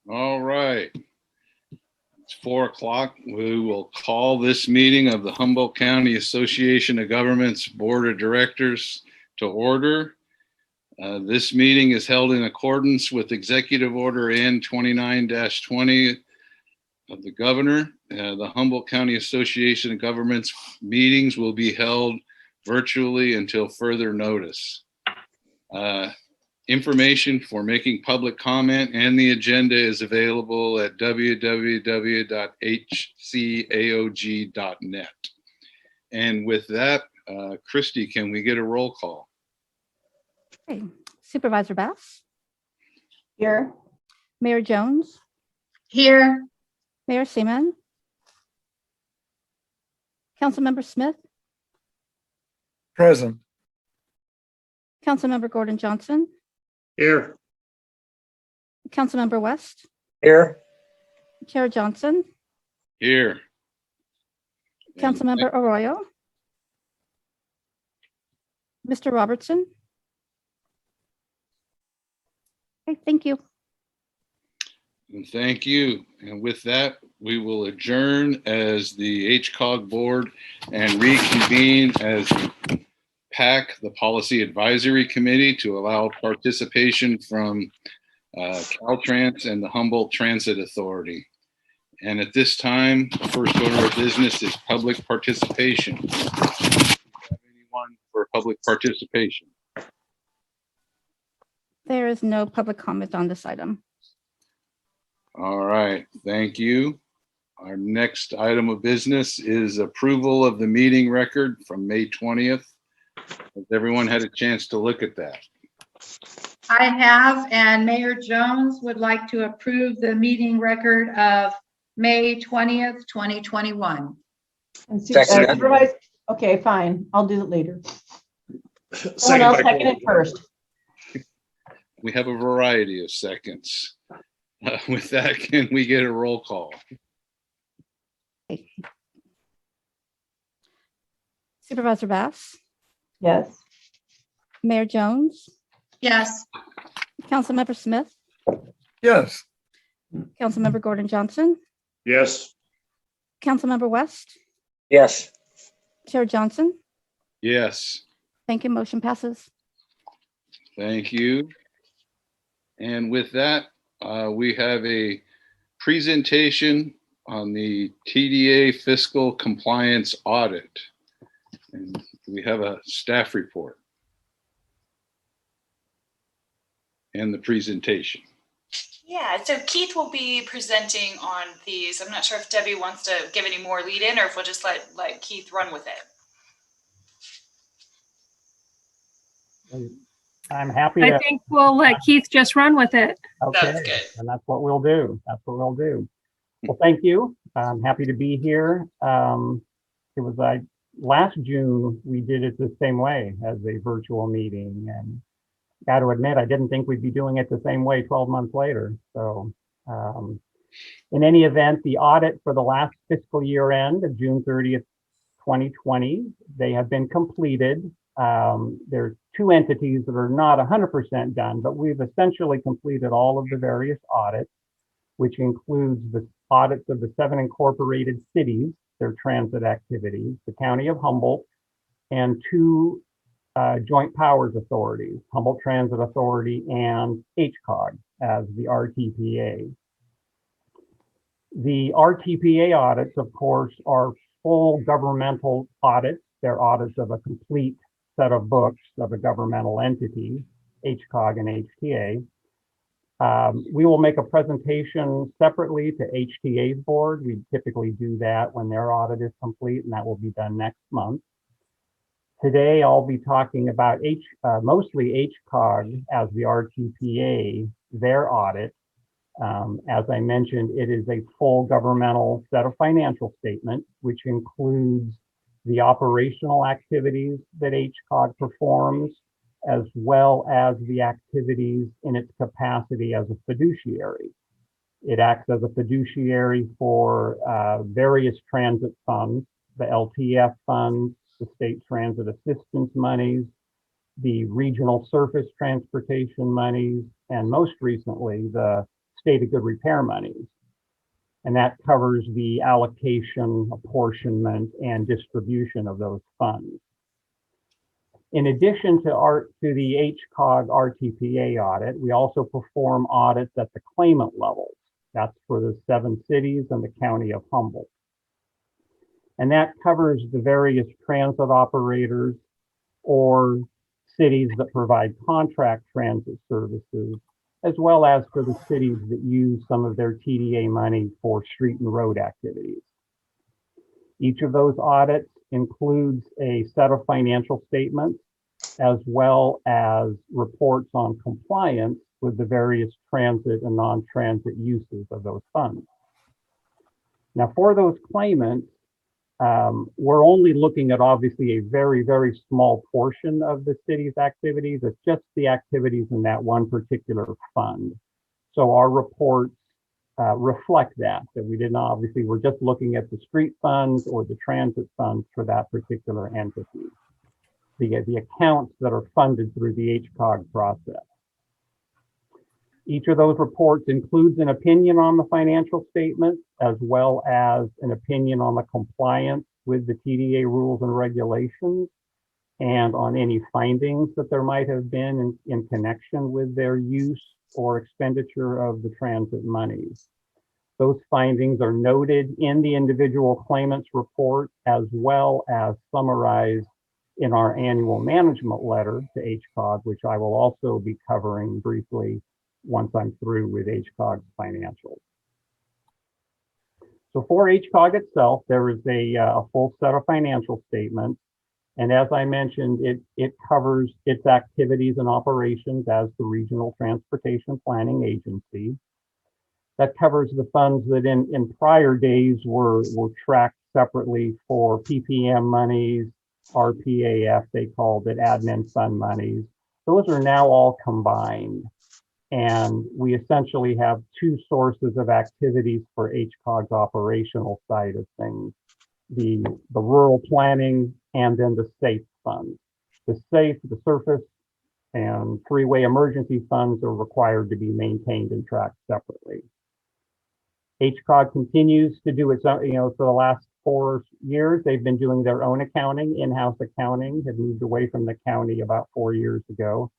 All right. It's 4:00. We will call this meeting of the Humboldt County Association of Governments Board of Directors to order. This meeting is held in accordance with Executive Order N 29-20 of the Governor. The Humboldt County Association of Governments meetings will be held virtually until further notice. Information for making public comment and the agenda is available at www.hcaog.net. And with that, Christy, can we get a roll call? Okay. Supervisor Bass, Here. Mayor Jones, Here. Mayor Seaman, Councilmember Smith, Present. Councilmember Gordon Johnson, Here. Councilmember West, Here. Chair Johnson, Here. Councilmember Arroyo, Mr. Robertson. Okay, thank you. And thank you. And with that, we will adjourn as the HCOG board and reconvene as PAC, the Policy Advisory Committee, to allow participation from Caltrans and the Humboldt Transit Authority. And at this time, the first order of business is public participation. Do you have anyone for public participation? There is no public comment on this item. All right, thank you. Our next item of business is approval of the meeting record from May 20th. Has everyone had a chance to look at that? I have, and Mayor Jones would like to approve the meeting record of May 20th, 2021. Supervise, okay, fine. I'll do it later. Someone else second it first. We have a variety of seconds. With that, can we get a roll call? Okay. Supervisor Bass, Yes. Mayor Jones, Yes. Councilmember Smith, Yes. Councilmember Gordon Johnson, Yes. Councilmember West, Yes. Chair Johnson. Yes, Thank you. Motion passes. thank you. And with that, we have a presentation on the TDA fiscal compliance audit. And we have a staff report and the presentation. Yeah, so Keith will be presenting on these. I'm not sure if Debbie wants to give any more lead in or if we'll just let Keith run with it. I'm happy I to. think we'll let Keith just run with it. Okay, That's good. and that's what we'll do. That's what we'll do. Well, thank you. I'm happy to be here. It was last June, we did it the same way as a virtual meeting, and got to admit, I didn't think we'd be doing it the same way 12 months later. So in any event, the audit for the last fiscal year end of June 30th, 2020, they have been completed. There's two entities that are not 100% done, but we've essentially completed all of the various audits, which includes the audits of the 7 incorporated cities, their transit activities, the County of Humboldt, and 2 joint powers authorities, Humboldt Transit Authority and HCOG as the RTPA. The RTPA audits, of course, are full governmental audits. They're audits of a complete set of books of a governmental entity, HCOG and HTA. We will make a presentation separately to HTA's board. We typically do that when their audit is complete, and that will be done next month. Today, I'll be talking about mostly HCOG as the RTPA, their audit. As I mentioned, it is a full governmental set of financial statements, which includes the operational activities that HCOG performs, as well as the activities in its capacity as a fiduciary. It acts as a fiduciary for various transit funds, the LTF funds, the state transit assistance monies, the regional surface transportation monies, and most recently, the state of good repair monies. And that covers the allocation, apportionment, and distribution of those funds. In addition to the HCOG RTPA audit, we also perform audits at the claimant levels. That's for the 7 cities and the county of Humboldt. And that covers the various transit operators or cities that provide contract transit services, as well as for the cities that use some of their TDA money for street and road activities. Each of those audits includes a set of financial statements, as well as reports on compliance with the various transit and non-transit uses of those funds. Now, for those claimants, we're only looking at obviously a very, very small portion of the city's activities. It's just the activities in that one particular fund. So our reports reflect that we didn't obviously, we're just looking at the street funds or the transit funds for that particular entity. The accounts that are funded through the HCOG process. Each of those reports includes an opinion on the financial statements, as well as an opinion on the compliance with the TDA rules and regulations, and on any findings that there might have been in connection with their use or expenditure of the transit monies. Those findings are noted in the individual claimant's report, as well as summarized in our annual management letter to HCOG, which I will also be covering briefly once I'm through with HCOG's financials. So for HCOG itself, there is a full set of financial statements. And as I mentioned, it covers its activities and operations as the Regional Transportation Planning Agency. That covers the funds that in prior days were tracked separately for PPM monies, RPAF, they called it, admin fund monies. Those are now all combined. And we essentially have 2 sources of activities for HCOG's operational side of things, the rural planning and then the SAFE funds. The SAFE, the surface and freeway emergency funds are required to be maintained and tracked separately. HCOG continues to do its own, for the last 4 years, they've been doing their own accounting, in-house accounting, had moved away from the county about 4 years ago.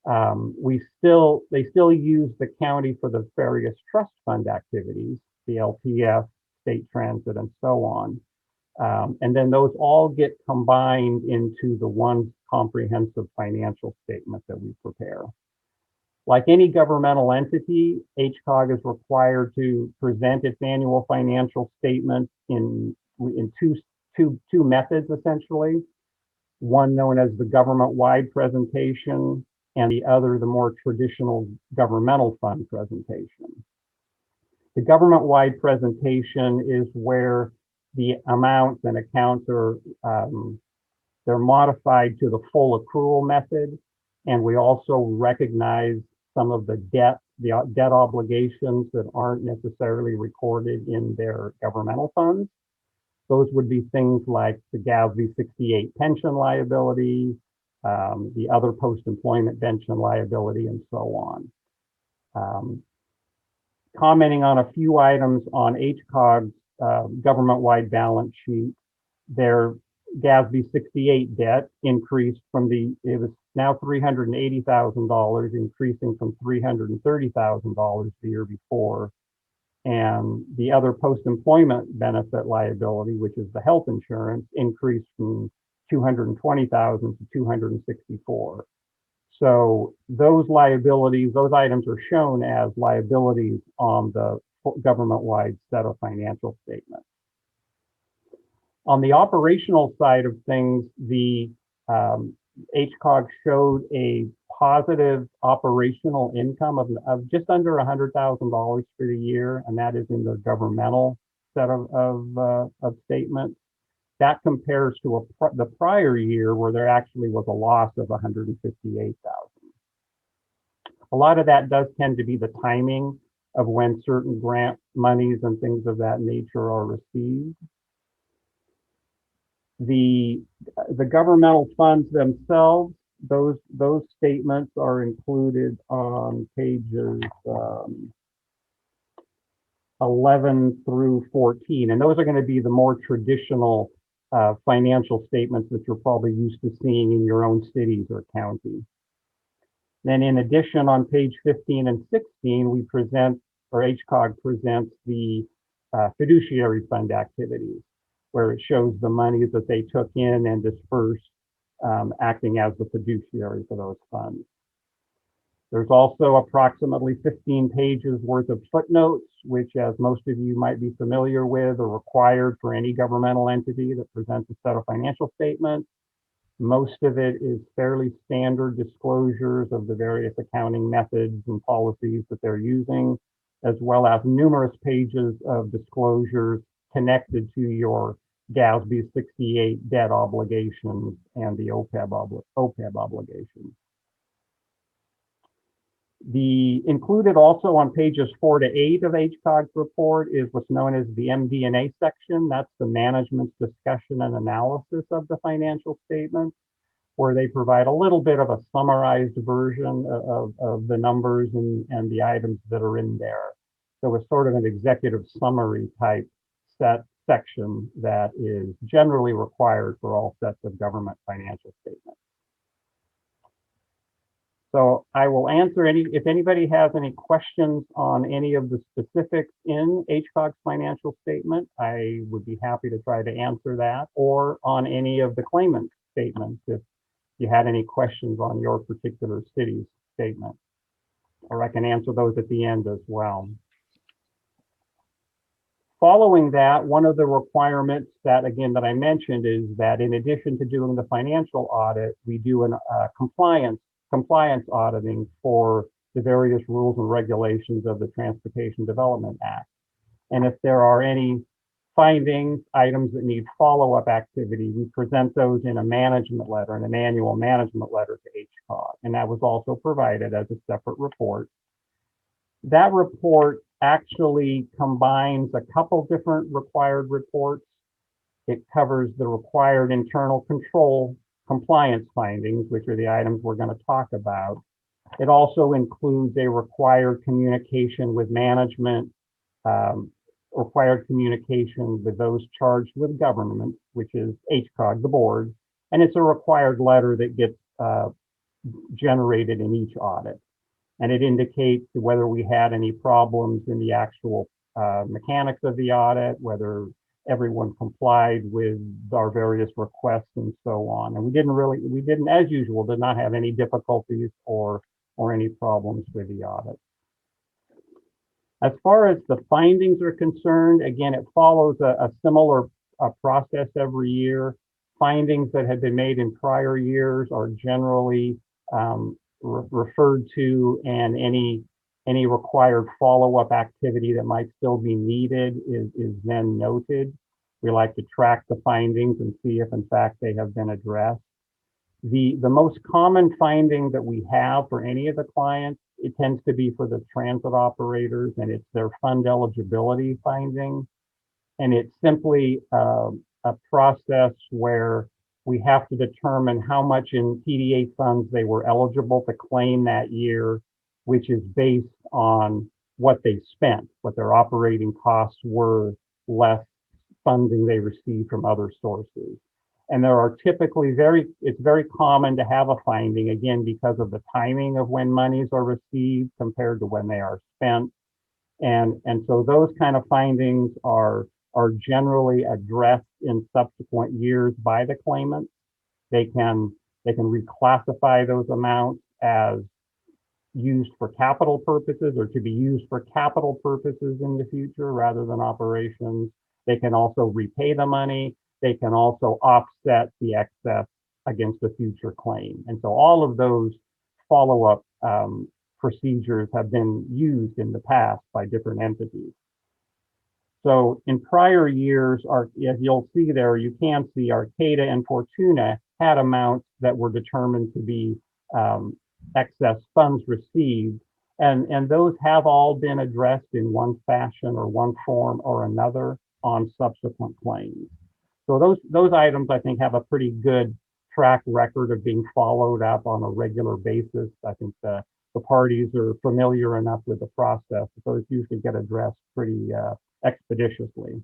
They still use the county for the various trust fund activities, the LTF, state transit, and so on. And then those all get combined into the one comprehensive financial statement that we prepare. Like any governmental entity, HCOG is required to present its annual financial statement in two methods, essentially. One known as the government-wide presentation, and the other, the more traditional governmental fund presentation. The government-wide presentation is where the amounts and accounts are, they're modified to the full accrual method. And we also recognize some of the debt obligations that aren't necessarily recorded in their governmental funds. Those would be things like the GASB 68 pension liability, the other post-employment pension liability, and so on. Commenting on a few items on HCOG's government-wide balance sheet, their GASB 68 debt increased from it was now $380,000, increasing from $330,000 the year before. And the other post-employment benefit liability, which is the health insurance, increased from $220,000 to $264,000. So those liabilities, those items are shown as liabilities on the government-wide set of financial statements. On the operational side of things, the HCOG showed a positive operational income of just under $100,000 for the year, and that is in the governmental set of statements. That compares to the prior year where there actually was a loss of $158,000. A lot of that does tend to be the timing of when certain grant monies and things of that nature are received. The governmental funds themselves, those statements are included on pages 11 through 14. And those are going to be the more traditional financial statements that you're probably used to seeing in your own cities or counties. Then in addition, on page 15 and 16, we present, or HCOG presents the fiduciary fund activities, where it shows the monies that they took in and dispersed, acting as the fiduciary for those funds. There's also approximately 15 pages worth of footnotes, which, as most of you might be familiar with, are required for any governmental entity that presents a set of financial statements. Most of it is fairly standard disclosures of the various accounting methods and policies that they're using, as well as numerous pages of disclosures connected to your GASB 68 debt obligations and the OPEB obligations. The included also on pages 4 to 8 of HCOG's report is what's known as the MD&A section. That's the management's discussion and analysis of the financial statements, where they provide a little bit of a summarized version of the numbers and the items that are in there. So it's sort of an executive summary type section that is generally required for all sets of government financial statements. So I will answer if anybody has any questions on any of the specifics in HCOG's financial statement, I would be happy to try to answer that, or on any of the claimant statements if you had any questions on your particular city's statement, or I can answer those at the end as well. Following that, one of the requirements that I mentioned is that in addition to doing the financial audit, we do a compliance auditing for the various rules and regulations of the Transportation Development Act. And if there are any findings, items that need follow-up activity, we present those in a management letter, in an annual management letter to HCOG. And that was also provided as a separate report. That report actually combines a couple different required reports. It covers the required internal control compliance findings, which are the items we're going to talk about. It also includes a required communication with management, required communication with those charged with government, which is HCOG, the board, and it's a required letter that gets generated in each audit. And it indicates whether we had any problems in the actual mechanics of the audit, whether everyone complied with our various requests and so on. And we didn't, as usual, did not have any difficulties or any problems with the audit. As far as the findings are concerned, again, it follows a similar process every year. Findings that have been made in prior years are generally referred to, and any required follow-up activity that might still be needed is then noted. We like to track the findings and see if in fact they have been addressed. The most common finding that we have for any of the clients, it tends to be for the transit operators, and it's their fund eligibility finding. And it's simply a process where we have to determine how much in TDA funds they were eligible to claim that year, which is based on what they spent, what their operating costs were, less funding they received from other sources. And there are typically it's very common to have a finding, again, because of the timing of when monies are received compared to when they are spent. And so those kind of findings are generally addressed in subsequent years by the claimant. They can reclassify those amounts as used for capital purposes or to be used for capital purposes in the future rather than operations. They can also repay the money. They can also offset the excess against a future claim. And so all of those follow-up procedures have been used in the past by different entities. So in prior years, as you'll see there, you can see Arcata and Fortuna had amounts that were determined to be excess funds received. And those have all been addressed in one fashion or one form or another on subsequent claims. So those items, I think, have a pretty good track record of being followed up on a regular basis. I think the the parties are familiar enough with the process, those usually get addressed pretty expeditiously.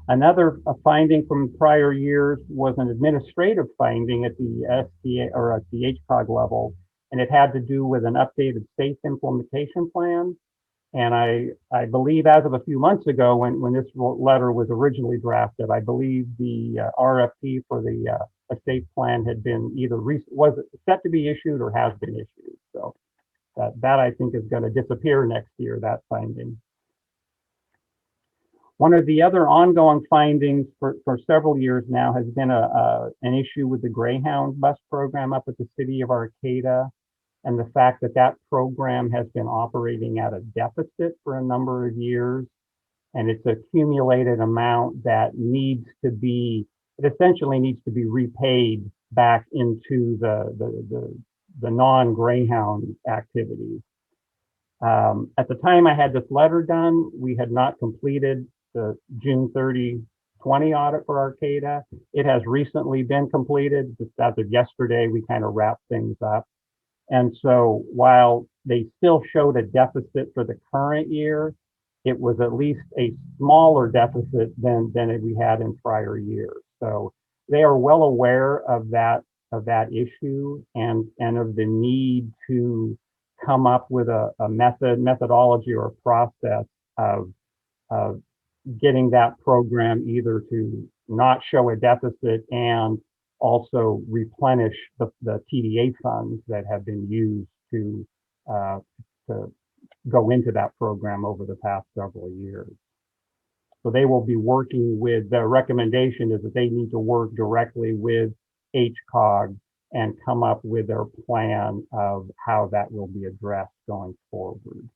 Another finding from prior years was an administrative finding at the STA or at the HCOG level, and it had to do with an updated safe implementation plan. And I believe as of a few months ago, when this letter was originally drafted, I believe the RFP for the a safe plan had been either was set to be issued or has been issued. So that I think is going to disappear next year, that finding. One of the other ongoing findings for several years now has been an issue with the Greyhound bus program up at the city of Arcata, and the fact that that program has been operating at a deficit for a number of years, and it's accumulated amount that needs to be, it essentially needs to be repaid back into the non-Greyhound activities. At the time I had this letter done, we had not completed the June 30, 20 audit for Arcata. It has recently been completed. Just as of yesterday, we kind of wrapped things up. And so while they still showed a deficit for the current year, it was at least a smaller deficit than we had in prior years. So they are well aware of that issue and of the need to come up with a methodology or a process of getting that program either to not show a deficit and also replenish the TDA funds that have been used to go into that program over the past several years. So they will be working with, the recommendation is that they need to work directly with HCOG and come up with their plan of how that will be addressed going forward.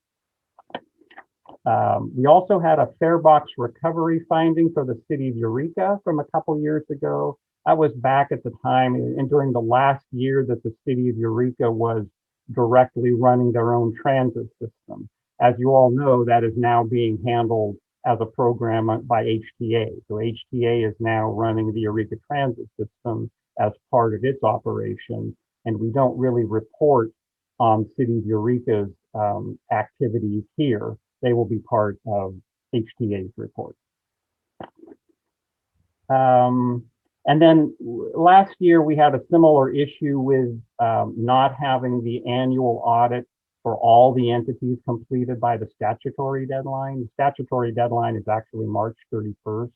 We also had a fare box recovery finding for the city of Eureka from a couple years ago. I was back at the time and during the last year that the city of Eureka was directly running their own transit system. As you all know, that is now being handled as a program by HTA. So HTA is now running the Eureka transit system as part of its operation. And we don't really report on City of Eureka's activities here. They will be part of HTA's report. And then last year we had a similar issue with not having the annual audit for all the entities completed by the statutory deadline. The statutory deadline is actually March 31st.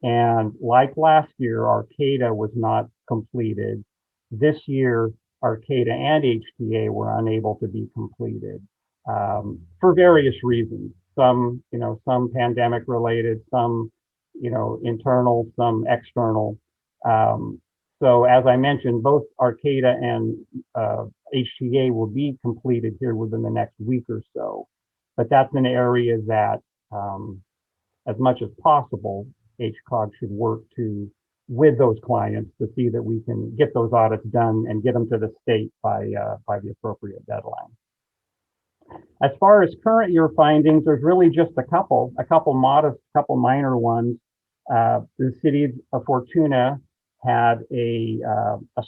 And like last year, Arcata was not completed. This year, Arcata and HTA were unable to be completed for various reasons. Some, some pandemic related, some, internal, some external. So as I mentioned, both Arcata and HTA will be completed here within the next week or so. But that's an area that, as much as possible, HCOG should work with those clients to see that we can get those audits done and get them to the state by the appropriate deadline. As far as current year findings, there's really just a couple modest, minor ones. The city of Fortuna had a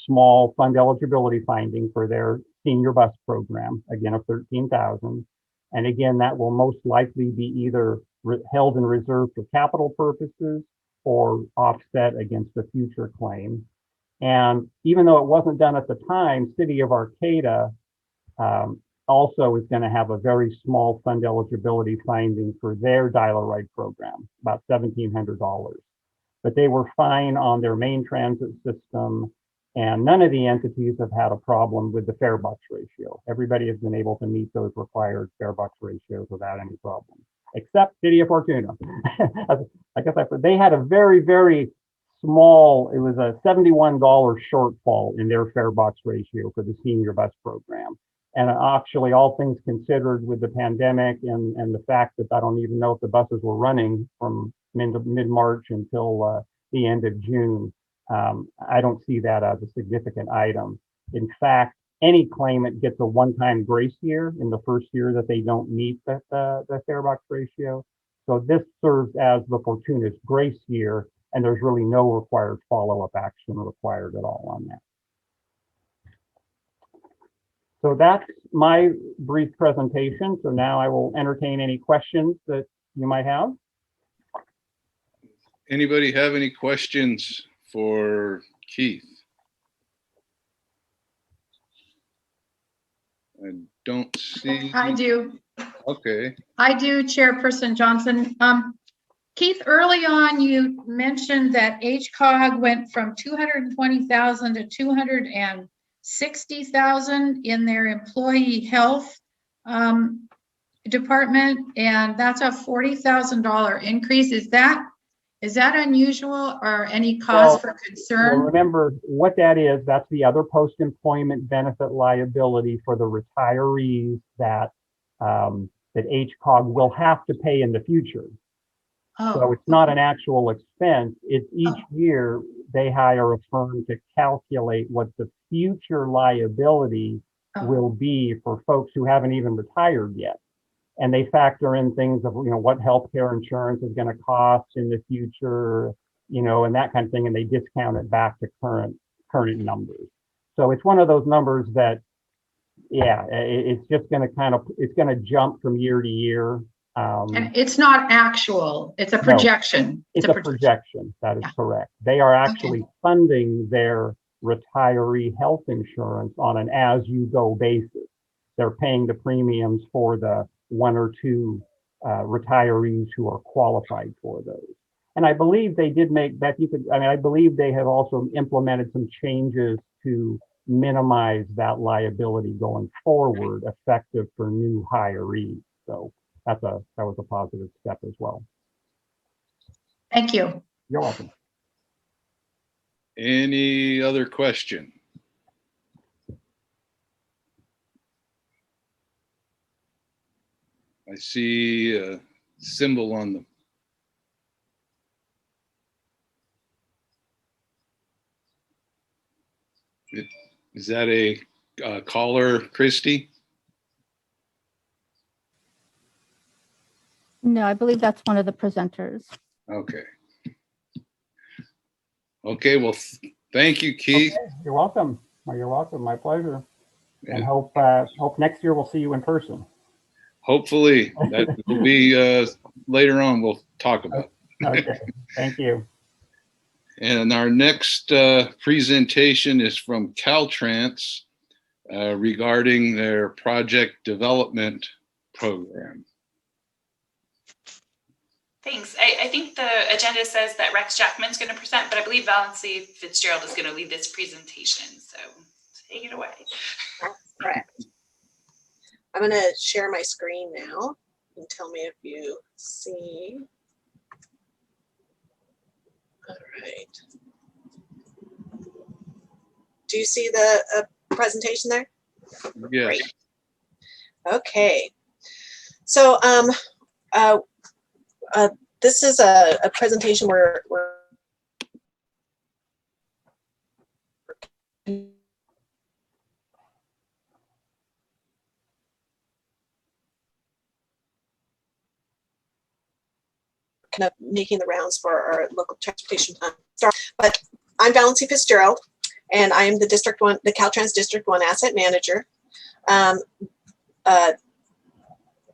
small fund eligibility finding for their senior bus program, again of $13,000. And again, that will most likely be either held in reserve for capital purposes or offset against a future claim. And even though it wasn't done at the time, City of Arcata also is going to have a very small fund eligibility finding for their dial-a-ride program, about $1,700. But they were fine on their main transit system, and none of the entities have had a problem with the fare box ratio. Everybody has been able to meet those required fare box ratios without any problem, except City of Fortuna. I guess they had a very, very small, it was a $71 shortfall in their fare box ratio for the senior bus program. And actually, all things considered with the pandemic and the fact that I don't even know if the buses were running from mid-March until the end of June, I don't see that as a significant item. In fact, any claimant gets a one-time grace year in the first year that they don't meet the fare box ratio. So this serves as the Fortuna's grace year, and there's really no required follow-up action required at all on that. So that's my brief presentation. So now I will entertain any questions that you might have. Anybody have any questions for Keith? I don't see. I do. Okay. I do, Chairperson Johnson. Keith, early on, you mentioned that HCOG went from 220,000 to 260,000 in their employee health department, and that's a $40,000 increase. Is that unusual or any cause for Well, concern? remember what that is. That's the other post-employment benefit liability for the retirees that that HCOG will have to pay in the future. So it's not an actual expense. It's each year they hire a firm to calculate what the future liability will be for folks who haven't even retired yet. And they factor in things of, what healthcare insurance is going to cost in the future, and that kind of thing. And they discount it back to current numbers. So it's one of those numbers that, it's just going to it's going to jump from year to year. And it's not actual, it's a projection. It's a projection. That is correct. They are actually funding their retiree health insurance on an as-you-go basis. They're paying the premiums for the one or two retirees who are qualified for those. And I believe they did make that I believe they have also implemented some changes to minimize that liability going forward, effective for new hirees. So that was a positive step as well. Thank you. You're welcome. Any other question? I see a symbol on them. Is that a caller, Christy? No, I believe that's one of the presenters. Okay. Okay, well, thank you, Keith. Okay, you're welcome. You're welcome. My pleasure. Yeah. And hope next year we'll see you in person. Hopefully, that will be later on. We'll talk about. Okay, thank you. And our next presentation is from Caltrans regarding their project development program. Thanks. I think the agenda says that Rex Jackman's going to present, but I believe Valency Fitzgerald is going to lead this presentation. So take it away. That's correct. I'm going to share my screen now and tell me if you see. All right. Do you see the presentation there? Yes. Great. Okay. So this is a presentation where we're kind of making the rounds for our local transportation start. But I'm Valency Fitzgerald, and I am the Caltrans District 1 Asset Manager. Can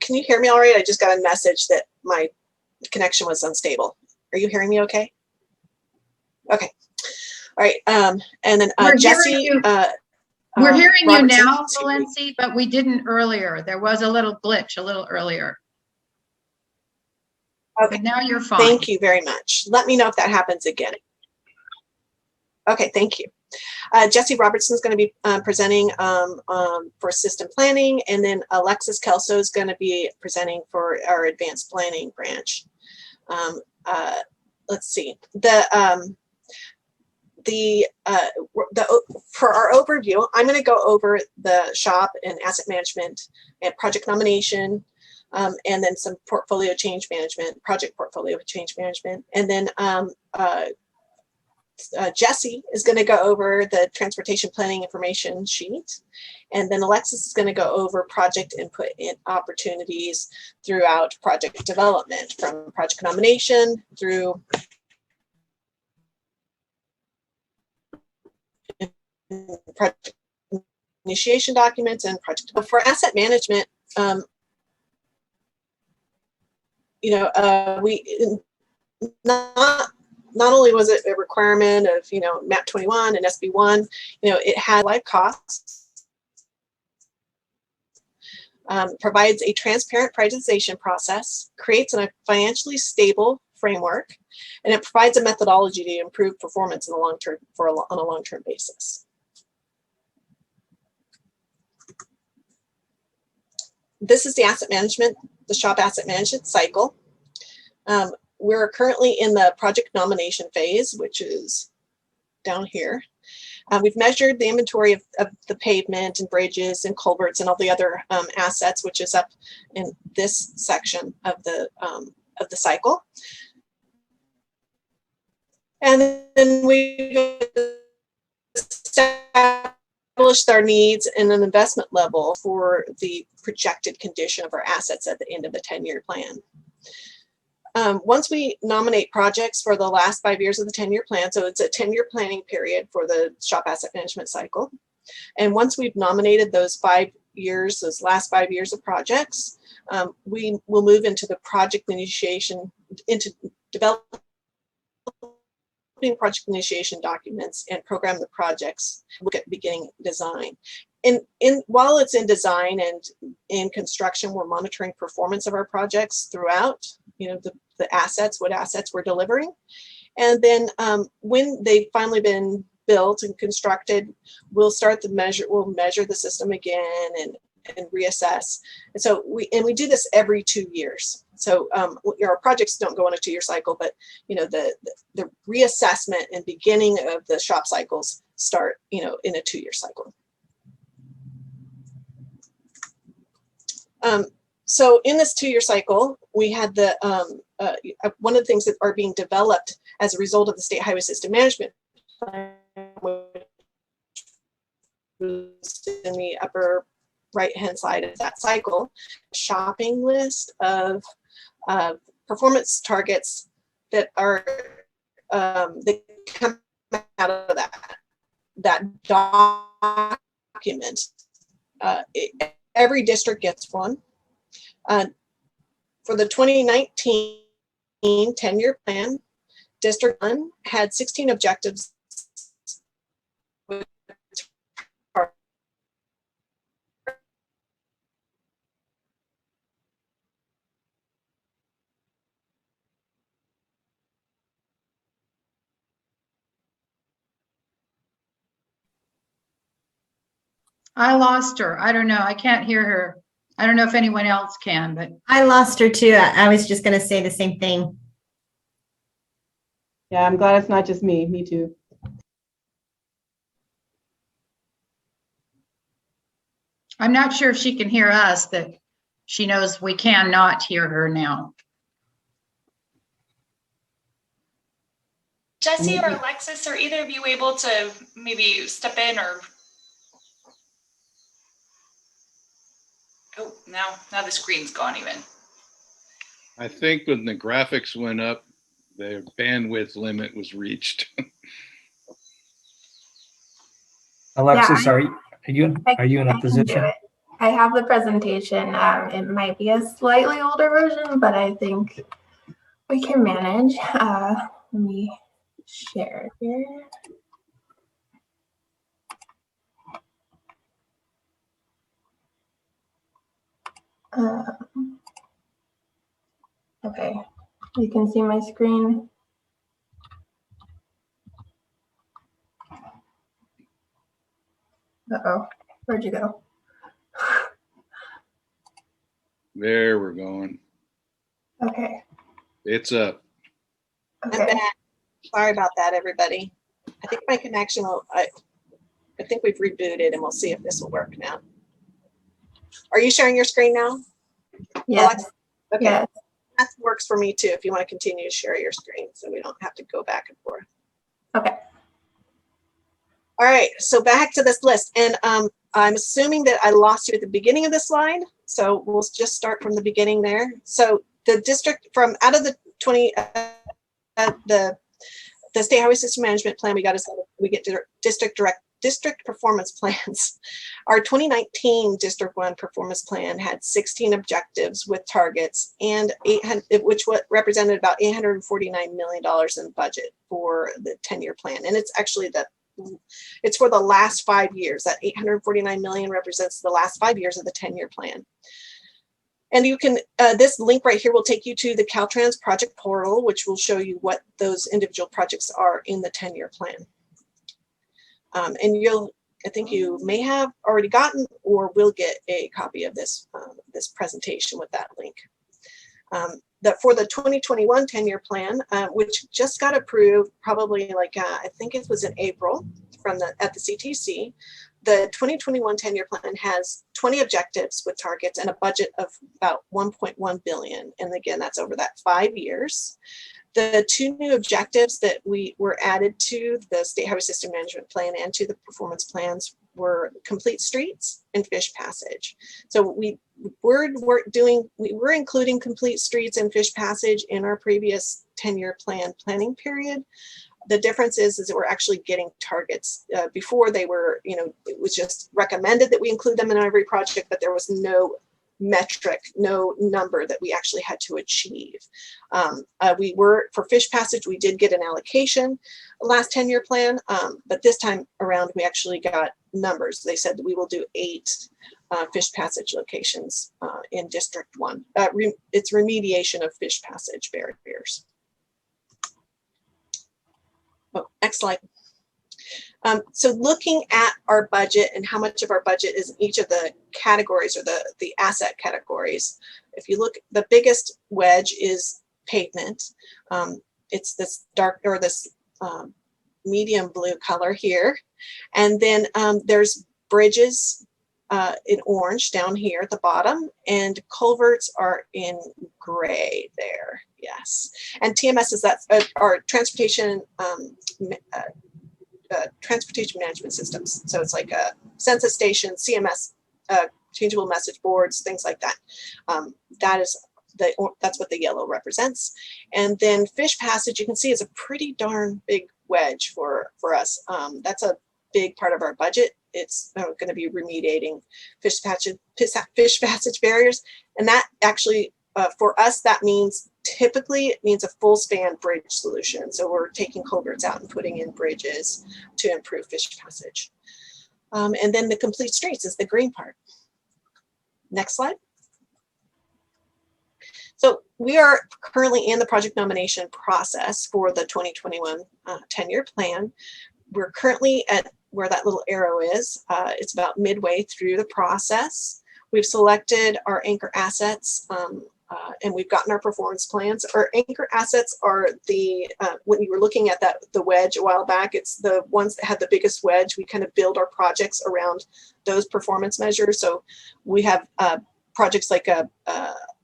you hear me all right? I just got a message that my connection was unstable. Are you hearing me okay? Okay. All right. And then Jesse. We're hearing you Robertson. now, Valency, but we didn't earlier. There was a little glitch a little earlier. Okay. But now you're fine. Thank you very much. Let me know if that happens again. Okay, thank you. Jesse Robertson is going to be presenting for system planning, and then Alexis Kelso is going to be presenting for our advanced planning branch. Let's see. For our overview, I'm going to go over the shop and asset management and project nomination, and then some portfolio change management, project portfolio change management, and then Jesse is going to go over the transportation planning information sheet. And then Alexis is going to go over project input and opportunities throughout project development, from project nomination through project initiation documents and project. For asset management, we not only was it a requirement of, MAP 21 and SB1, it had live costs, provides a transparent prioritization process, creates a financially stable framework, and it provides a methodology to improve performance in the long term on a long-term basis. This is the shop asset management cycle. We're currently in the project nomination phase, which is down here. We've measured the inventory of the pavement and bridges and culverts and all the other assets, which is up in this section of the cycle. And then we established our needs and an investment level for the projected condition of our assets at the end of the 10-year plan. Once we nominate projects for the last 5 years of the 10-year plan, so it's a 10-year planning period for the shop asset management cycle. And once we've nominated those last 5 years of projects, we will move into the project initiation, into developing project initiation documents and program the projects, look at beginning design. While it's in design and in construction, we're monitoring performance of our projects throughout, the assets, what assets we're delivering. And then when they've finally been built and constructed, we'll measure the system again and reassess. And so we do this every 2 years. So our projects don't go on a 2-year cycle, but the reassessment and beginning of the shop cycles start, in a 2-year cycle. So in this 2-year cycle, we had one of the things that are being developed as a result of the State Highway System Management Plan, which was in the upper right-hand side of that cycle, a shopping list of performance targets that are that come out of that document. Every district gets one. For the 2019 10-year plan, District 1 had 16 objectives. I lost her. I don't know. I can't hear her. I don't know if anyone else can, but I lost her too. I was just going to say the same thing. Yeah, I'm glad it's not just me. Me too. I'm not sure if she can hear us, that she knows we cannot hear her now. Jesse or Alexis, are either of you able to maybe step in or? Oh, now the screen's gone even. I think when the graphics went up, their bandwidth limit was reached. Alexis, Yeah, are you in a position? I have the presentation. It might be a slightly older version, but I think we can manage. Let me share here. Okay, you can see my screen. Uh-oh, where'd you go? There we're going. Okay. It's up. Okay. I'm back. Sorry about that, everybody. I think my connection will, I think we've rebooted and we'll see if this will work now. Are you sharing your screen now? Yes. Alexa? Okay. Yes. That works for me too, if you want to continue to share your screen so we don't have to go back and forth. Okay. All right, so back to this list. And I'm assuming that I lost you at the beginning of the slide. So we'll just start from the beginning there. So the district from out of the 20, the State Highway System Management Plan, we get district district performance plans. Our 2019 District 1 performance plan had 16 objectives with targets and 800, which represented about $849 million in budget for the 10-year plan. And it's actually it's for the last 5 years. That 849 million represents the last 5 years of the 10-year plan. And you can, this link right here will take you to the Caltrans project portal, which will show you what those individual projects are in the 10-year plan. And I think you may have already gotten or will get a copy of this, this presentation with that link. For the 2021 10-year plan, which just got approved probably like, I think it was in April at the CTC, the 2021 10-year plan has 20 objectives with targets and a budget of about 1.1 billion. And again, that's over that 5 years. The 2 new objectives that were added to the State Highway System Management Plan and to the performance plans were complete streets and fish passage. So we were including complete streets and fish passage in our previous 10-year plan planning period. The difference is that we're actually getting targets. Before they were, it was just recommended that we include them in every project, but there was no metric, no number that we actually had to achieve. For fish passage, we did get an allocation last 10-year plan, but this time around we actually got numbers. They said that we will do 8 fish passage locations in District 1. It's remediation of fish passage barriers. Oh, next slide. So looking at our budget and how much of our budget is in each of the categories or the asset categories, if you look, the biggest wedge is pavement. It's this dark or this medium blue color here. And then there's bridges in orange down here at the bottom, and culverts are in gray there. Yes. And TMS is our transportation transportation management systems. So it's like a census station, CMS, changeable message boards, things like that. That's what the yellow represents. And then fish passage, you can see, is a pretty darn big wedge for us. That's a big part of our budget. It's going to be remediating fish passage barriers. And that actually, for us, that means typically it means a full span bridge solution. So we're taking culverts out and putting in bridges to improve fish passage. And then the complete streets is the green part. Next slide. So we are currently in the project nomination process for the 2021 10-year plan. We're currently at where that little arrow is. It's about midway through the process. We've selected our anchor assets and we've gotten our performance plans. Our anchor assets are when you were looking at the wedge a while back, it's the ones that had the biggest wedge. We kind of build our projects around those performance measures. So we have projects like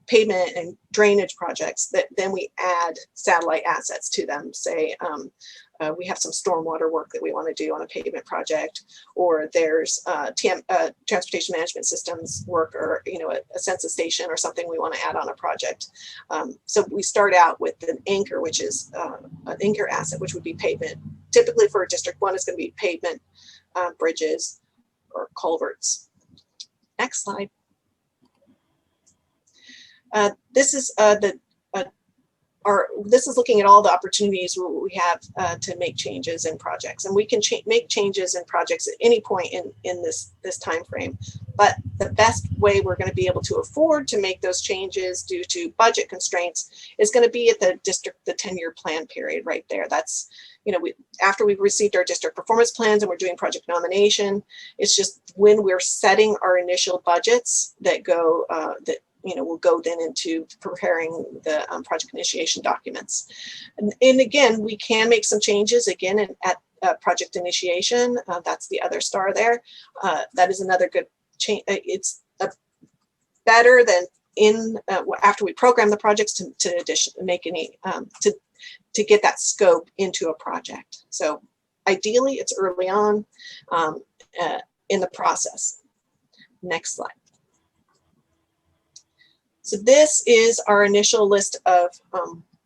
pavement and drainage projects that then we add satellite assets to them. Say we have some stormwater work that we want to do on a pavement project, or there's transportation management systems work, or a census station or something we want to add on a project. So we start out with an anchor, which is an anchor asset, which would be pavement. Typically for District 1, it's going to be pavement, bridges, or culverts. Next slide. This is this is looking at all the opportunities we have to make changes in projects, and we can make changes in projects at any point in this time frame. But the best way we're going to be able to afford to make those changes due to budget constraints is going to be at the 10-year plan period right there. That's after we've received our district performance plans and we're doing project nomination. It's just when we're setting our initial budgets that go we'll go then into preparing the project initiation documents. And again, we can make some changes again at project initiation. That's the other star there. That is another good change. It's better than after we program the projects to get that scope into a project. So ideally, it's early on in the process. Next slide. So this is our initial list of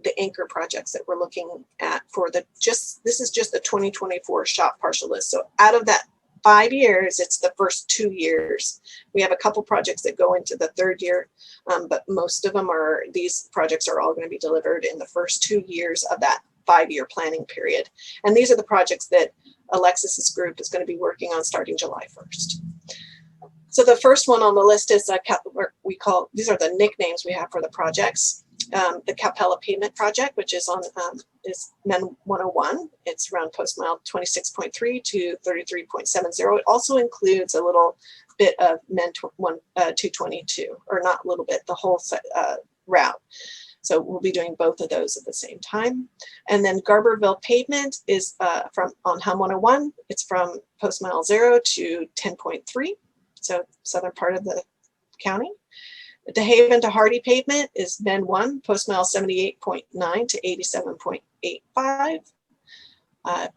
the anchor projects that we're looking at for this is just the 2024 SHOP partial list. So out of that 5 years, it's the first 2 years. We have a couple projects that go into the 3rd year, but most of them are, these projects are all going to be delivered in the first 2 years of that 5-year planning period. And these are the projects that Alexis's group is going to be working on starting July 1st. So the first one on the list is we call, these are the nicknames we have for the projects. The Capella Pavement Project, which is on is MEN 101. It's around post mile 26.3 to 33.70. It also includes a little bit of MEN 222, or not a little bit, the whole route. So we'll be doing both of those at the same time. And then Garberville Pavement is from on Hum 101. It's from post mile 0 to 10.3, so southern part of the county. DeHaven to Hardy Pavement is MEN 1, post mile 78.9 to 87.85.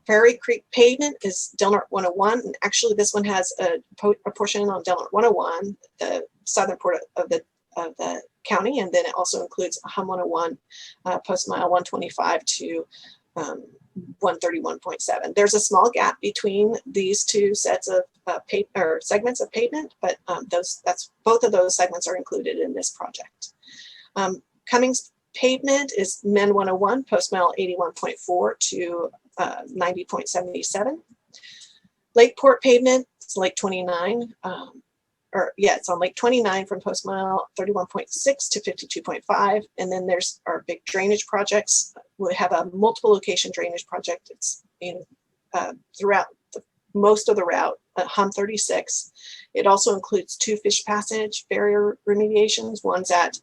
Prairie Creek Pavement is Del Norte 101, and actually this one has a portion on Del Norte 101, the southern part of the county, and then it also includes Hum 101, post mile 125 to 131.7. There's a small gap between these two sets of segments of pavement, but both of those segments are included in this project. Cummings Pavement is MEN 101, post mile 81.4 to 90.77. Lakeport Pavement is Lake 29, it's on Lake 29 from post mile 31.6 to 52.5. And then there's our big drainage projects. We have a multiple location drainage project. It's throughout most of the route at Hum 36. It also includes 2 fish passage barrier remediations. One's at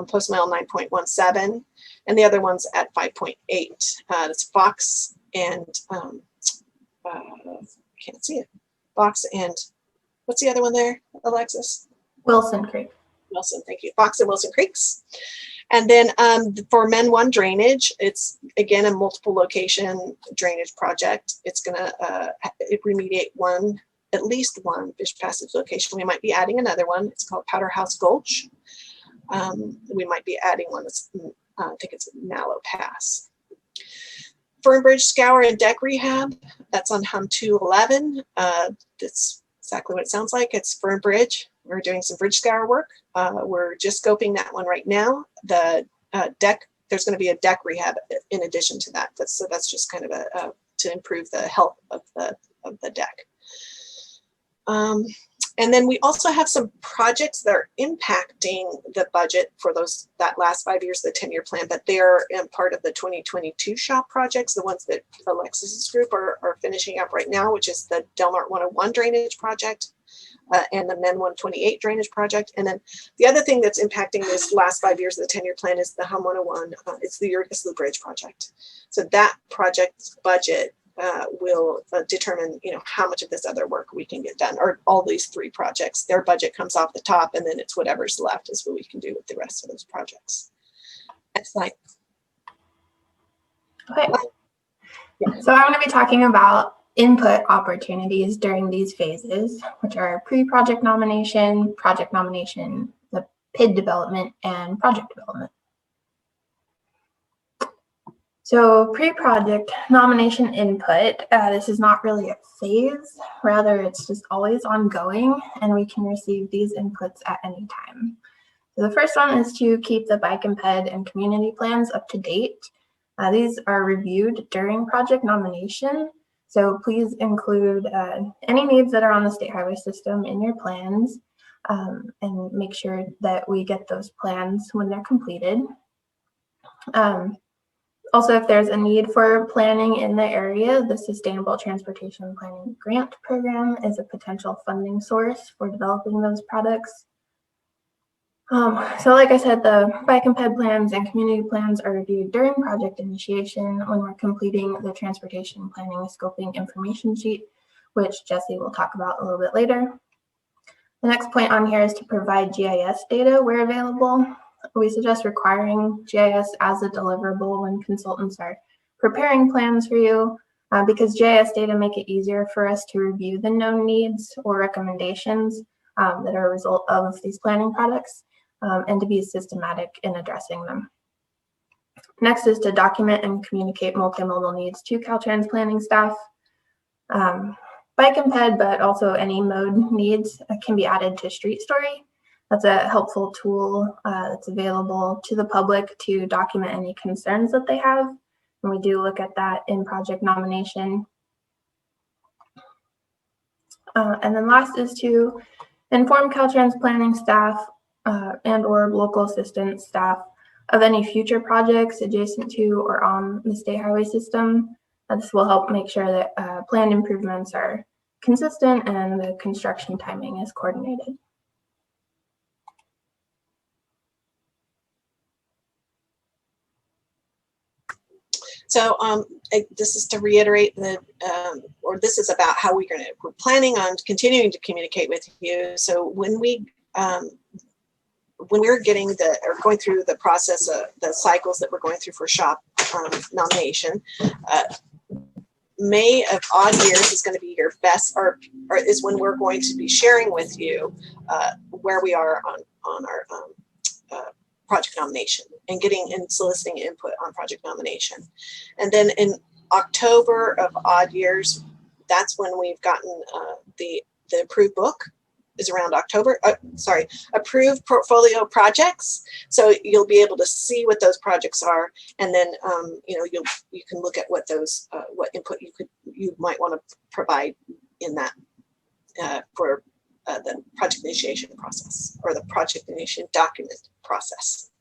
post mile 9.17 and the other one's at 5.8. That's Fox and can't see it. Fox and what's the other one there, Alexis? Wilson Creek. Wilson, thank you. Fox and Wilson Creeks. And then for MEN 1 drainage, it's again a multiple location drainage project. It's going to remediate at least one fish passage location. We might be adding another one. It's called Powderhouse Gulch. We might be adding one that's, I think it's Mallow Pass. Fernbridge Scour and Deck Rehab, that's on Hum 211. That's exactly what it sounds like. It's Fernbridge. We're doing some bridge scour work. We're just scoping that one right now. The deck, there's going to be a deck rehab in addition to that. So that's just kind of to improve the health of the deck. And then we also have some projects that are impacting the budget for that last 5 years of the 10-year plan, but they're part of the 2022 shop projects, the ones that Alexis's group are finishing up right now, which is the Del Norte 101 drainage project and the MEN 128 drainage project. And then the other thing that's impacting this last 5 years of the 10-year plan is the Hum 101. It's the Utica Slough Bridge project. So that project's budget will determine, how much of this other work we can get done, or all these 3 projects. Their budget comes off the top, and then it's whatever's left is what we can do with the rest of those projects. Next slide. Okay. So I'm going to be talking about input opportunities during these phases, which are pre-project nomination, the PID development, and project development. So pre-project nomination input, this is not really a phase, rather it's just always ongoing, and we can receive these inputs at any time. So the first one is to keep the bike and ped and community plans up to date. These are reviewed during project nomination, so please include any needs that are on the state highway system in your plans, and make sure that we get those plans when they're completed. Also, if there's a need for planning in the area, the Sustainable Transportation Planning Grant Program is a potential funding source for developing those products. So like I said, the bike and ped plans and community plans are reviewed during project initiation when we're completing the transportation planning scoping information sheet, which Jesse will talk about a little bit later. The next point on here is to provide GIS data where available. We suggest requiring GIS as a deliverable when consultants are preparing plans for you, because GIS data make it easier for us to review the known needs or recommendations that are a result of these planning products, and to be systematic in addressing them. Next is to document and communicate multimodal needs to Caltrans planning staff. bike and ped, but also any mode needs can be added to Street Story. That's a helpful tool that's available to the public to document any concerns that they have. And we do look at that in project nomination. And then last is to inform Caltrans planning staff and or local assistance staff of any future projects adjacent to or on the state highway system. This will help make sure that planned improvements are consistent and the construction timing is coordinated. So this is to reiterate that, or this is about how we're planning on continuing to communicate with you. So when we're getting going through the process of the cycles that we're going through for shop nomination, May of odd years is going to be your best, or is when we're going to be sharing with you where we are on our project nomination and soliciting input on project nomination. And then in October of odd years, that's when we've gotten the approved book is around October, approved portfolio projects. So you'll be able to see what those projects are. And then, you can look at what those, what input you might want to provide in that for the project initiation process or the project initiation document process.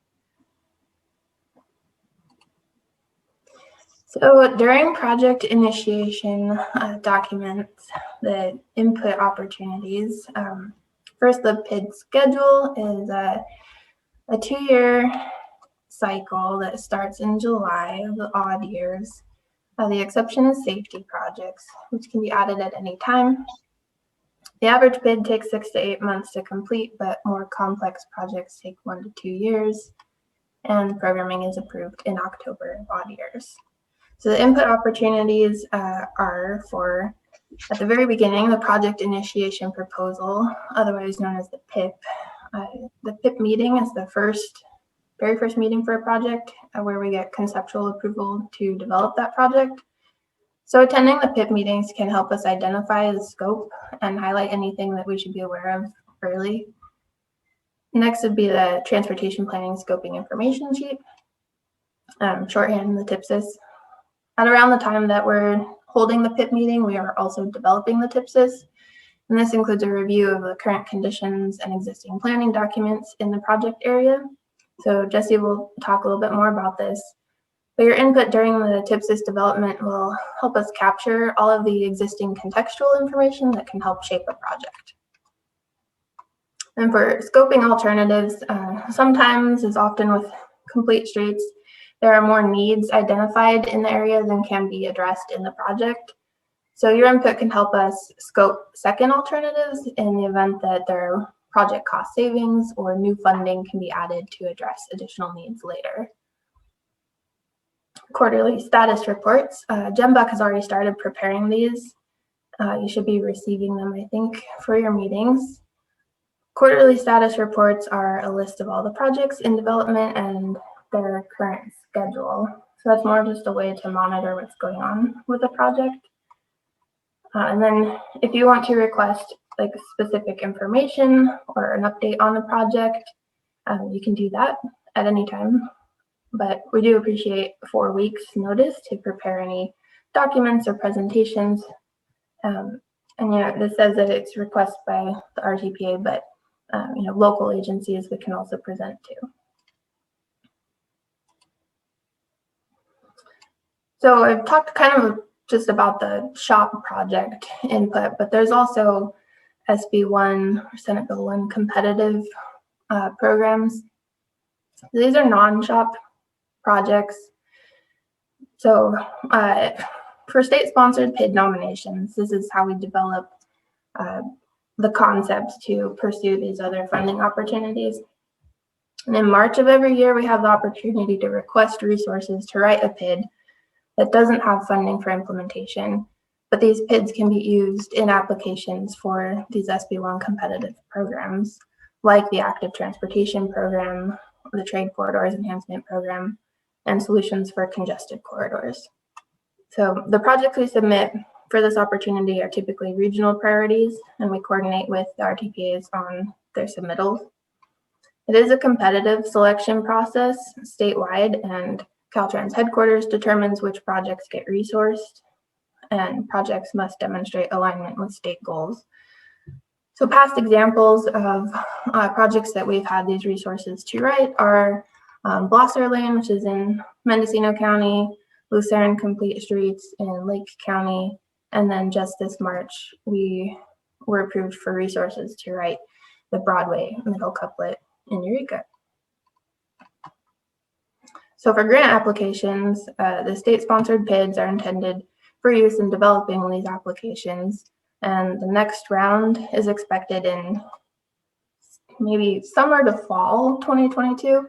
So during project initiation documents, the input opportunities, first the PID schedule is a 2-year cycle that starts in July of the odd years. The exception is safety projects, which can be added at any time. The average PID takes 6 to 8 months to complete, but more complex projects take 1 to 2 years. And programming is approved in October of odd years. So the input opportunities are for, at the very beginning, the project initiation proposal, otherwise known as the PIP. The PIP meeting is the very first meeting for a project where we get conceptual approval to develop that project. So attending the PIP meetings can help us identify the scope and highlight anything that we should be aware of early. Next would be the transportation planning scoping information sheet, shorthand, the TIPSIS. At around the time that we're holding the PIP meeting, we are also developing the TIPSIS. And this includes a review of the current conditions and existing planning documents in the project area. So Jesse will talk a little bit more about this. But your input during the TIPSIS development will help us capture all of the existing contextual information that can help shape a project. And for scoping alternatives, sometimes, as often with complete streets, there are more needs identified in the area than can be addressed in the project. So your input can help us scope second alternatives in the event that there are project cost savings or new funding can be added to address additional needs later. Quarterly status reports. GenBuck has already started preparing these. You should be receiving them, I think, for your meetings. Quarterly status reports are a list of all the projects in development and their current schedule. So that's more just a way to monitor what's going on with a project. And then if you want to request like specific information or an update on the project, you can do that at any time. But we do appreciate 4 weeks notice to prepare any documents or presentations. And this says that it's requested by the RTPA, but local agencies we can also present to. So I've talked kind of just about the SHOP project input, but there's also SB1 or Senate Bill 1 competitive programs. These are non-SHOP projects. So for state-sponsored PID nominations, this is how we develop the concepts to pursue these other funding opportunities. And in March of every year, we have the opportunity to request resources to write a PID that doesn't have funding for implementation, but these PIDs can be used in applications for these SB1 competitive programs, like the Active Transportation Program, the Trade Corridors Enhancement Program, and Solutions for Congested Corridors. So the projects we submit for this opportunity are typically regional priorities, and we coordinate with the RTPAs on their submittals. It is a competitive selection process statewide, and Caltrans headquarters determines which projects get resourced, and projects must demonstrate alignment with state goals. So past examples of projects that we've had these resources to write are Blosser Lane, which is in Mendocino County, Lucerne Complete Streets in Lake County, and then just this March, we were approved for resources to write the Broadway middle couplet in Eureka. So for grant applications, the state-sponsored PIDs are intended for use in developing these applications, and the next round is expected in maybe summer to fall 2022.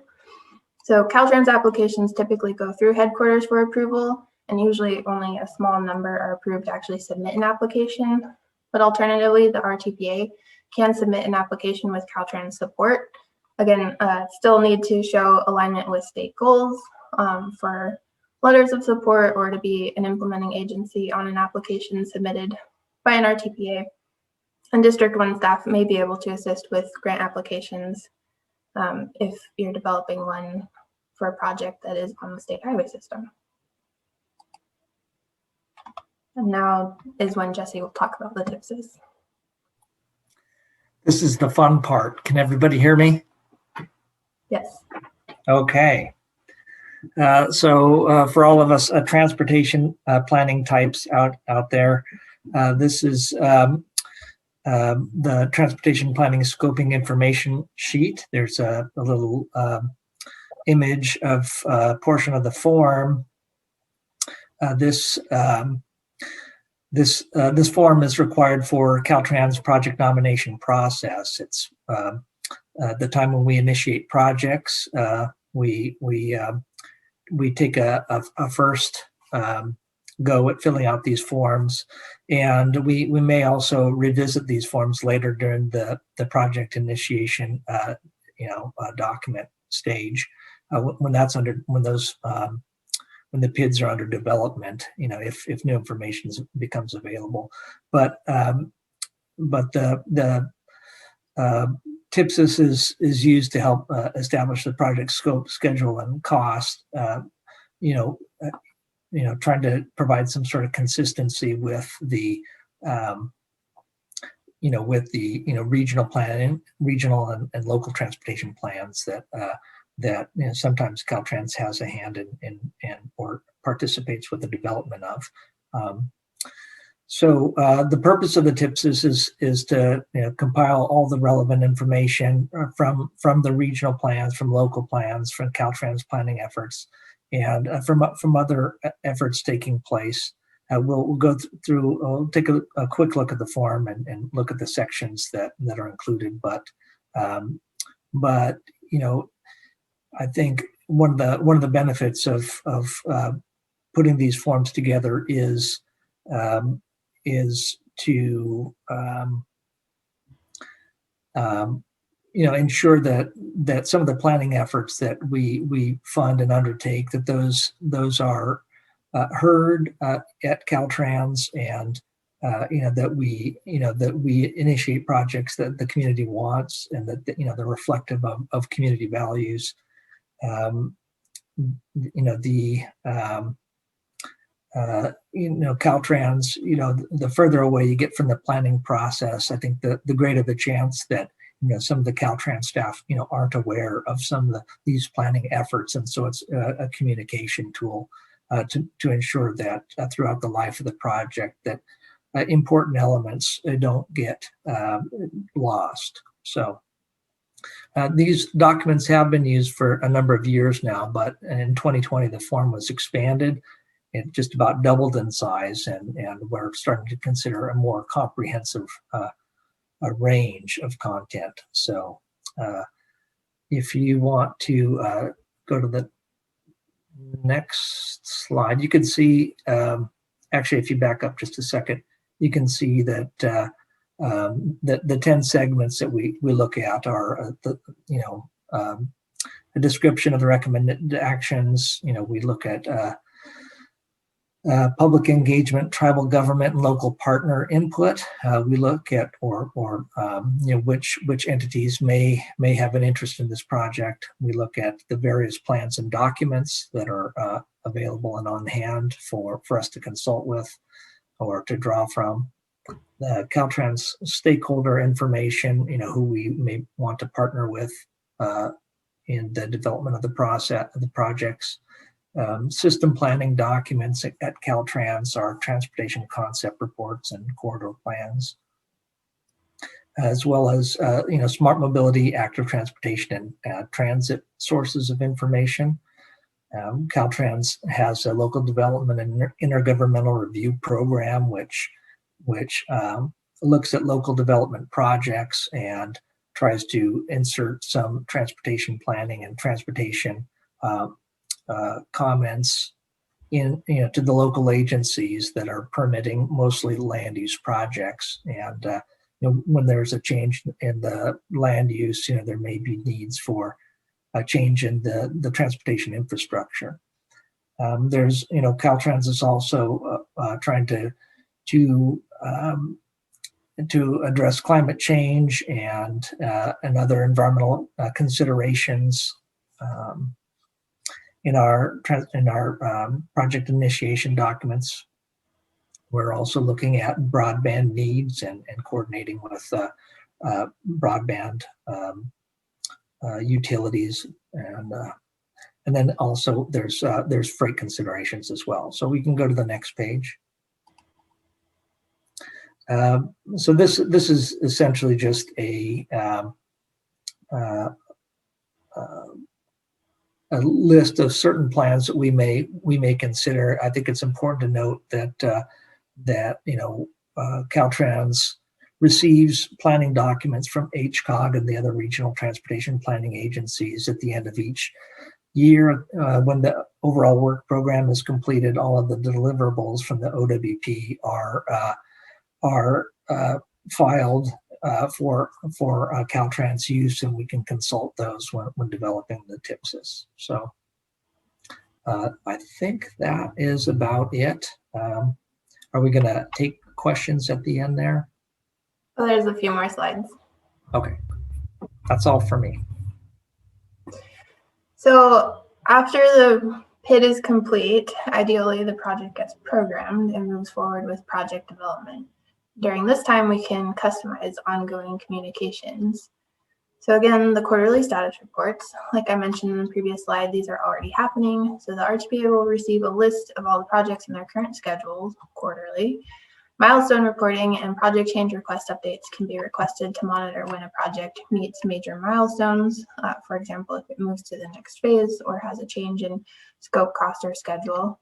So Caltrans applications typically go through headquarters for approval, and usually only a small number are approved to actually submit an application. But alternatively, the RTPA can submit an application with Caltrans support. Again, still need to show alignment with state goals for letters of support or to be an implementing agency on an application submitted by an RTPA. And District 1 staff may be able to assist with grant applications if you're developing one for a project that is on the state highway system. And now is when Jesse will talk about the TIPSs. This is the fun part. Can everybody hear me? Yes. Okay. So for all of us transportation planning types out there, this is the transportation planning scoping information sheet. There's a little image of a portion of the form. This form is required for Caltrans project nomination process. It's the time when we initiate projects. We take a first go at filling out these forms, and we may also revisit these forms later during the project initiation document stage when the PIDs are under development, if new information becomes available. But the TIPSs is used to help establish the project scope, schedule, and cost. Trying to provide some sort of consistency with the regional planning, regional and local transportation plans that sometimes Caltrans has a hand in or participates with the development of. So the purpose of the TIPSs is to compile all the relevant information from the regional plans, from local plans, from Caltrans planning efforts, and from other efforts taking place. We'll go through. We'll take a quick look at the form and look at the sections that are included. But I think one of the benefits of putting these forms together is to ensure that some of the planning efforts that we fund and undertake, that those are heard at Caltrans, and that we initiate projects that the community wants, and that they're reflective of community values. Caltrans, the further away you get from the planning process, I think the greater the chance that some of the Caltrans staff aren't aware of some of these planning efforts, and so it's a communication tool to ensure that throughout the life of the project that important elements don't get lost. So these documents have been used for a number of years now, but in 2020 the form was expanded. It just about doubled in size, and we're starting to consider a more comprehensive a range of content. So if you want to go to the next slide, you can see, actually, if you back up just a second, you can see that the 10 segments that we look at are a description of the recommended actions. We look at public engagement, tribal government, and local partner input. We look at which entities may have an interest in this project. We look at the various plans and documents that are available and on hand for us to consult with or to draw from. The Caltrans stakeholder information, who we may want to partner with in the development of the projects. System planning documents at Caltrans are transportation concept reports and corridor plans, as well as smart mobility, active transportation, and transit sources of information. Caltrans has a local development and intergovernmental review program, which looks at local development projects and tries to insert some transportation planning and transportation comments to the local agencies that are permitting mostly land use projects. And when there's a change in the land use, there may be needs for a change in the transportation infrastructure. There's Caltrans is also trying to address climate change and other environmental considerations. In our project initiation documents, we're also looking at broadband needs and coordinating with broadband utilities, and then also there's freight considerations as well. So we can go to the next page. So this is essentially just a list of certain plans that we may consider. I think it's important to note that Caltrans receives planning documents from HCOG and the other regional transportation planning agencies at the end of each year. When the overall work program is completed, all of the deliverables from the OWP are filed for Caltrans use, and we can consult those when developing the TIPSIS. So I think that is about it. Are we going to take questions at the end there? Well, there's a few more slides. Okay, that's all for me. So after the PID is complete, ideally the project gets programmed and moves forward with project development. During this time, we can customize ongoing communications. So again, the quarterly status reports, like I mentioned in the previous slide, these are already happening. So the RTPA will receive a list of all the projects in their current schedules quarterly. Milestone reporting and project change request updates can be requested to monitor when a project meets major milestones. For example, if it moves to the next phase or has a change in scope, cost, or schedule.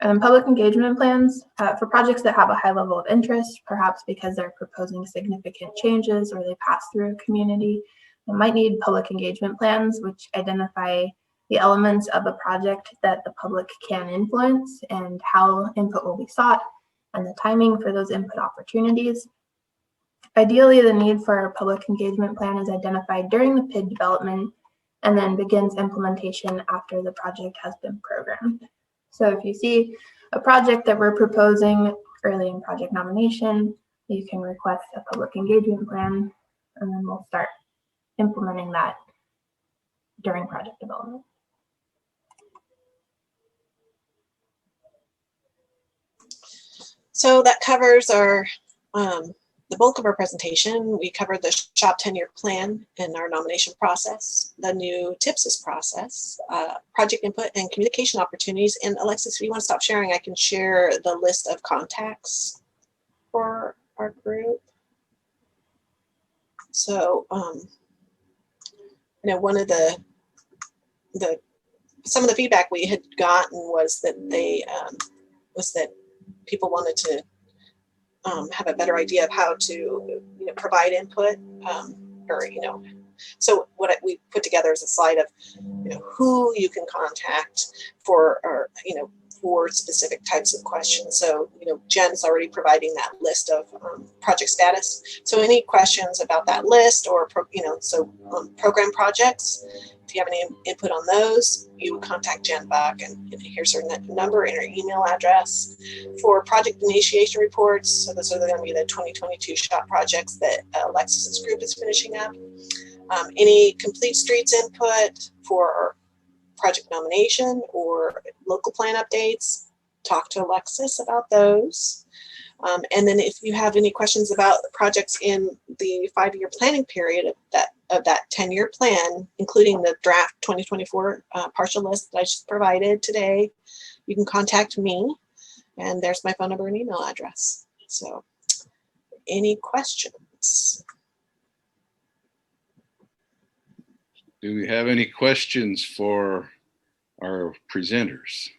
And then public engagement plans for projects that have a high level of interest, perhaps because they're proposing significant changes or they pass through a community. They might need public engagement plans, which identify the elements of a project that the public can influence and how input will be sought and the timing for those input opportunities. Ideally, the need for a public engagement plan is identified during the PID development and then begins implementation after the project has been programmed. So if you see a project that we're proposing early in project nomination, you can request a public engagement plan, and then we'll start implementing that during project development. So that covers our the bulk of our presentation. We covered the shop tenure plan and our nomination process, the new TIPSIS process, project input and communication opportunities. And Alexis, if you want to stop sharing, I can share the list of contacts for our group. So, one of some of the feedback we had gotten was that people wanted to have a better idea of how to provide input, so what we put together is a slide of who you can contact for for specific types of questions. So, Jen's already providing that list of project status. So any questions about that list or, program projects, if you have any input on those, you would contact Jen Buck, and here's her number and her email address. For project initiation reports, so those are going to be the 2022 SHOP projects that Alexis's group is finishing up. Any complete streets input for project nomination or local plan updates, talk to Alexis about those. And then if you have any questions about projects in the 5-year planning period of that 10-year plan, including the draft 2024 partial list that I just provided today, you can contact me, and there's my phone number and email address. So any questions? Do we have any questions for our presenters?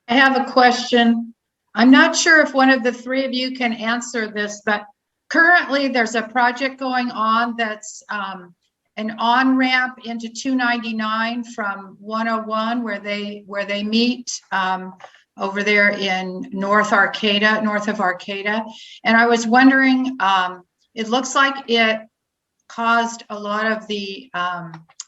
I have a question. I'm not sure if one of the three of you can answer this, but currently there's a project going on that's an on-ramp into 299 from 101 where they meet over there in north of Arcata. And I was wondering, it looks like it caused a lot of the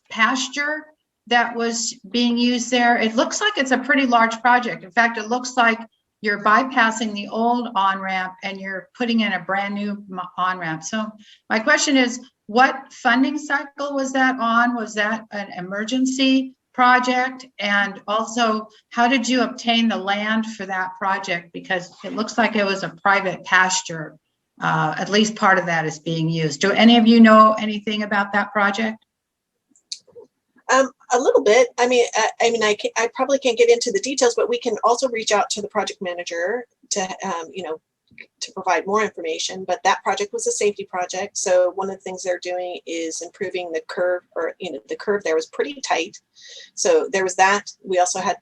pasture that was being used there. It looks like it's a pretty large project. In fact, it looks like you're bypassing the old on-ramp and you're putting in a brand new on-ramp. So my question is, what funding cycle was that on? Was that an emergency project? And also, how did you obtain the land for that project? Because it looks like it was a private pasture. At least part of that is being used. Do any of you know anything about that project? A little bit. I probably can't get into the details, but we can also reach out to the project manager to, to provide more information. But that project was a safety project. So one of the things they're doing is improving the curve, or, the curve there was pretty tight. So there was that. We also had,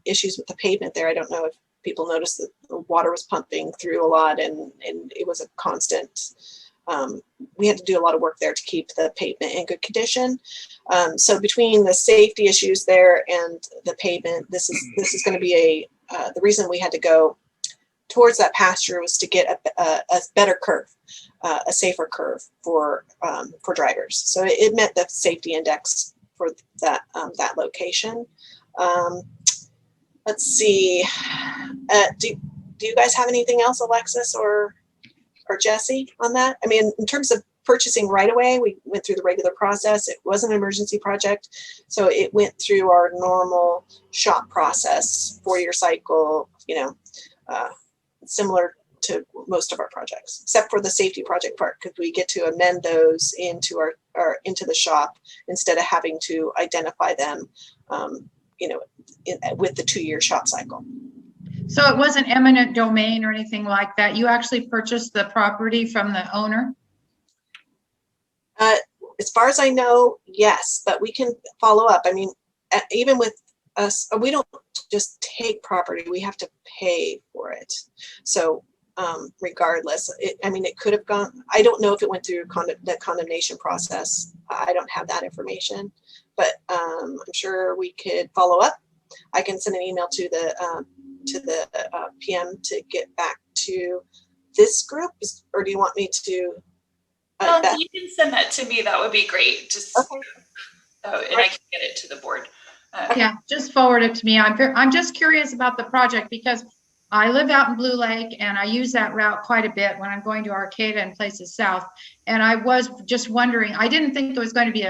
issues with the pavement there. I don't know if people noticed that the water was pumping through a lot, and it was a constant. We had to do a lot of work there to keep the pavement in good condition. So between the safety issues there and the pavement, this is going to be the reason we had to go towards that pasture was to get a better curve, a safer curve for drivers. So it met the safety index for that location. Let's see. Do you guys have anything else, Alexis or Jesse, on that? I mean, in terms of purchasing right away, we went through the regular process. It was an emergency project, so it went through our normal SHOP process, 4-year cycle, similar to most of our projects, except for the safety project part, because we get to amend those into our into the SHOP instead of having to identify them, with the 2-year SHOP cycle. So it wasn't eminent domain or anything like that. You actually purchased the property from the owner? As far as I know, yes, but we can follow up. I mean, even with us, we don't just take property, we have to pay for it. So regardless, it could have gone, I don't know if it went through the condemnation process. I don't have that information, but I'm sure we could follow up. I can send an email to the PM to get back to this group, or do you want me to? You can send that to me. That would be great. Just okay. And I can get it to the board. Yeah, just forward it to me. I'm just curious about the project because I live out in Blue Lake and I use that route quite a bit when I'm going to Arcata and places south. And I was just wondering, I didn't think it was going to be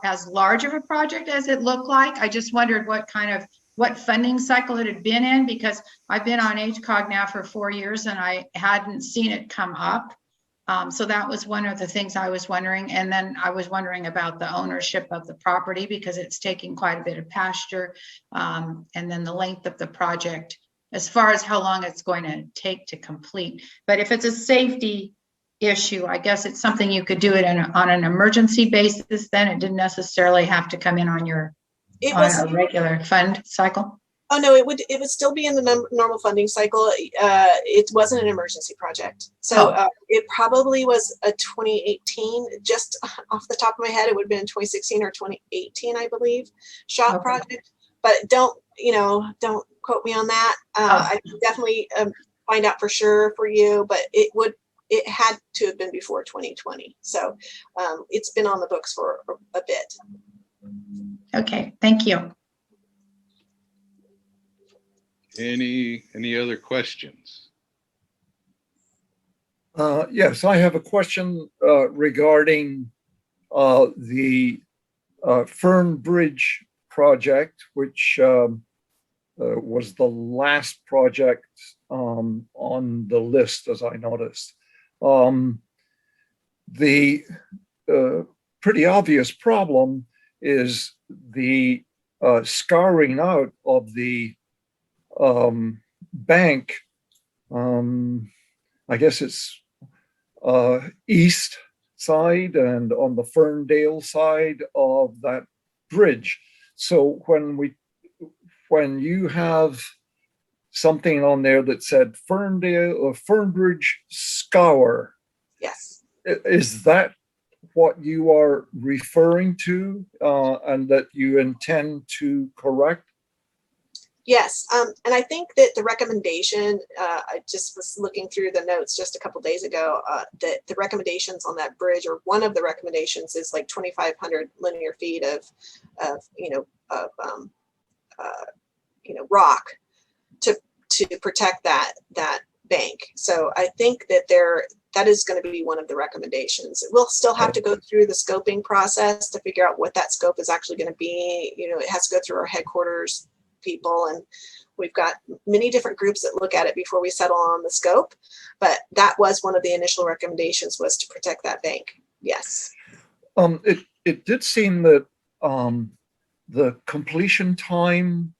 as large of a project as it looked like. I just wondered what funding cycle it had been in, because I've been on HCOG now for 4 years and I hadn't seen it come up. So that was one of the things I was wondering. And then I was wondering about the ownership of the property because it's taking quite a bit of pasture. And then the length of the project as far as how long it's going to take to complete. But if it's a safety issue, I guess it's something you could do it on an emergency basis. Then it didn't necessarily have to come in on a regular fund cycle. Oh, no, it would still be in the normal funding cycle. It wasn't an emergency project. So it probably was a 2018, just off the top of my head, it would have been 2016 or 2018, I believe, SHOP project. But don't quote me on that. I can definitely find out for sure for you, but it had to have been before 2020. So it's been on the books for a bit. Okay, thank you. Any other questions? Yes, I have a question regarding the Fern Bridge project, which was the last project on the list, as I noticed. The pretty obvious problem is the scouring out of the bank. I guess it's east side and on the Ferndale side of that bridge. So when you have something on there that said Ferndale or Fernbridge scour, yes, is that what you are referring to and that you intend to correct? Yes, and I think that the recommendation, I just was looking through the notes just a couple days ago, that the recommendations on that bridge, or one of the recommendations, is like 2,500 linear feet of rock to protect that bank. So I think that that is going to be one of the recommendations. We'll still have to go through the scoping process to figure out what that scope is actually going to be. It has to go through our headquarters people, and we've got many different groups that look at it before we settle on the scope. But that was one of the initial recommendations, was to protect that bank. Yes. It did seem that the completion time,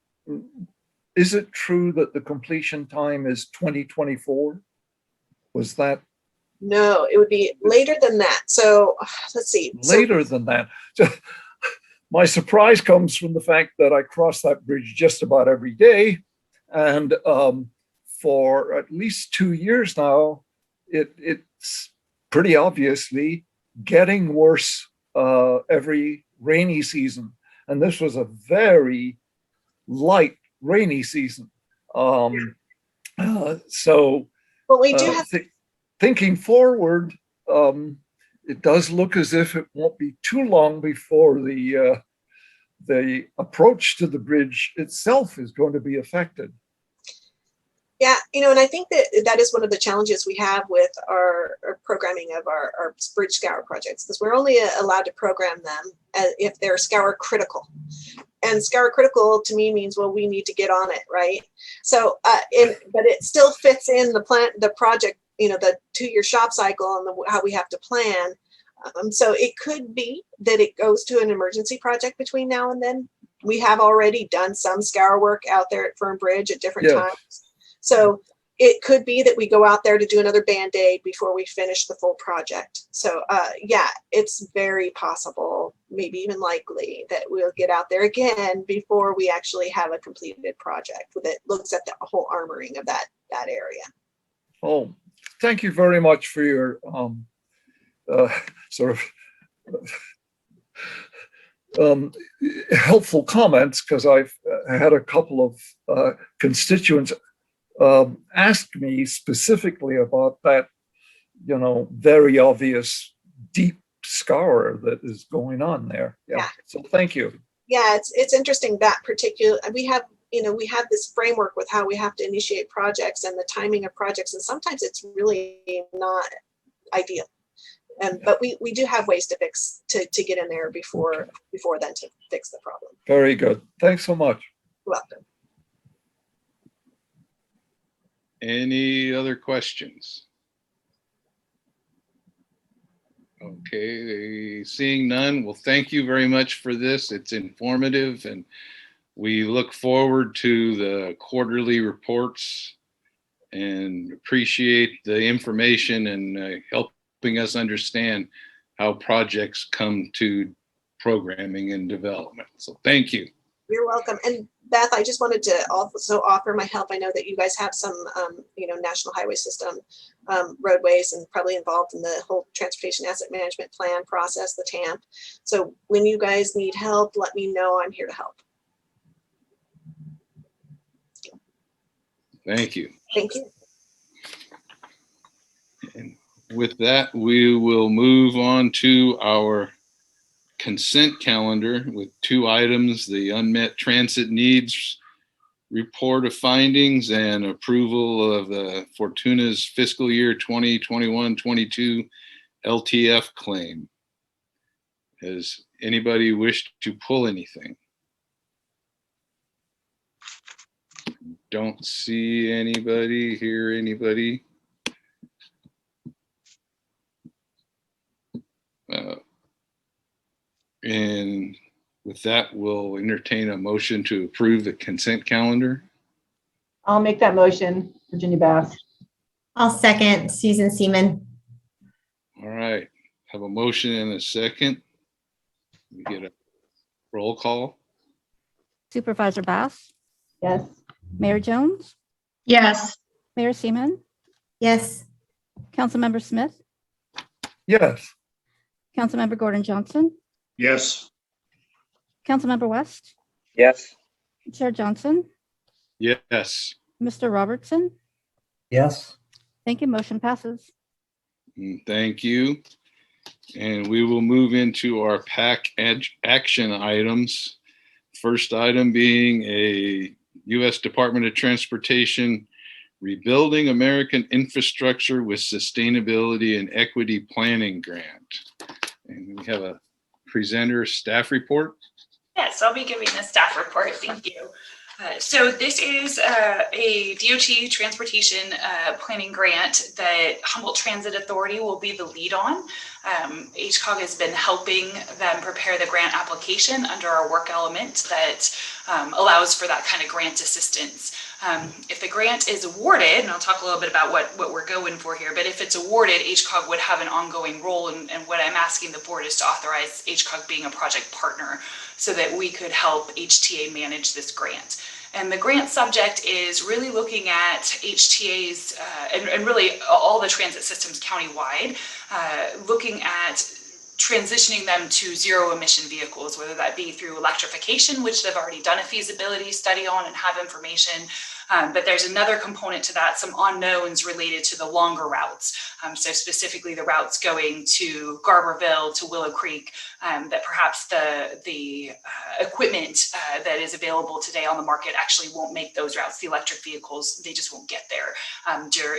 is it true that the completion time is 2024? Was that? No, it would be later than that. So let's see. Later than that. My surprise comes from the fact that I cross that bridge just about every day. And for at least 2 years now, it's pretty obviously getting worse every rainy season. And this was a very light rainy season. So well, we do have thinking forward, it does look as if it won't be too long before the approach to the bridge itself is going to be affected. Yeah, and I think that is one of the challenges we have with our programming of our bridge scour projects, because we're only allowed to program them if they're scour critical. And scour critical to me means, well, we need to get on it, right? So, but it still fits in the project, the 2-year shop cycle and how we have to plan. So it could be that it goes to an emergency project between now and then. We have already done some scour work out there at Fern Bridge at different times. So it could be that we go out there to do another Band-Aid before we finish the full project. So yeah, it's very possible, maybe even likely, that we'll get out there again before we actually have a completed project that looks at the whole armoring of that area. Oh, thank you very much for your sort of helpful comments, because I've had a couple of constituents ask me specifically about that, very obvious deep scour that is going on there. Yeah. So thank you. Yeah, it's interesting that particular, we have this framework with how we have to initiate projects and the timing of projects, and sometimes it's really not ideal. But we do have ways to fix to get in there before then to fix the problem. Very good. Thanks so much. You're welcome. Any other questions? Okay, seeing none. Well, thank you very much for this. It's informative, and we look forward to the quarterly reports and appreciate the information and helping us understand how projects come to programming and development. So thank you. You're welcome. And Beth, I just wanted to also offer my help. I know that you guys have some, national highway system roadways and probably involved in the whole transportation asset management plan process, the TAMP. So when you guys need help, let me know. I'm here to help. Thank you. Thank you. And with that, we will move on to our consent calendar with 2 items, the unmet transit needs report of findings and approval of Fortuna's fiscal year 2021-22 LTF claim. Has anybody wished to pull anything? Don't see anybody, hear anybody. And with that, we'll entertain a motion to approve the consent calendar. I'll make that motion, Virginia Bass. I'll second, Susan Seaman. All right, have a motion and a second. We get a roll call. Supervisor Bass, Yes. Mayor Jones, Yes, Mayor Seaman, Yes. Councilmember Smith, Yes. Councilmember Gordon Johnson, Yes. Councilmember West, Yes. Chair Johnson, Yes. Mr. Robertson. Yes. Thank you. Motion passes. Thank you. And we will move into our PAC action items. First item being a U.S. Department of Transportation Rebuilding American Infrastructure with Sustainability and Equity Planning Grant. And we have a presenter staff report. Yes, I'll be giving the staff report. Thank you. So this is a DOT transportation planning grant that Humboldt Transit Authority will be the lead on. HCOG has been helping them prepare the grant application under our work element that allows for that kind of grant assistance. If the grant is awarded, and I'll talk a little bit about what we're going for here, but if it's awarded, HCOG would have an ongoing role, and what I'm asking the board is to authorize HCOG being a project partner so that we could help HTA manage this grant. And the grant subject is really looking at HTAs and really all the transit systems countywide, looking at transitioning them to zero emission vehicles, whether that be through electrification, which they've already done a feasibility study on and have information. But there's another component to that, some unknowns related to the longer routes. So specifically the routes going to Garberville, to Willow Creek, that perhaps the equipment that is available today on the market actually won't make those routes. The electric vehicles, they just won't get there,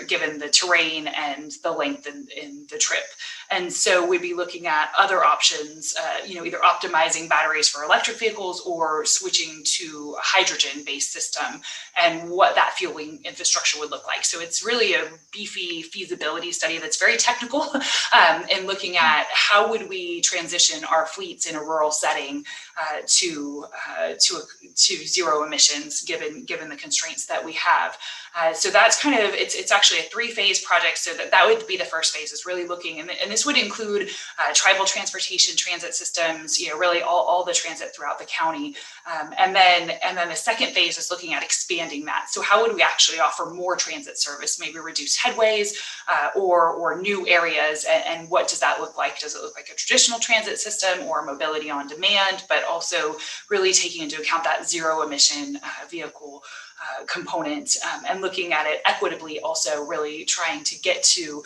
given the terrain and the length in the trip. And so we'd be looking at other options, either optimizing batteries for electric vehicles or switching to a hydrogen-based system, and what that fueling infrastructure would look like. So it's really a beefy feasibility study that's very technical, and looking at how would we transition our fleets in a rural setting to zero emissions, given the constraints that we have. So that's kind of, it's actually a 3-phase project. So that would be the first phase, is really looking, and this would include tribal transportation, transit systems, really all the transit throughout the county. And then the second phase is looking at expanding that. So how would we actually offer more transit service, maybe reduce headways or new areas, and what does that look like? Does it look like a traditional transit system or mobility on demand, but also really taking into account that zero emission vehicle component, and looking at it equitably, also really trying to get to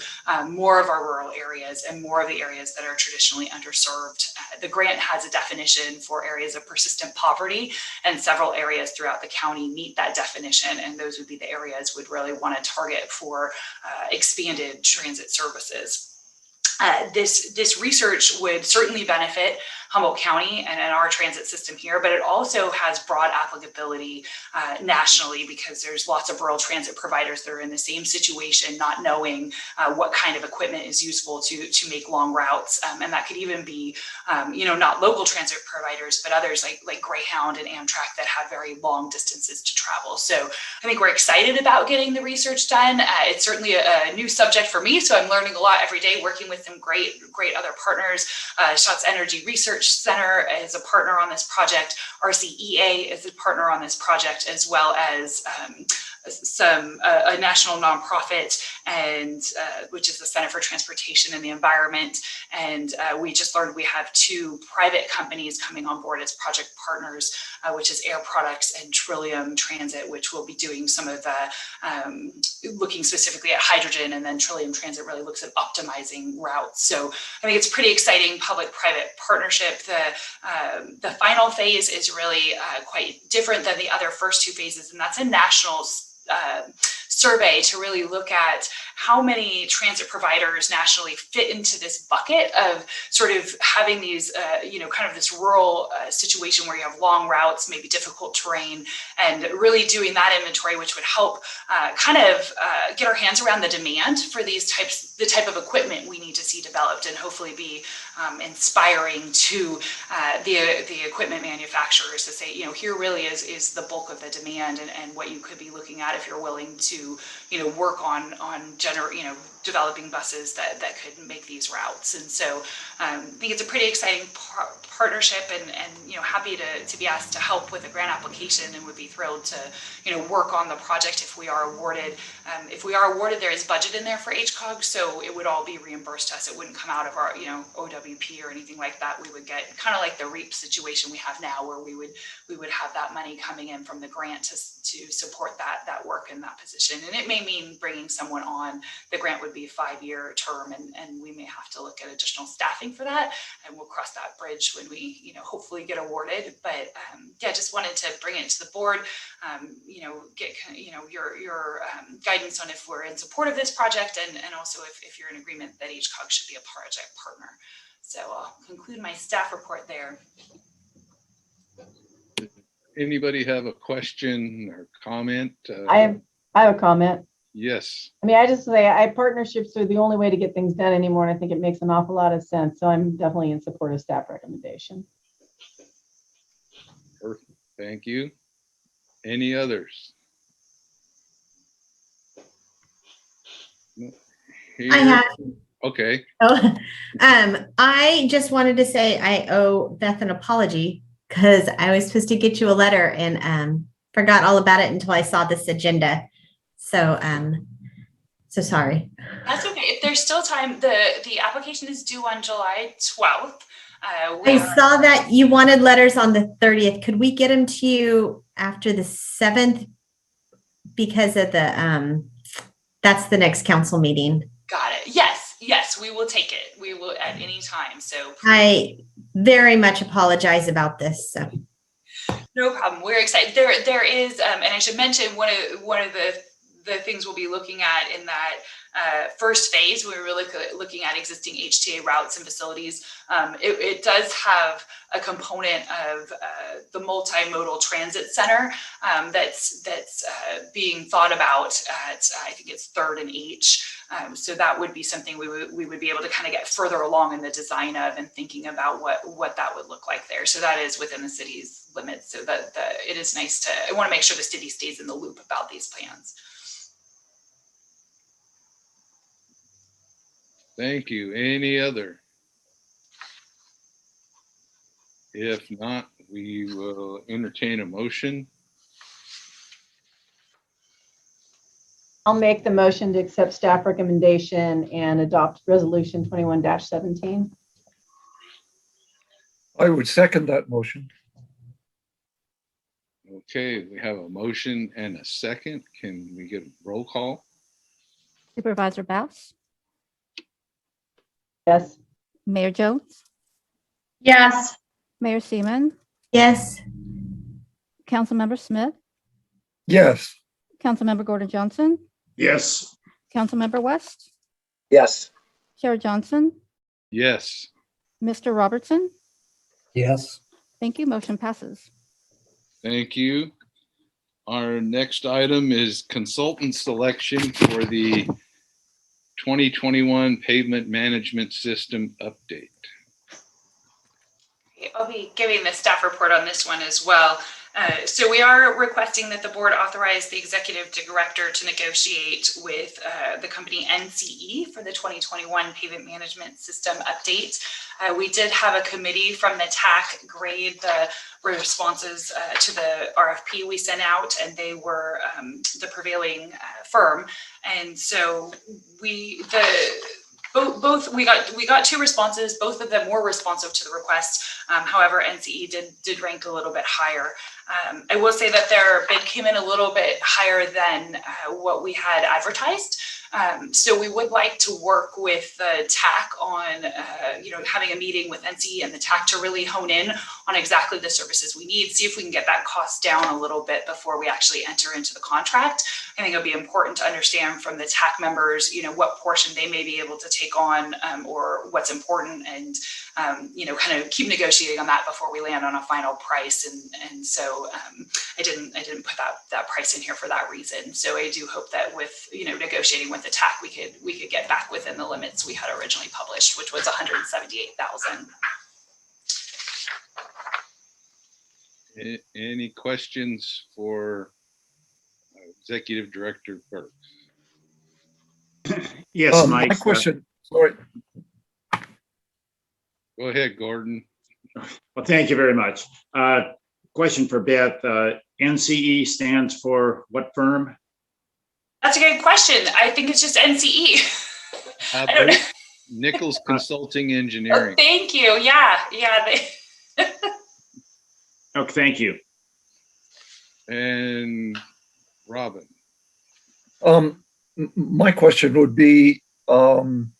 more of our rural areas and more of the areas that are traditionally underserved. The grant has a definition for areas of persistent poverty, and several areas throughout the county meet that definition, and those would be the areas we'd really want to target for expanded transit services. This research would certainly benefit Humboldt County and our transit system here, but it also has broad applicability nationally, because there's lots of rural transit providers that are in the same situation, not knowing what kind of equipment is useful to make long routes. And that could even be, not local transit providers, but others like Greyhound and Amtrak that have very long distances to travel. So I think we're excited about getting the research done. It's certainly a new subject for me, so I'm learning a lot every day, working with some great other partners. Shots Energy Research Research Center is a partner on this project. RCEA is a partner on this project, as well as a national nonprofit, and which is the Center for Transportation and the Environment. And we just learned we have 2 private companies coming on board as project partners, which is Air Products and Trillium Transit, which will be doing some of the looking specifically at hydrogen, and then Trillium Transit really looks at optimizing routes. So I think it's a pretty exciting public-private partnership. The final phase is really quite different than the other first 2 phases, and that's a national survey to really look at how many transit providers nationally fit into this bucket of sort of having these, kind of this rural situation where you have long routes, maybe difficult terrain, and really doing that inventory, which would help get our hands around the demand for the type of equipment we need to see developed, and hopefully be inspiring to the equipment manufacturers to say, here really is the bulk of the demand, and what you could be looking at if you're willing to, work on developing buses that could make these routes. And so I think it's a pretty exciting partnership, and happy to be asked to help with the grant application, and would be thrilled to work on the project if we are awarded. If we are awarded, there is budget in there for HCOG, so it would all be reimbursed to us. It wouldn't come out of our OWP or anything like that. We would get kind of like the REAP situation we have now, where we would have that money coming in from the grant to support that work in that position. And it may mean bringing someone on. The grant would be a 5-year term, and we may have to look at additional staffing for that, and we'll cross that bridge when we hopefully get awarded. But just wanted to bring it to the board, get your guidance on if we're in support of this project, and also if you're in agreement that HCOG should be a project partner. So I'll conclude my staff report there. Anybody have a question or comment? I have a comment. Yes. I mean, I just say partnerships are the only way to get things done anymore, and I think it makes an awful lot of sense. So I'm definitely in support of staff recommendation. Perfect. Thank you. Any others? I have. Okay. Oh, I just wanted to say I owe Beth an apology, because I was supposed to get you a letter and forgot all about it until I saw this agenda. So sorry. That's okay. If there's still time, the application is due on July 12th. I saw that you wanted letters on the 30th. Could we get them to you after the 7th? Because of that's the next council meeting. Got it. Yes, we will take it. We will at any time. So I very much apologize about this. So. No problem. We're excited. There is, and I should mention one of the things we'll be looking at in that first phase. We're really looking at existing HTA routes and facilities. It does have a component of the multimodal transit center that's being thought about at, I think it's 3rd and H. So that would be something we would be able to kind of get further along in the design of, and thinking about what that would look like there. So that is within the city's limits. So that it is nice I want to make sure the city stays in the loop about these plans. Thank you. Any other? If not, we will entertain a motion. I'll make the motion to accept staff recommendation and adopt resolution 21-17. I would second that motion. Okay, we have a motion and a second. Can we get a roll call? Supervisor Bass, Yes. Mayor Jones, Yes. Mayor Seaman, Yes. Councilmember Smith, Yes. Councilmember Gordon Johnson, Yes. Councilmember West, Yes. Chair Johnson, Yes. Mr. Robertson. Yes. Thank you. Motion passes. Thank you. Our next item is consultant selection for the 2021 pavement management system update. I'll be giving the staff report on this one as well. So we are requesting that the board authorize the executive director to negotiate with the company NCE for the 2021 pavement management system update. We did have a committee from the TAC grade the responses to the RFP we sent out, and they were the prevailing firm. And so we got two responses. Both of them were responsive to the request. However, NCE did rank a little bit higher. I will say that their bid came in a little bit higher than what we had advertised. So we would like to work with the TAC on, having a meeting with NCE and the TAC to really hone in on exactly the services we need, see if we can get that cost down a little bit before we actually enter into the contract. I think it'll be important to understand from the TAC members, what portion they may be able to take on, or what's important, and kind of keep negotiating on that before we land on a final price. And so I didn't put that price in here for that reason. So I do hope that with negotiating with the TAC, we could get back within the limits we had originally published, which was 178,000. Any questions for Executive Director Burks? Yes, Mike. My question, sorry. Go ahead, Gordon. Well, thank you very much. Question for Beth. NCE stands for what firm? That's a good question. I think it's just NCE. I don't know. Nichols Consulting Engineering. Oh, thank you. Yeah. Okay, thank you. And Robin. My question would be, can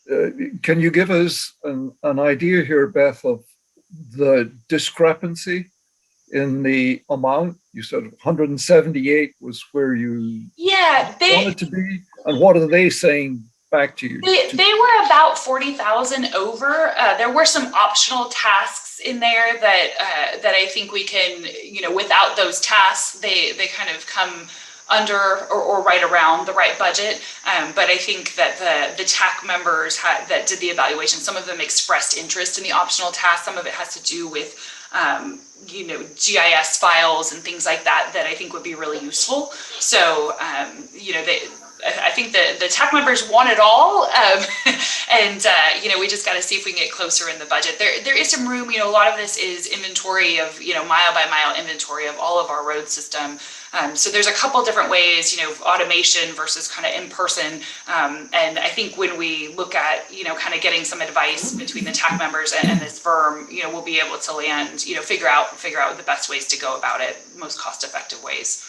you give us an idea here, Beth, of the discrepancy in the amount? You said 178 was where you wanted to be, and what are they saying back to you? They were about 40,000 over. There were some optional tasks in there that I think we can, without those tasks, they kind of come under or right around the right budget. But I think that the TAC members that did the evaluation, some of them expressed interest in the optional tasks. Some of it has to do with GIS files and things like that I think would be really useful. So, I think the TAC members want it all. And we just got to see if we can get closer in the budget. There is some room, a lot of this is inventory of, mile by mile inventory of all of our road system. So there's a couple different ways, automation versus kind of in person. And I think when we look at, kind of getting some advice between the TAC members and this firm, we'll be able to land, figure out the best ways to go about it, most cost effective ways.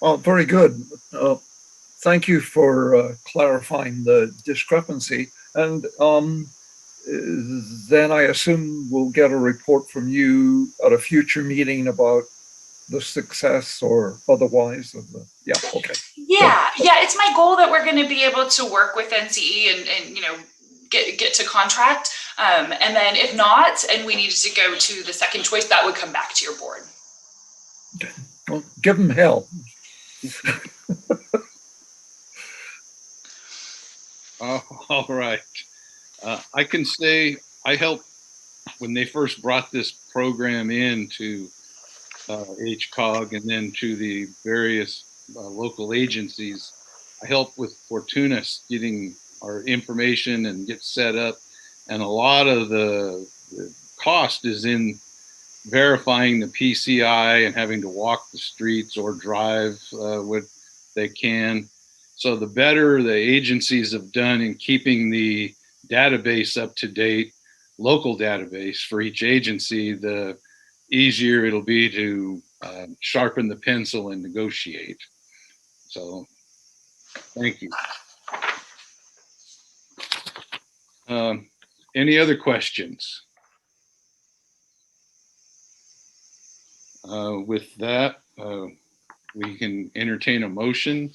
Oh, very good. Thank you for clarifying the discrepancy. And then I assume we'll get a report from you at a future meeting about the success or otherwise of the, okay. Yeah, it's my goal that we're going to be able to work with NCE and get to contract. And then if not, and we needed to go to the second choice, that would come back to your board. Okay. Well, give them hell. All right. I can say I helped when they first brought this program into HCOG and then to the various local agencies. I helped with Fortunas getting our information and get set up. And a lot of the cost is in verifying the PCI and having to walk the streets or drive what they can. So the better the agencies have done in keeping the database up to date, local database for each agency, the easier it'll be to sharpen the pencil and negotiate. So thank you. Any other questions? With that, we can entertain a motion.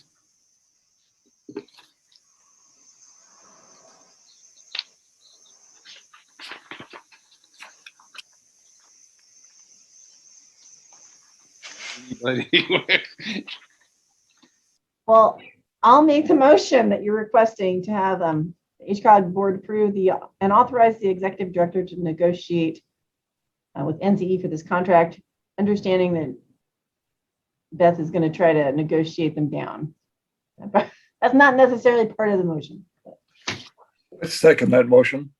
Well, I'll make the motion that you're requesting to have the HCOG board approve and authorize the executive director to negotiate with NCE for this contract understanding that Beth is going to try to negotiate them down. That's not necessarily part of the motion. I second that motion.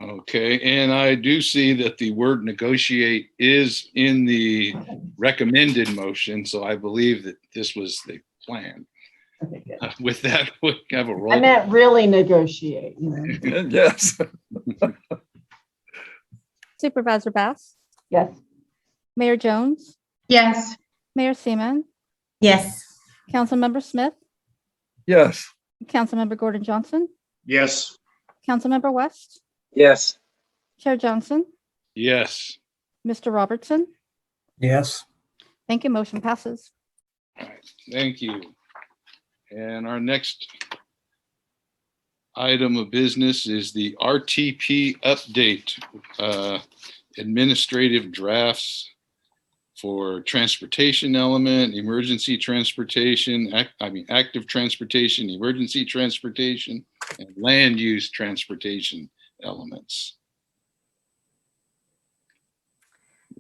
Okay, and I do see that the word negotiate is in the recommended motion, so I believe that this was the plan. Okay, good. With that, we have a roll. I meant really negotiate, you know. Yes. Supervisor Bass, Yes. Mayor Jones, Yes. Mayor Seaman, Yes. Councilmember Smith, Yes. Councilmember Gordon Johnson, Yes. Councilmember West, Yes. Chair Johnson, Yes. Mr. Robertson. Yes. Thank you. Motion passes. All right, thank you. And our next item of business is the RTP update, administrative drafts for transportation element, emergency transportation, active transportation, emergency transportation, and land use transportation elements.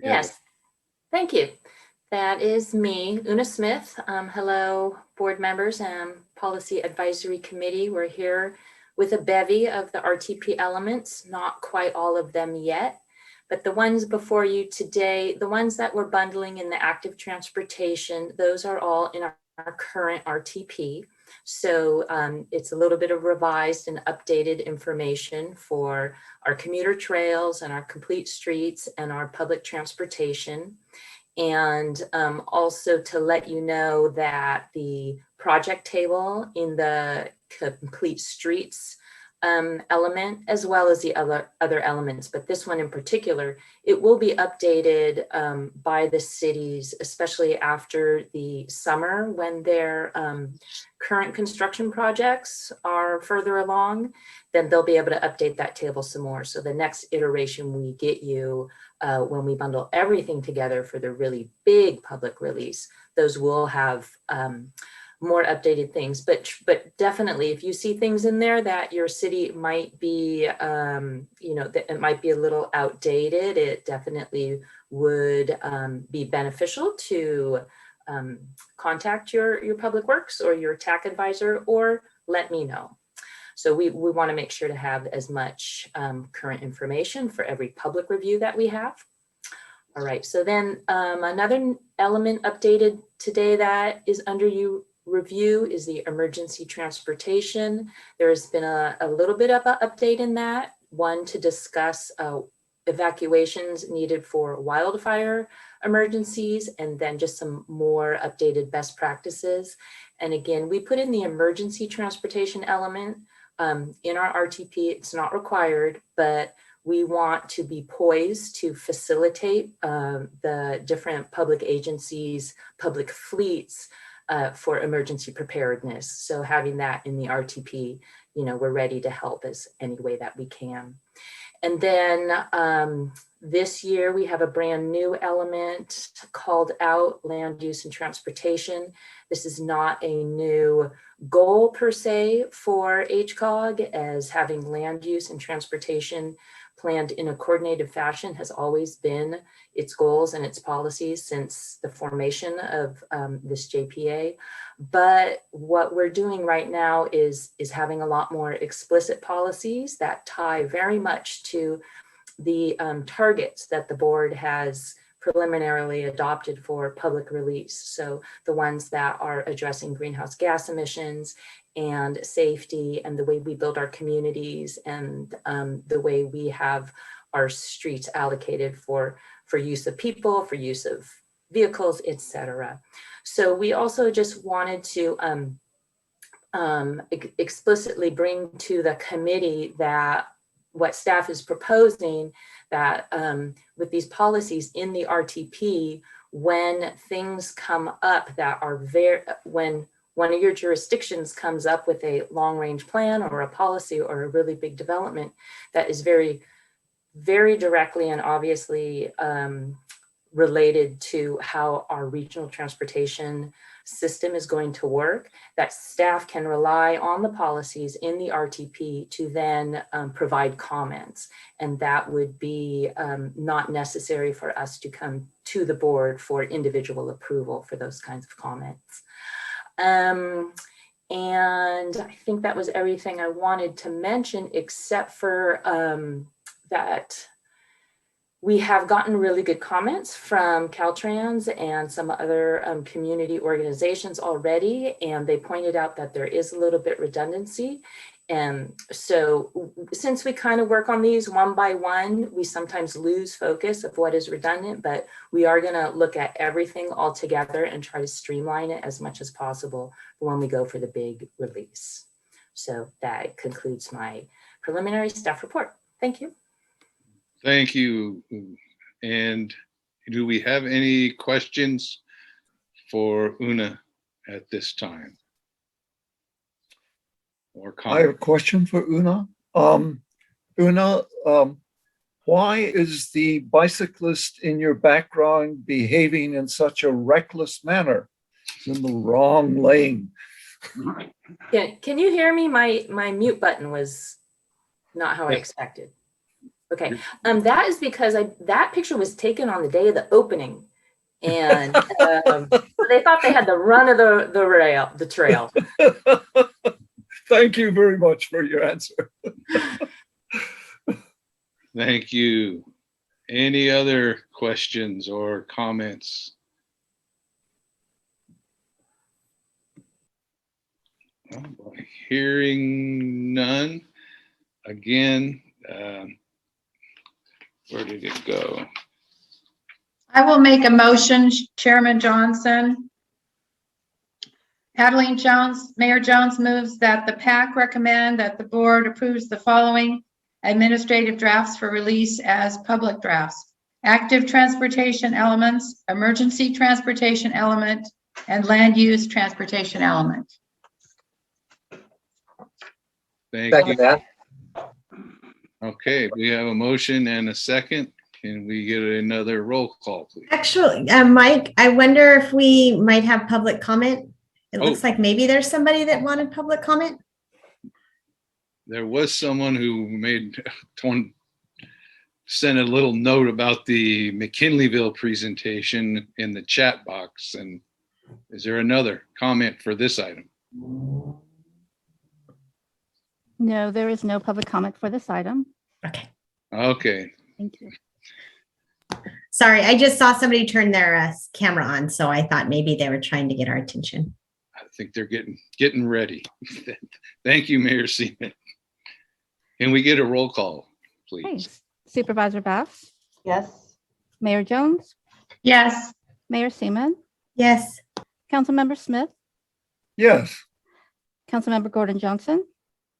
Yes, thank you. That is me, Una Smith. Hello, board members and Policy Advisory Committee. We're here with a bevy of the RTP elements, not quite all of them yet, but the ones before you today, the ones that we're bundling in the active transportation, those are all in our current RTP. So it's a little bit of revised and updated information for our commuter trails and our complete streets and our public transportation. And also to let you know that the project table in the complete streets element, as well as the other elements, but this one in particular, it will be updated by the cities, especially after the summer when their current construction projects are further along, then they'll be able to update that table some more. So the next iteration we get you when we bundle everything together for the really big public release, those will have more updated things, but definitely if you see things in there that your city might be, you know, that it might be a little outdated, it definitely would be beneficial to contact your public works or your TAC advisor, or let me know. So we want to make sure to have as much current information for every public review that we have. All right, so then another element updated today that is under review is the emergency transportation. There has been a little bit of an update in that, one to discuss evacuations needed for wildfire emergencies, and then just some more updated best practices. And again, we put in the emergency transportation element in our RTP. It's not required, but we want to be poised to facilitate the different public agencies, public fleets, for emergency preparedness. So having that in the RTP, you know, we're ready to help as any way that we can. And then this year we have a brand new element called out land use and transportation. This is not a new goal per se for HCOG, as having land use and transportation planned in a coordinated fashion has always been its goals and its policies since the formation of this JPA. But what we're doing right now is having a lot more explicit policies that tie very much to the targets that the board has preliminarily adopted for public release. So the ones that are addressing greenhouse gas emissions and safety and the way we build our communities and the way we have our streets allocated for use of people, for use of vehicles, etc. So we also just wanted to explicitly bring to the committee that what staff is proposing, that with these policies in the RTP, when things come up that are when one of your jurisdictions comes up with a long range plan or a policy or a really big development that is very, very directly and obviously related to how our regional transportation system is going to work, that staff can rely on the policies in the RTP to then provide comments. And that would be not necessary for us to come to the board for individual approval for those kinds of comments. And I think that was everything I wanted to mention, except for that we have gotten really good comments from Caltrans and some other community organizations already, and they pointed out that there is a little bit redundancy. And so since we kind of work on these one by one, we sometimes lose focus of what is redundant, but we are going to look at everything all together and try to streamline it as much as possible when we go for the big release. So that concludes my preliminary staff report. Thank you. Thank you. And do we have any questions for Una at this time? Or I have a comment? question for Una. Una, why is the bicyclist in your background behaving in such a reckless manner? It's in the wrong lane. Can you hear me? My mute button was not how I expected. Okay, that is because that picture was taken on the day of the opening, and they thought they had the run of the trail. Thank you very much for your answer. Thank you. Any other questions or comments? Hearing none. Again, where did it go? I will make a motion, Chairman Johnson. Adeline Jones, Mayor Jones moves that the PAC recommend that the board approves the following administrative drafts for release as public drafts: active transportation elements, emergency transportation element, and land use transportation element. Thank Second you. that. Okay, we have a motion and a second. Can we get another roll call, please? Actually, Mike, I wonder if we might have public comment. It looks like maybe there's somebody that wanted public comment. There was someone who sent a little note about the McKinleyville presentation in the chat box. And is there another comment for this item? No, there is no public comment for this item. Okay. Thank you. Sorry, I just saw somebody turn their camera on, so I thought maybe they were trying to get our attention. I think they're getting ready. Thank you, Mayor Seaman. Can we get a roll call, please? Okay. Supervisor Bass, Yes. Mayor Jones, Yes. Mayor Seaman, Yes. Councilmember Smith, Yes. Councilmember Gordon Johnson,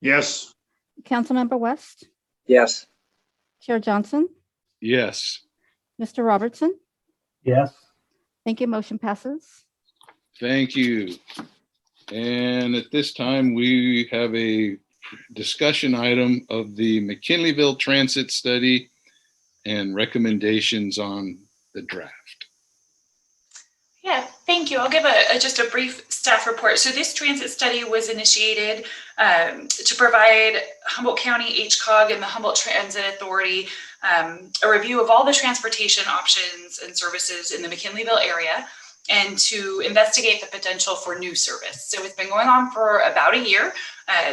Yes. Councilmember West, Yes. Chair Johnson, Yes. Mr. Robertson. Yes. Thank you. Motion passes. Thank you. And at this time, we have a discussion item of the McKinleyville Transit Study and recommendations on the draft. Yeah, thank you. I'll give just a brief staff report. So this transit study was initiated to provide Humboldt County, HCOG, and the Humboldt Transit Authority a review of all the transportation options and services in the McKinleyville area, and to investigate the potential for new service. So it's been going on for about a year.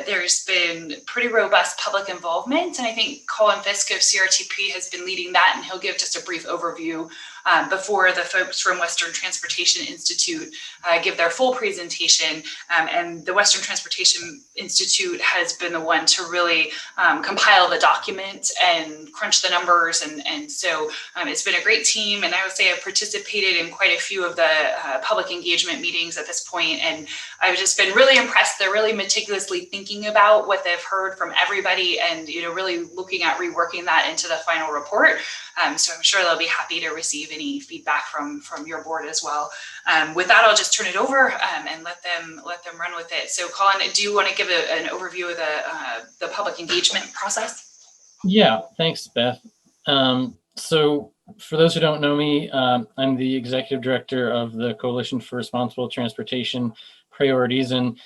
There's been pretty robust public involvement, and I think Colin Fisk of CRTP has been leading that, and he'll give just a brief overview before the folks from Western Transportation Institute give their full presentation. And the Western Transportation Institute has been the one to really compile the document and crunch the numbers. And so it's been a great team. And I would say I've participated in quite a few of the public engagement meetings at this point. And I've just been really impressed. They're really meticulously thinking about what they've heard from everybody and, really looking at reworking that into the final report. So I'm sure they'll be happy to receive any feedback from your board as well. With that, I'll just turn it over and let them run with it. So Colin, do you want to give an overview of the public engagement process? Yeah, thanks, Beth. So for those who don't know me, I'm the executive director of the Coalition for Responsible Transportation Priorities. And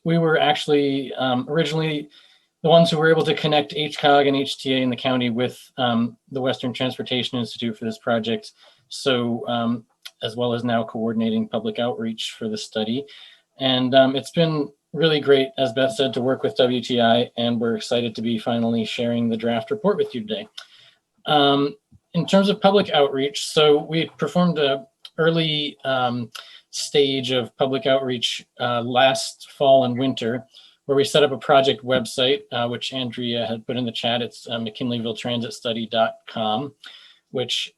we were actually originally the ones who were able to connect HCOG and HTA in the county with the Western Transportation Institute for this project. So as well as now coordinating public outreach for the study. And it's been really great, as Beth said, to work with WTI, and we're excited to be finally sharing the draft report with you today. In terms of public outreach, so we performed an early stage of public outreach last fall and winter, where we set up a project website, which Andrea had put in the chat. It's mckinleyvilletransitstudy.com, which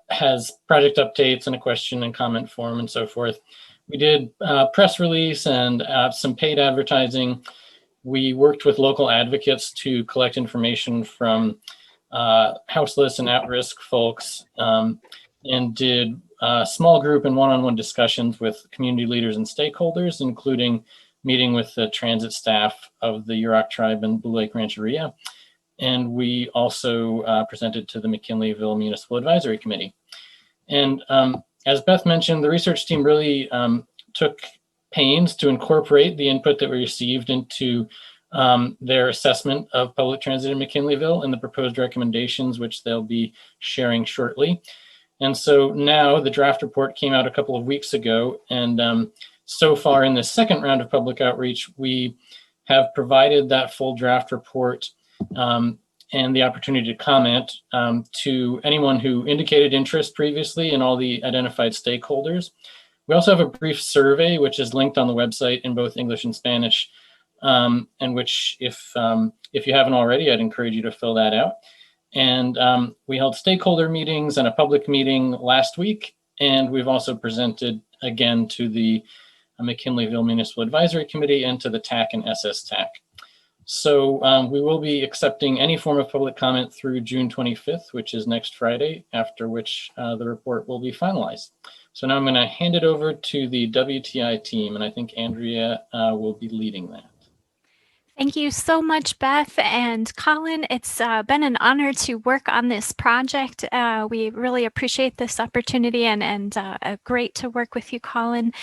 has project updates and a question and comment form and so forth. We did press release and some paid advertising. We worked with local advocates to collect information from houseless and at-risk folks, and did small group and one-on-one discussions with community leaders and stakeholders, including meeting with the transit staff of the Yurok tribe and Blue Lake Rancheria. And we also presented to the McKinleyville Municipal Advisory Committee. And as Beth mentioned, the research team really took pains to incorporate the input that we received into their assessment of public transit in McKinleyville and the proposed recommendations, which they'll be sharing shortly. And so now the draft report came out a couple of weeks ago. And so far in the second round of public outreach, we have provided that full draft report and the opportunity to comment to anyone who indicated interest previously and all the identified stakeholders. We also have a brief survey, which is linked on the website in both English and Spanish, and which if you haven't already, I'd encourage you to fill that out. And we held stakeholder meetings and a public meeting last week. And we've also presented again to the McKinleyville Municipal Advisory Committee and to the TAC and SSTAC. So we will be accepting any form of public comment through June 25th, which is next Friday, after which the report will be finalized. So now I'm going to hand it over to the WTI team, and I think Andrea will be leading that. Thank you so much, Beth and Colin. It's been an honor to work on this project. We really appreciate this opportunity and great to work with you, Colin.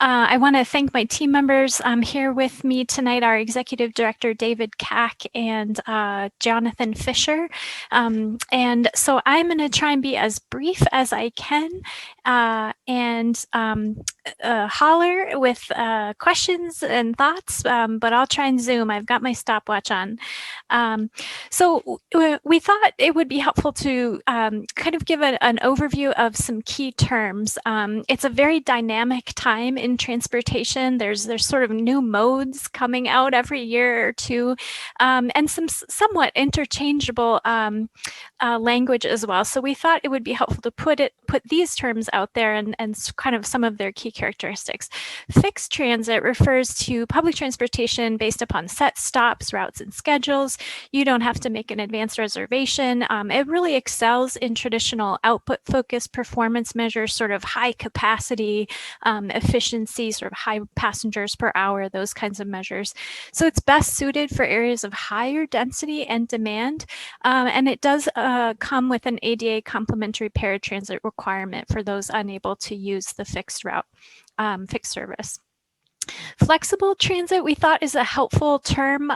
I want to thank my team members here with me tonight, our Executive Director, David Kack, and Jonathan Fisher. And so I'm going to try and be as brief as I can and holler with questions and thoughts, but I'll try and zoom. I've got my stopwatch on. So we thought it would be helpful to kind of give an overview of some key terms. It's a very dynamic time in transportation. There's sort of new modes coming out every year or two, and some somewhat interchangeable language as well. So we thought it would be helpful to put these terms out there and kind of some of their key characteristics. Fixed transit refers to public transportation based upon set stops, routes, and schedules. You don't have to make an advance reservation. It really excels in traditional output-focused performance measures, sort of high capacity, efficiency, sort of high passengers per hour, those kinds of measures. So it's best suited for areas of higher density and demand, and it does come with an ADA complementary paratransit requirement for those unable to use the fixed route, fixed service. Flexible transit, we thought, is a helpful term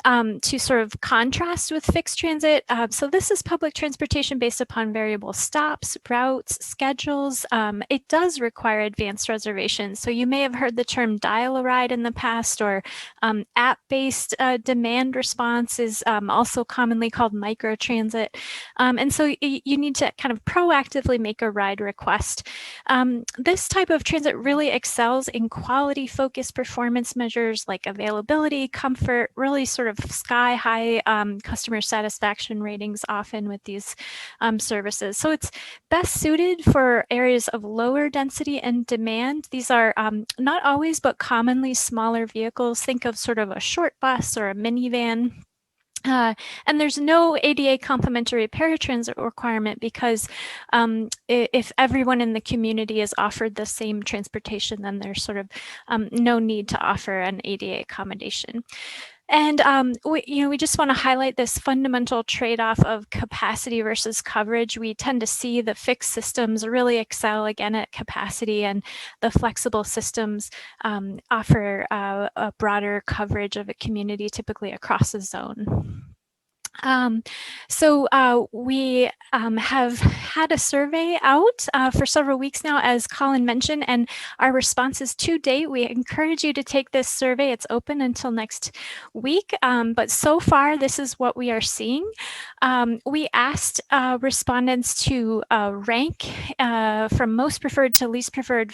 to sort of contrast with fixed transit. So this is public transportation based upon variable stops, routes, schedules. It does require advanced reservations. So you may have heard the term dial-a-ride in the past, or app-based demand response is also commonly called microtransit. And so you need to kind of proactively make a ride request. This type of transit really excels in quality-focused performance measures like availability, comfort, really sort of sky-high customer satisfaction ratings often with these services. So it's best suited for areas of lower density and demand. These are not always, but commonly smaller vehicles. Think of sort of a short bus or a minivan. And there's no ADA complementary paratransit requirement because if everyone in the community is offered the same transportation, then there's sort of no need to offer an ADA accommodation. And we just want to highlight this fundamental trade-off of capacity versus coverage. We tend to see the fixed systems really excel again at capacity, and the flexible systems offer a broader coverage of a community, typically across a zone. We have had a survey out for several weeks now, as Colin mentioned, and our responses to date, we encourage you to take this survey. It's open until next week, but so far, this is what we are seeing. We asked respondents to rank from most preferred to least preferred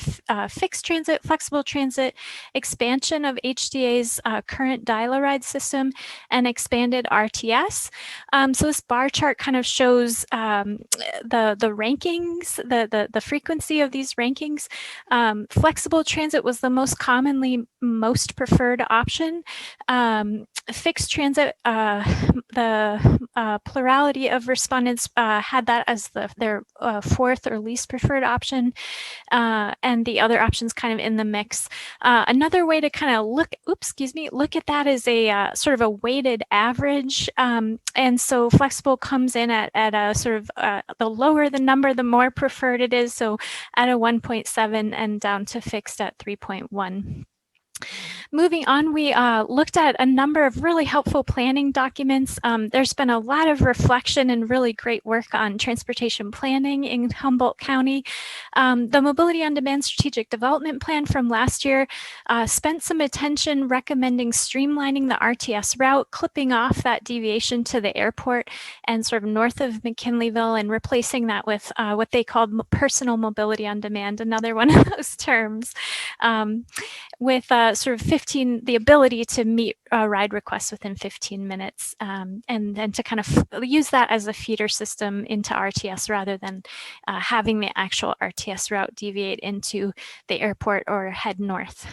fixed transit, flexible transit, expansion of HDA's current dial-a-ride system, and expanded RTS. So this bar chart kind of shows the rankings, the frequency of these rankings. Flexible transit was the most commonly most preferred option. Fixed transit, the plurality of respondents had that as their fourth or least preferred option, and the other options kind of in the mix. Another way to kind of look at that is a sort of a weighted average, and so flexible comes in at a sort of the lower the number, the more preferred it is. So at a 1.7 and down to fixed at 3.1. Moving on, we looked at a number of really helpful planning documents. There's been a lot of reflection and really great work on transportation planning in Humboldt County. The Mobility on Demand Strategic Development Plan from last year spent some attention recommending streamlining the RTS route, clipping off that deviation to the airport and sort of north of McKinleyville, and replacing that with what they called personal mobility on demand, another one of those terms, with sort of the ability to meet ride requests within 15 minutes, and then to kind of use that as a feeder system into RTS rather than having the actual RTS route deviate into the airport or head north.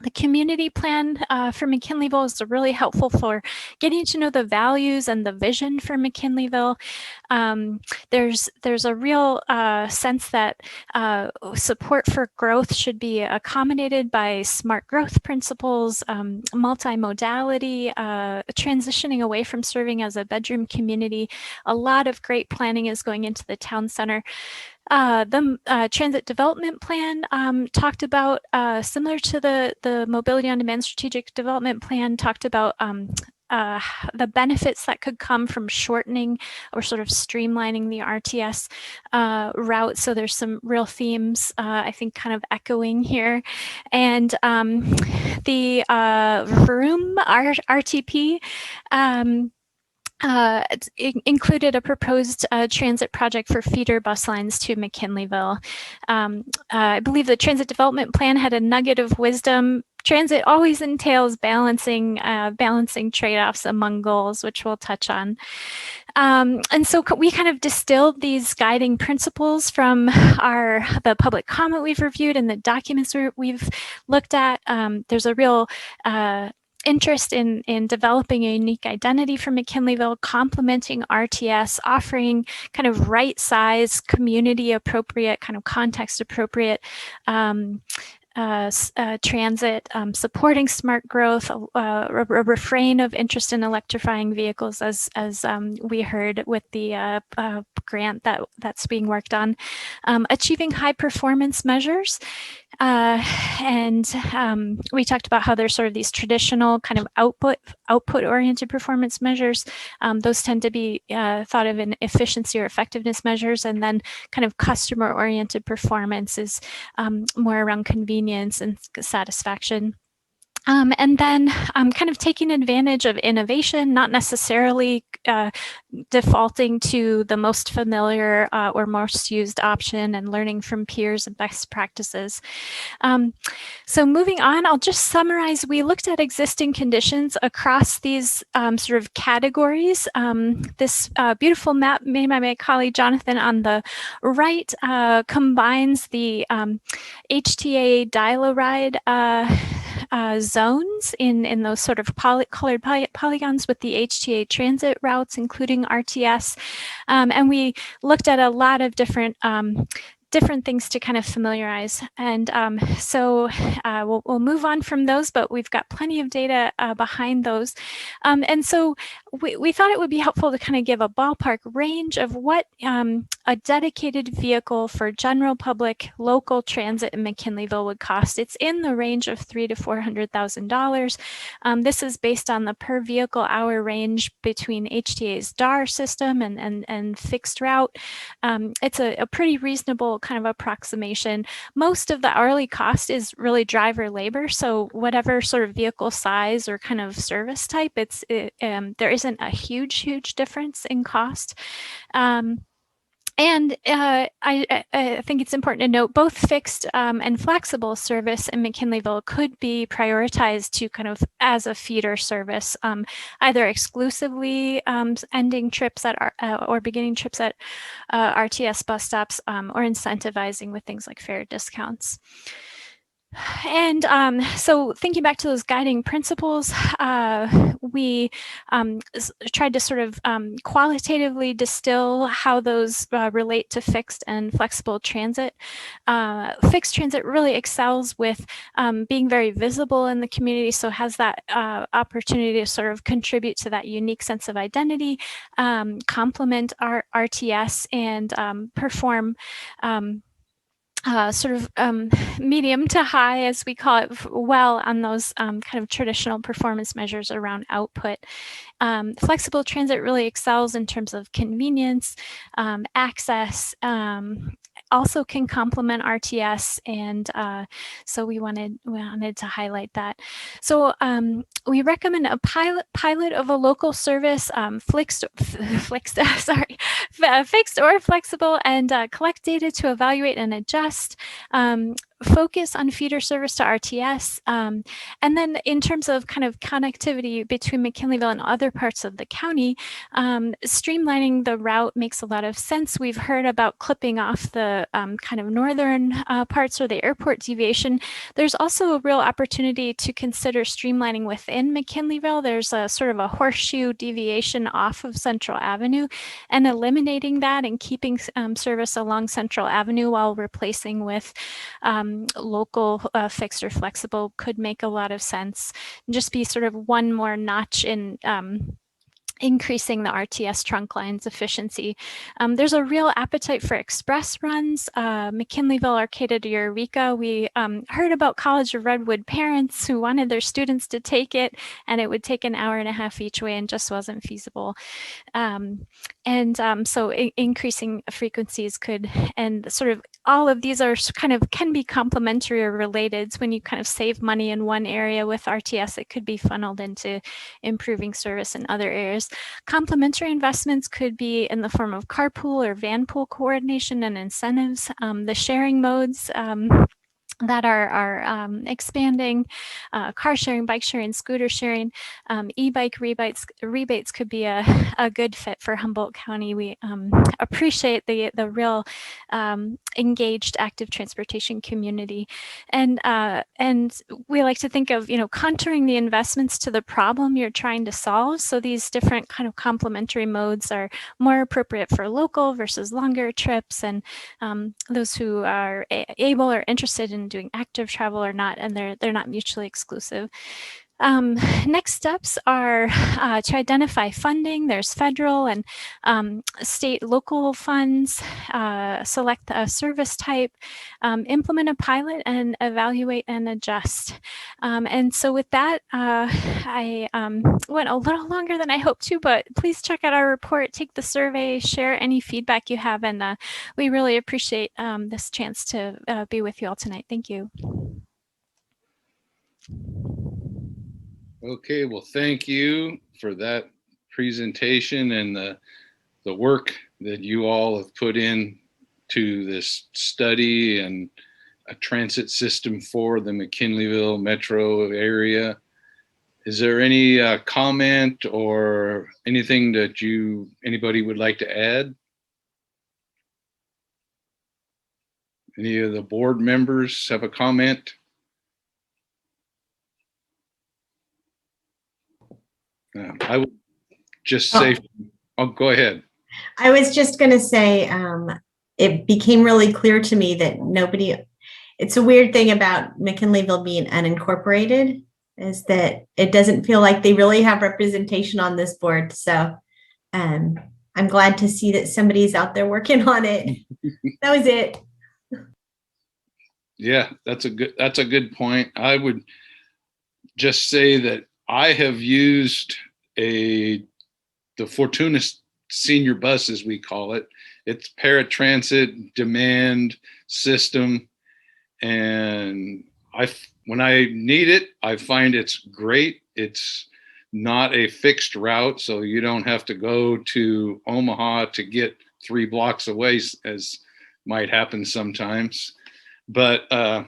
The community plan for McKinleyville is really helpful for getting to know the values and the vision for McKinleyville. There's a real sense that support for growth should be accommodated by smart growth principles, multimodality, transitioning away from serving as a bedroom community. A lot of great planning is going into the town center. The Transit Development Plan talked about, similar to the Mobility on Demand Strategic Development Plan, talked about the benefits that could come from shortening or sort of streamlining the RTS route. So there's some real themes, I think, kind of echoing here. And the Vroom RTP included a proposed transit project for feeder bus lines to McKinleyville. I believe the Transit Development Plan had a nugget of wisdom. Transit always entails balancing trade-offs among goals, which we'll touch on. And so we kind of distilled these guiding principles from the public comment we've reviewed and the documents we've looked at. There's a real interest in developing a unique identity for McKinleyville, complementing RTS, offering kind of right size, community appropriate, kind of context appropriate transit, supporting smart growth, a refrain of interest in electrifying vehicles, as we heard with the grant that's being worked on, achieving high performance measures. And we talked about how there's sort of these traditional kind of output oriented performance measures. Those tend to be thought of in efficiency or effectiveness measures, and then kind of customer oriented performance is more around convenience and satisfaction. And then kind of taking advantage of innovation, not necessarily defaulting to the most familiar or most used option, and learning from peers and best practices. So moving on, I'll just summarize. We looked at existing conditions across these sort of categories. This beautiful map made by my colleague Jonathan on the right combines the HTA dial-a-ride zones in those sort of colored polygons with the HTA transit routes, including RTS. And we looked at a lot of different different things to kind of familiarize. And so we'll move on from those, but we've got plenty of data behind those. And so we thought it would be helpful to kind of give a ballpark range of what a dedicated vehicle for general public local transit in McKinleyville would cost. It's in the range of $300,000 to $400,000. This is based on the per vehicle hour range between HTA's DAR system and fixed route. It's a pretty reasonable kind of approximation. Most of the hourly cost is really driver labor. So whatever sort of vehicle size or kind of service type, there isn't a huge difference in cost. And I think it's important to note both fixed and flexible service in McKinleyville could be prioritized to kind of as a feeder service, either exclusively ending trips at or beginning trips at RTS bus stops or incentivizing with things like fare discounts. And so thinking back to those guiding principles, we tried to sort of qualitatively distill how those relate to fixed and flexible transit. Fixed transit really excels with being very visible in the community, so has that opportunity to sort of contribute to that unique sense of identity, complement our RTS, and perform sort of medium to high, as we call it, well on those kind of traditional performance measures around output. Flexible transit really excels in terms of convenience, access, also can complement RTS, and so we wanted to highlight that. So we recommend a pilot of a local service, fixed or flexible, and collect data to evaluate and adjust. Focus on feeder service to RTS. And then in terms of kind of connectivity between McKinleyville and other parts of the county, streamlining the route makes a lot of sense. We've heard about clipping off the kind of northern parts or the airport deviation. There's also a real opportunity to consider streamlining within McKinleyville. There's a sort of a horseshoe deviation off of Central Avenue, and eliminating that and keeping service along Central Avenue while replacing with local fixed or flexible could make a lot of sense. And just be sort of one more notch in increasing the RTS trunk line's efficiency. There's a real appetite for express runs. McKinleyville, Arcata to Eureka, we heard about College of Redwood parents who wanted their students to take it, and it would take an hour and a half each way and just wasn't feasible. So increasing frequencies could, and sort of all of these are kind of can be complementary or related. So when you kind of save money in one area with RTS, it could be funneled into improving service in other areas. Complementary investments could be in the form of carpool or van pool coordination and incentives. The sharing modes that are expanding, car sharing, bike sharing, scooter sharing, e-bike rebates could be a good fit for Humboldt County. We appreciate the real engaged active transportation community, and we like to think of contouring the investments to the problem you're trying to solve. So these different kind of complementary modes are more appropriate for local versus longer trips, and those who are able or interested in doing active travel or not, and they're not mutually exclusive. Next steps are to identify funding. There's federal and state local funds, select a service type, implement a pilot, and evaluate and adjust. And so with that, I went a little longer than I hoped to, but please check out our report, take the survey, share any feedback you have, and we really appreciate this chance to be with you all tonight. Thank you. Okay, well, thank you for that presentation and the work that you all have put in to this study and a transit system for the McKinleyville metro area. Is there any comment or anything that anybody would like to add? Any of the board members have a comment? I would just say, oh, go ahead. I was just going to say, it became really clear to me that it's a weird thing about McKinleyville being unincorporated, is that it doesn't feel like they really have representation on this board. So I'm glad to see that somebody's out there working on it. That was it. Yeah, that's a good point. I would just say that I have used the Fortuna senior bus, as we call it. It's paratransit demand system. And when I need it, I find it's great. It's not a fixed route, so you don't have to go to Omaha to get 3 blocks away, as might happen sometimes. But I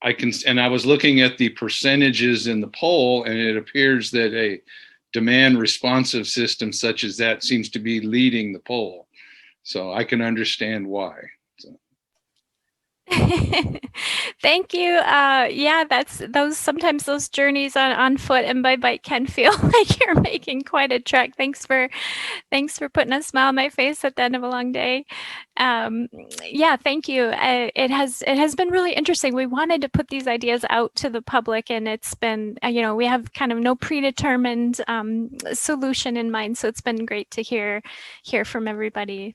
was looking at the percentages in the poll, and it appears that a demand responsive system such as that seems to be leading the poll. So I can understand why. Thank you. Yeah, sometimes those journeys on foot and by bike can feel like you're making quite a trek. Thanks for putting a smile on my face at the end of a long day. Yeah, thank you. It has been really interesting. We wanted to put these ideas out to the public, and it's been, we have kind of no predetermined solution in mind. So it's been great to hear from everybody.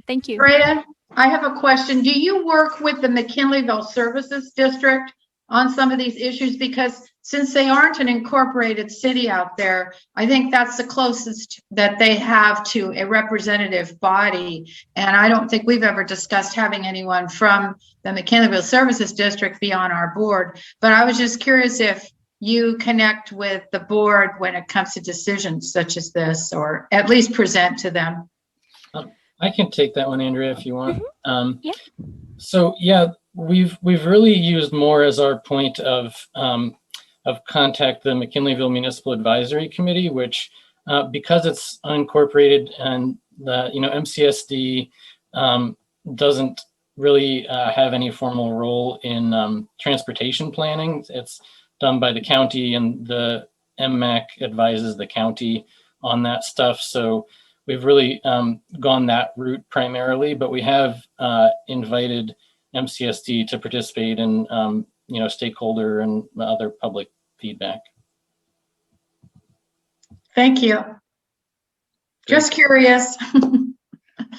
Thank you. Freya, I have a question. Do you work with the McKinleyville Services District on some of these issues? Because since they aren't an incorporated city out there, I think that's the closest that they have to a representative body. And I don't think we've ever discussed having anyone from the McKinleyville Services District be on our board. But I was just curious if you connect with the board when it comes to decisions such as this, or at least present to them. I can take that one, Andrea, if you want. Yeah. So yeah, we've really used more as our point of contact the McKinleyville Municipal Advisory Committee, which because it's unincorporated and the MCSD doesn't really have any formal role in transportation planning. It's done by the county, and the MMAC advises the county on that stuff. So we've really gone that route primarily, but we have invited MCSD to participate in stakeholder and other public feedback. Thank you. Just curious.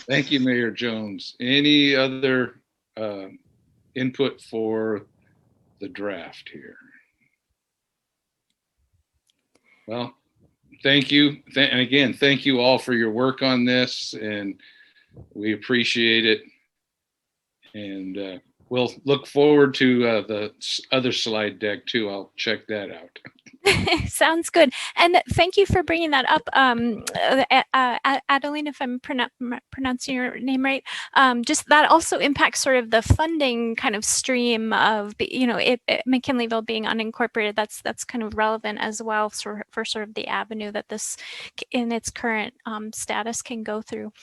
Thank you, Mayor Jones. Any other input for the draft here? Well, thank you. And again, thank you all for your work on this, and we appreciate it. And we'll look forward to the other slide deck too. I'll check that out. Sounds good. And thank you for bringing that up, Adeline, if I'm pronouncing your name right. Just that also impacts sort of the funding kind of stream of, McKinleyville being unincorporated. That's kind of relevant as well for sort of the avenue that this in its current status can go through.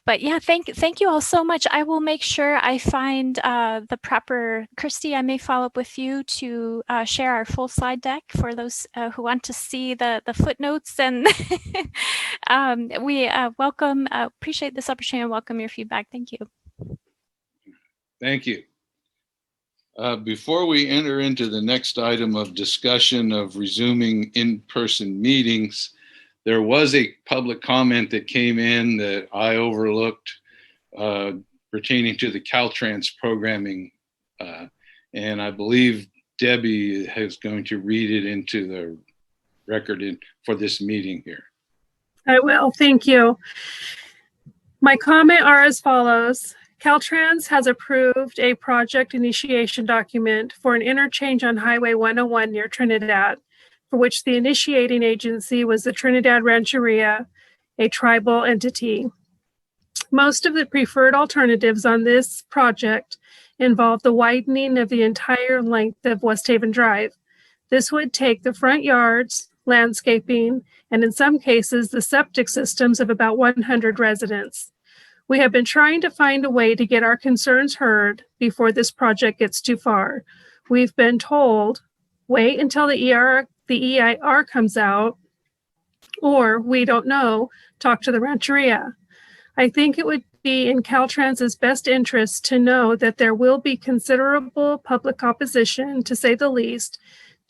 But yeah, thank you all so much. I will make sure I find the proper, Christy, I may follow up with you to share our full slide deck for those who want to see the footnotes. And we appreciate this opportunity and welcome your feedback. Thank you. Thank you. Before we enter into the next item of discussion of resuming in-person meetings, there was a public comment that came in that I overlooked pertaining to the Caltrans programming. And I believe Debbie is going to read it into the record for this meeting here. I will, thank you. My comment are as follows. Caltrans has approved a project initiation document for an interchange on Highway 101 near Trinidad, for which the initiating agency was the Trinidad Rancheria, a tribal entity. Most of the preferred alternatives on this project involve the widening of the entire length of West Haven Drive. This would take the front yards, landscaping, and in some cases, the septic systems of about 100 residents. We have been trying to find a way to get our concerns heard before this project gets too far. We've been told, wait until the EIR comes out, or we don't know, talk to the Rancheria. I think it would be in Caltrans's best interest to know that there will be considerable public opposition, to say the least,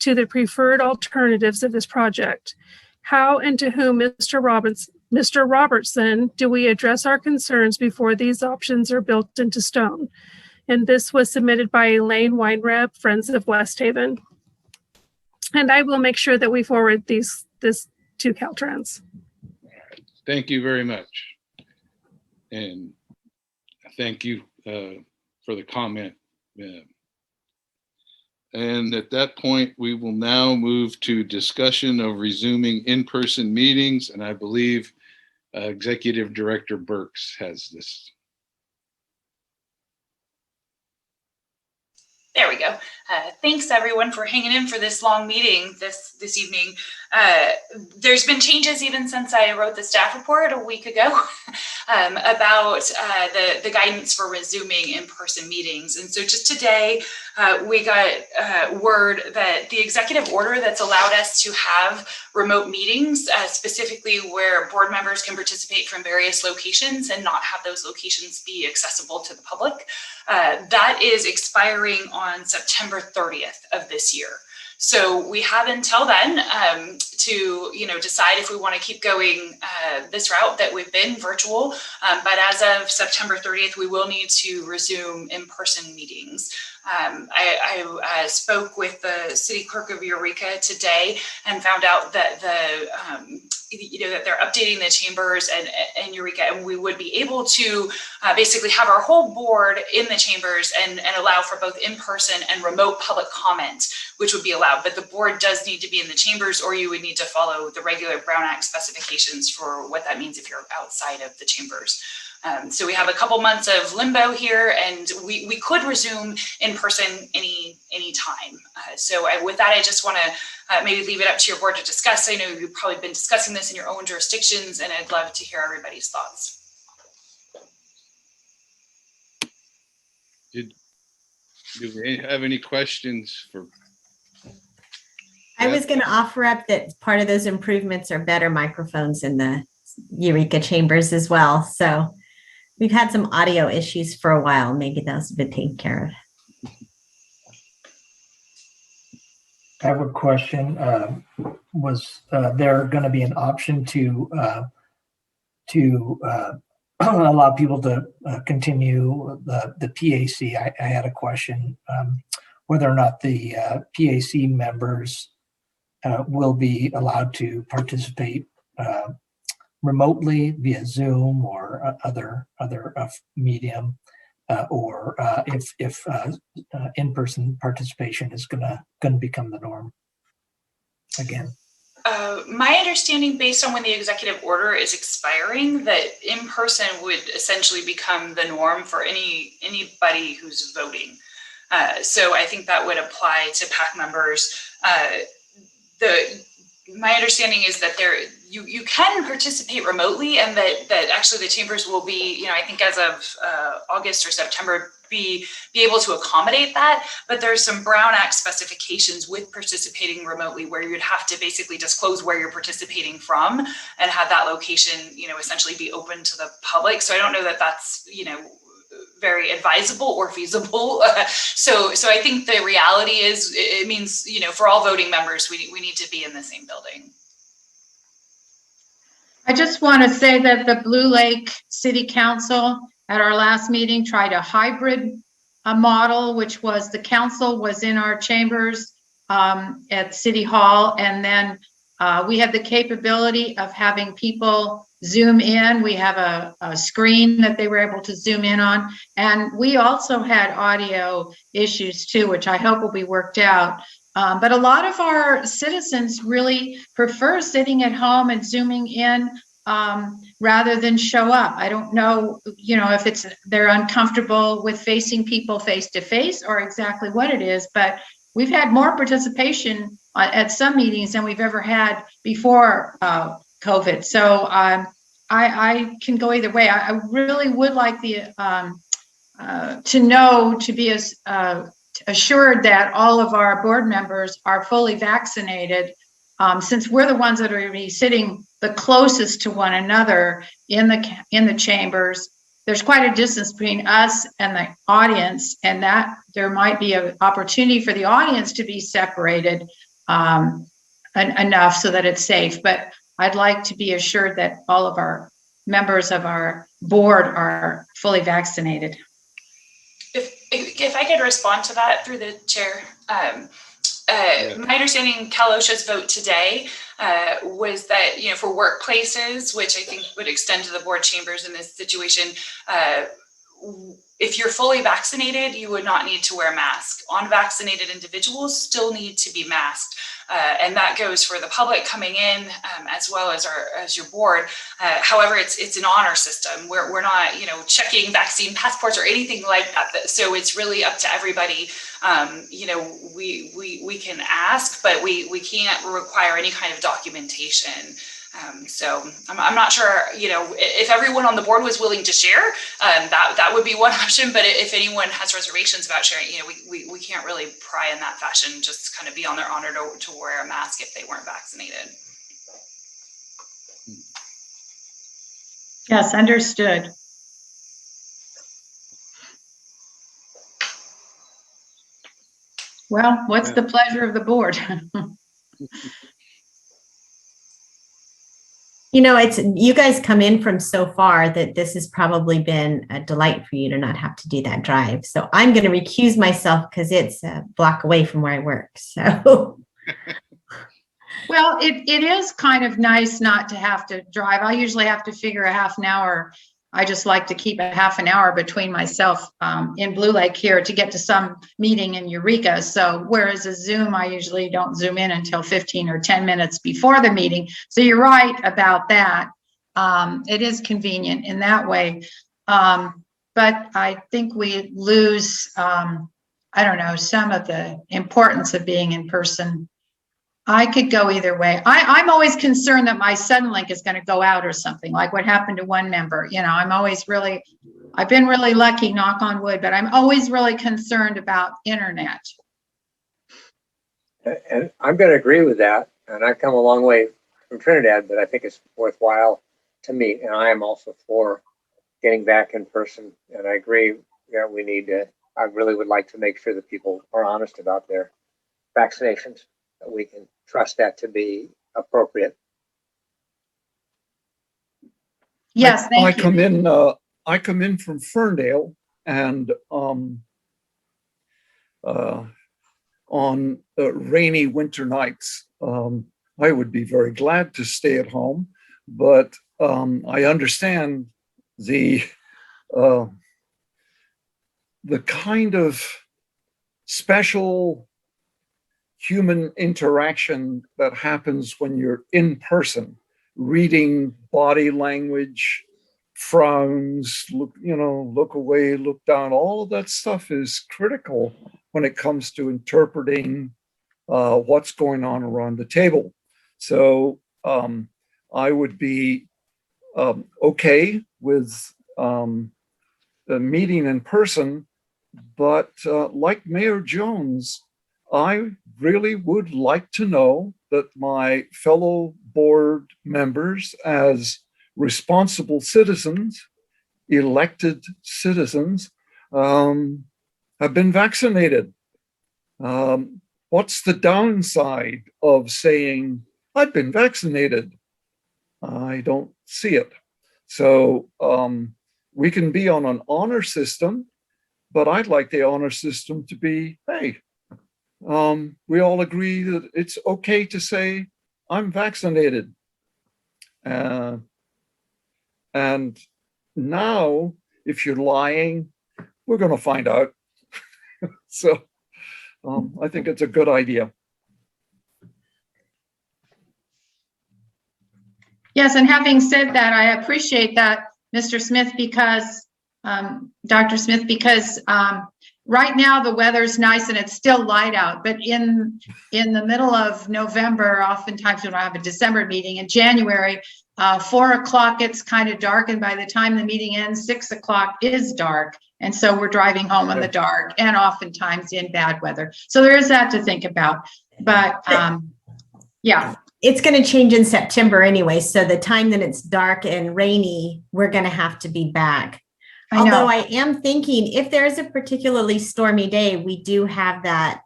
to the preferred alternatives of this project. How and to whom, Mr. Robertson, do we address our concerns before these options are built into stone? And this was submitted by Elaine Weinreb, Friends of West Haven. And I will make sure that we forward this to Caltrans. Thank you very much. And thank you for the comment. And at that point, we will now move to discussion of resuming in-person meetings. And I believe Executive Director Burks has this. There we go. Thanks everyone for hanging in for this long meeting this evening. There's been changes even since I wrote the staff report a week ago about the guidance for resuming in-person meetings. And so just today, we got word that the executive order that's allowed us to have remote meetings, specifically where board members can participate from various locations and not have those locations be accessible to the public, that is expiring on September 30th of this year. So we have until then to decide if we want to keep going this route that we've been virtual. But as of September 30th, we will need to resume in-person meetings. I spoke with the city clerk of Eureka today and found out that that they're updating the chambers and Eureka, and we would be able to basically have our whole board in the chambers and allow for both in-person and remote public comment, which would be allowed. But the board does need to be in the chambers, or you would need to follow the regular Brown Act specifications for what that means if you're outside of the chambers. So we have a couple months of limbo here, and we could resume in person any time. With that, I just want to maybe leave it up to your board to discuss. I know you've probably been discussing this in your own jurisdictions, and I'd love to hear everybody's thoughts. Do we have any questions for? I was going to offer up that part of those improvements are better microphones in the Eureka chambers as well. So we've had some audio issues for a while. Maybe those have been taken care of. I have a question. Was there going to be an option to allow people to continue the PAC? I had a question whether or not the PAC members will be allowed to participate remotely via Zoom or other medium, or if in-person participation is gonna become the norm again. My understanding, based on when the executive order is expiring, that in-person would essentially become the norm for anybody who's voting. So I think that would apply to PAC members. My understanding is that you can participate remotely, and that actually the chambers will be, I think as of August or September, be able to accommodate that. But there's some Brown Act specifications with participating remotely where you'd have to basically disclose where you're participating from and have that location, essentially be open to the public. So I don't know that that's, very advisable or feasible. So I think the reality is it means, for all voting members, we need to be in the same building. I just want to say that the Blue Lake City Council at our last meeting tried a hybrid model, which was the council was in our chambers at City Hall, and then we have the capability of having people Zoom in. We have a screen that they were able to zoom in on. And we also had audio issues too, which I hope will be worked out. But a lot of our citizens really prefer sitting at home and zooming in rather than show up. I don't know, if they're uncomfortable with facing people face to face or exactly what it is, but we've had more participation at some meetings than we've ever had before COVID. So I can go either way. I really would like to be assured that all of our board members are fully vaccinated, since we're the ones that are going to be sitting the closest to one another in the chambers. there's quite a distance between us and the audience, and that there might be an opportunity for the audience to be separated enough so that it's safe. But I'd like to be assured that all of our members of our board are fully vaccinated. If I could respond to that through the chair. My understanding, Cal OSHA's vote today was that, for workplaces, which I think would extend to the board chambers in this situation, if you're fully vaccinated, you would not need to wear a mask. Unvaccinated individuals still need to be masked. And that goes for the public coming in as well as your board. However, it's an honor system. We're not, checking vaccine passports or anything like that. So it's really up to everybody. We can ask, but we can't require any kind of documentation. So I'm not sure, if everyone on the board was willing to share, that would be one option. But if anyone has reservations about sharing, we can't really pry in that fashion, just kind of be on their honor to wear a mask if they weren't vaccinated. Yes, understood. Well, what's the pleasure of the board? It's you guys come in from so far that this has probably been a delight for you to not have to do that drive. So I'm going to recuse myself because it's a block away from where I work. So, well, it is kind of nice not to have to drive. I usually have to figure a half an hour. I just like to keep a half an hour between myself in Blue Lake here to get to some meeting in Eureka. So whereas a Zoom, I usually don't Zoom in until 15 or 10 minutes before the meeting. So you're right about that. It is convenient in that way. But I think we lose, some of the importance of being in person. I could go either way. I'm always concerned that my Suddenlink is going to go out or something, like what happened to one member. I've been really lucky, knock on wood, but I'm always really concerned about internet. And I'm going to agree with that. And I've come a long way from Trinidad, but I think it's worthwhile to meet. And I am also for getting back in person. And I agree that we need to, I really would like to make sure that people are honest about their vaccinations, that we can trust that to be appropriate. Yes, thank you. I come in from Ferndale, and on rainy winter nights, I would be very glad to stay at home, but I understand the kind of special human interaction that happens when you're in person, reading body language, frowns, look away, look down. All of that stuff is critical when it comes to interpreting what's going on around the table. So I would be okay with the meeting in person, but like Mayor Jones, I really would like to know that my fellow board members, as responsible citizens, elected citizens, have been vaccinated. What's the downside of saying, I've been vaccinated? I don't see it. So we can be on an honor system, but I'd like the honor system to be, hey, we all agree that it's okay to say, I'm vaccinated. And now, if you're lying, we're going to find out. So I think it's a good idea. Yes, and having said that, I appreciate that, Mr. Smith, because Dr. Smith, because right now the weather's nice and it's still light out, but in the middle of November, oftentimes we don't have a December meeting. In January, 4 o'clock, it's kind of dark, and by the time the meeting ends, 6 o'clock is dark. And so we're driving home in the dark and oftentimes in bad weather. So there is that to think about. But yeah. It's going to change in September anyway. So the time that it's dark and rainy, we're going to have to be back. I know. Although I am thinking if there's a particularly stormy day, we do have that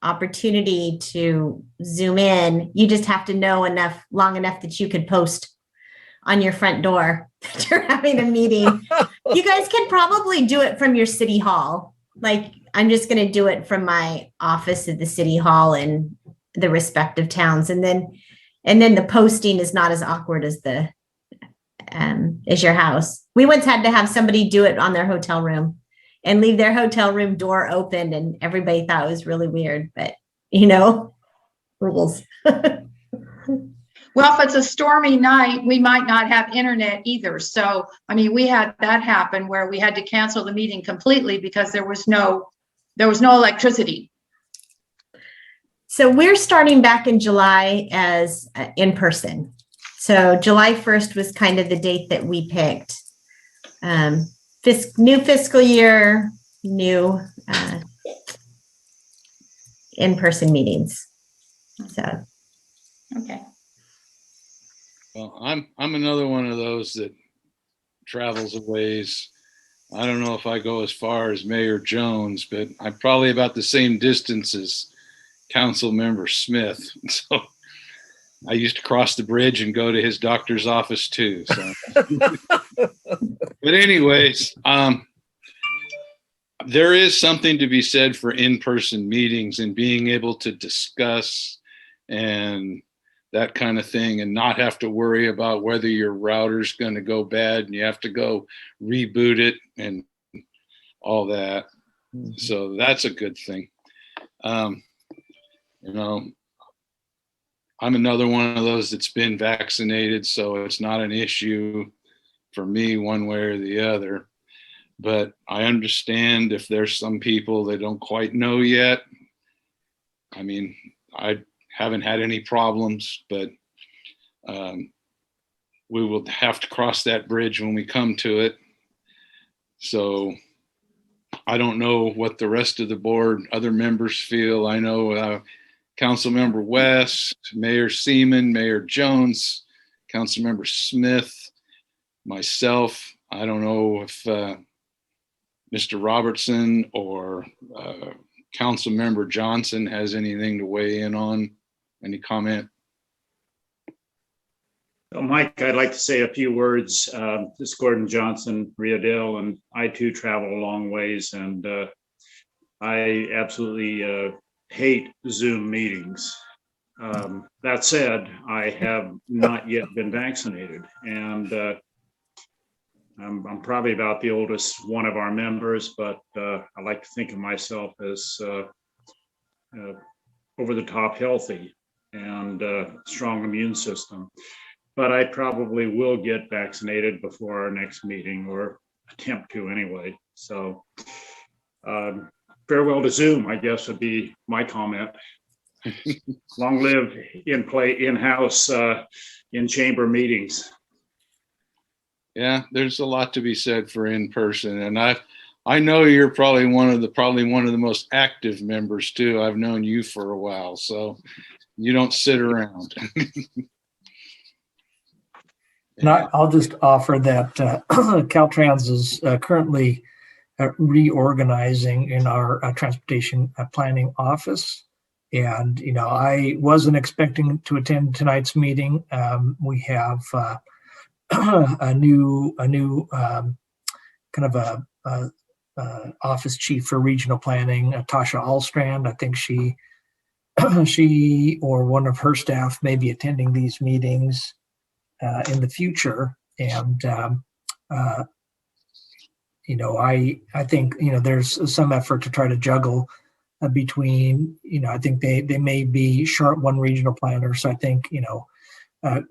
opportunity to zoom in. You just have to know long enough that you could post on your front door that you're having a meeting. You guys can probably do it from your city hall. Like, I'm just going to do it from my office at the city hall in the respective towns. And then the posting is not as awkward as your house. We once had to have somebody do it on their hotel room and leave their hotel room door open, and everybody thought it was really weird, but rules. Well, if it's a stormy night, we might not have internet either. So, I mean, we had that happen where we had to cancel the meeting completely because there was no electricity. So we're starting back in July as in person. So July 1st was kind of the date that we picked. New fiscal year, new in-person meetings. So. Okay. Well, I'm another one of those that travels a ways. I don't know if I go as far as Mayor Jones, but I'm probably about the same distance as Council Member Smith. So I used to cross the bridge and go to his doctor's office too. So, but anyways, there is something to be said for in-person meetings and being able to discuss and that kind of thing, and not have to worry about whether your router's going to go bad and you have to go reboot it and all that. So that's a good thing. I'm another one of those that's been vaccinated, so it's not an issue for me one way or the other. But I understand if there's some people that don't quite know yet. I mean, I haven't had any problems, but we will have to cross that bridge when we come to it. So I don't know what the rest of the board, other members feel. I know Councilmember West, Mayor Seaman, Mayor Jones, Councilmember Smith, myself. I don't know if Mr. Robertson or Councilmember Johnson has anything to weigh in on. Any comment? Well, Mike, I'd like to say a few words. This is Gordon Johnson, Riadale, and I too travel a long ways, and I absolutely hate Zoom meetings. That said, I have not yet been vaccinated, and I'm probably about the oldest one of our members, but I like to think of myself as over the top healthy and strong immune system. But I probably will get vaccinated before our next meeting, or attempt to anyway. So farewell to Zoom, I guess would be my comment. Long live in-house, in-chamber meetings. Yeah, there's a lot to be said for in-person, and I know you're probably one of the most active members too. I've known you for a while, so you don't sit around. And I'll just offer that Caltrans is currently reorganizing in our transportation planning office. And, I wasn't expecting to attend tonight's meeting. We have a new kind of a office chief for regional planning, Tasha Allstrand. I think she or one of her staff may be attending these meetings in the future. And, I think, there's some effort to try to juggle between, I think they may be short one regional planner. So I think,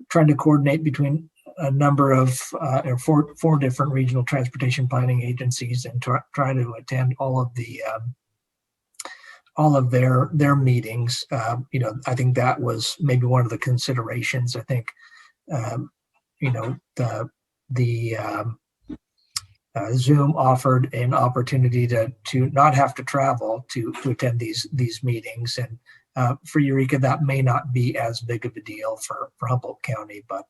trying to coordinate between a number of four different regional transportation planning agencies and try to attend all of their meetings. I think that was maybe one of the considerations. I think, Zoom offered an opportunity to not have to travel to attend these meetings. And for Eureka, that may not be as big of a deal for Humboldt County, but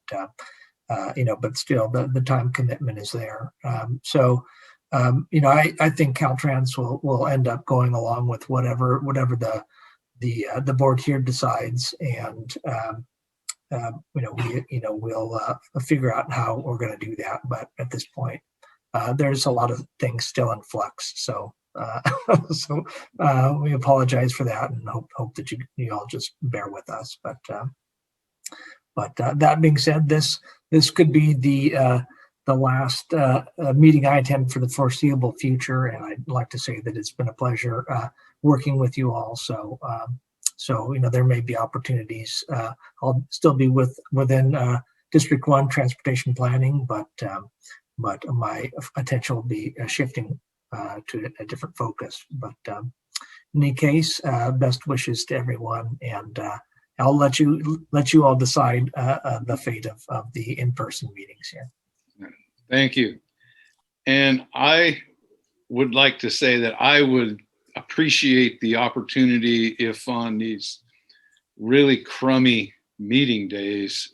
but still the time commitment is there. I think Caltrans will end up going along with whatever the board here decides, and we'll figure out how we're going to do that. But at this point, there's a lot of things still in flux. So we apologize for that, and hope that you all just bear with us. But that being said, this could be the last meeting I attend for the foreseeable future, and I'd like to say that it's been a pleasure working with you all. So there may be opportunities. I'll still be within District 1 transportation planning, but my attention will be shifting to a different focus. But in any case, best wishes to everyone, and I'll let you all decide the fate of the in-person meetings here. Thank you. And I would like to say that I would appreciate the opportunity if on these really crummy meeting days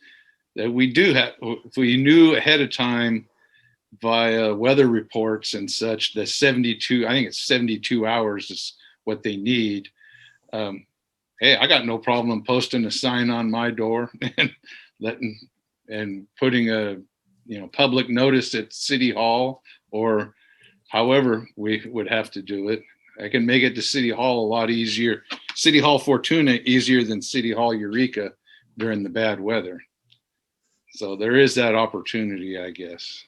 that we do have, if we knew ahead of time via weather reports and such, the 72, I think it's 72 hours is what they need. Hey, I got no problem posting a sign on my door and putting a public notice at City Hall, or however we would have to do it. I can make it to City Hall a lot easier. City Hall Fortuna easier than City Hall Eureka during the bad weather. So there is that opportunity, I guess.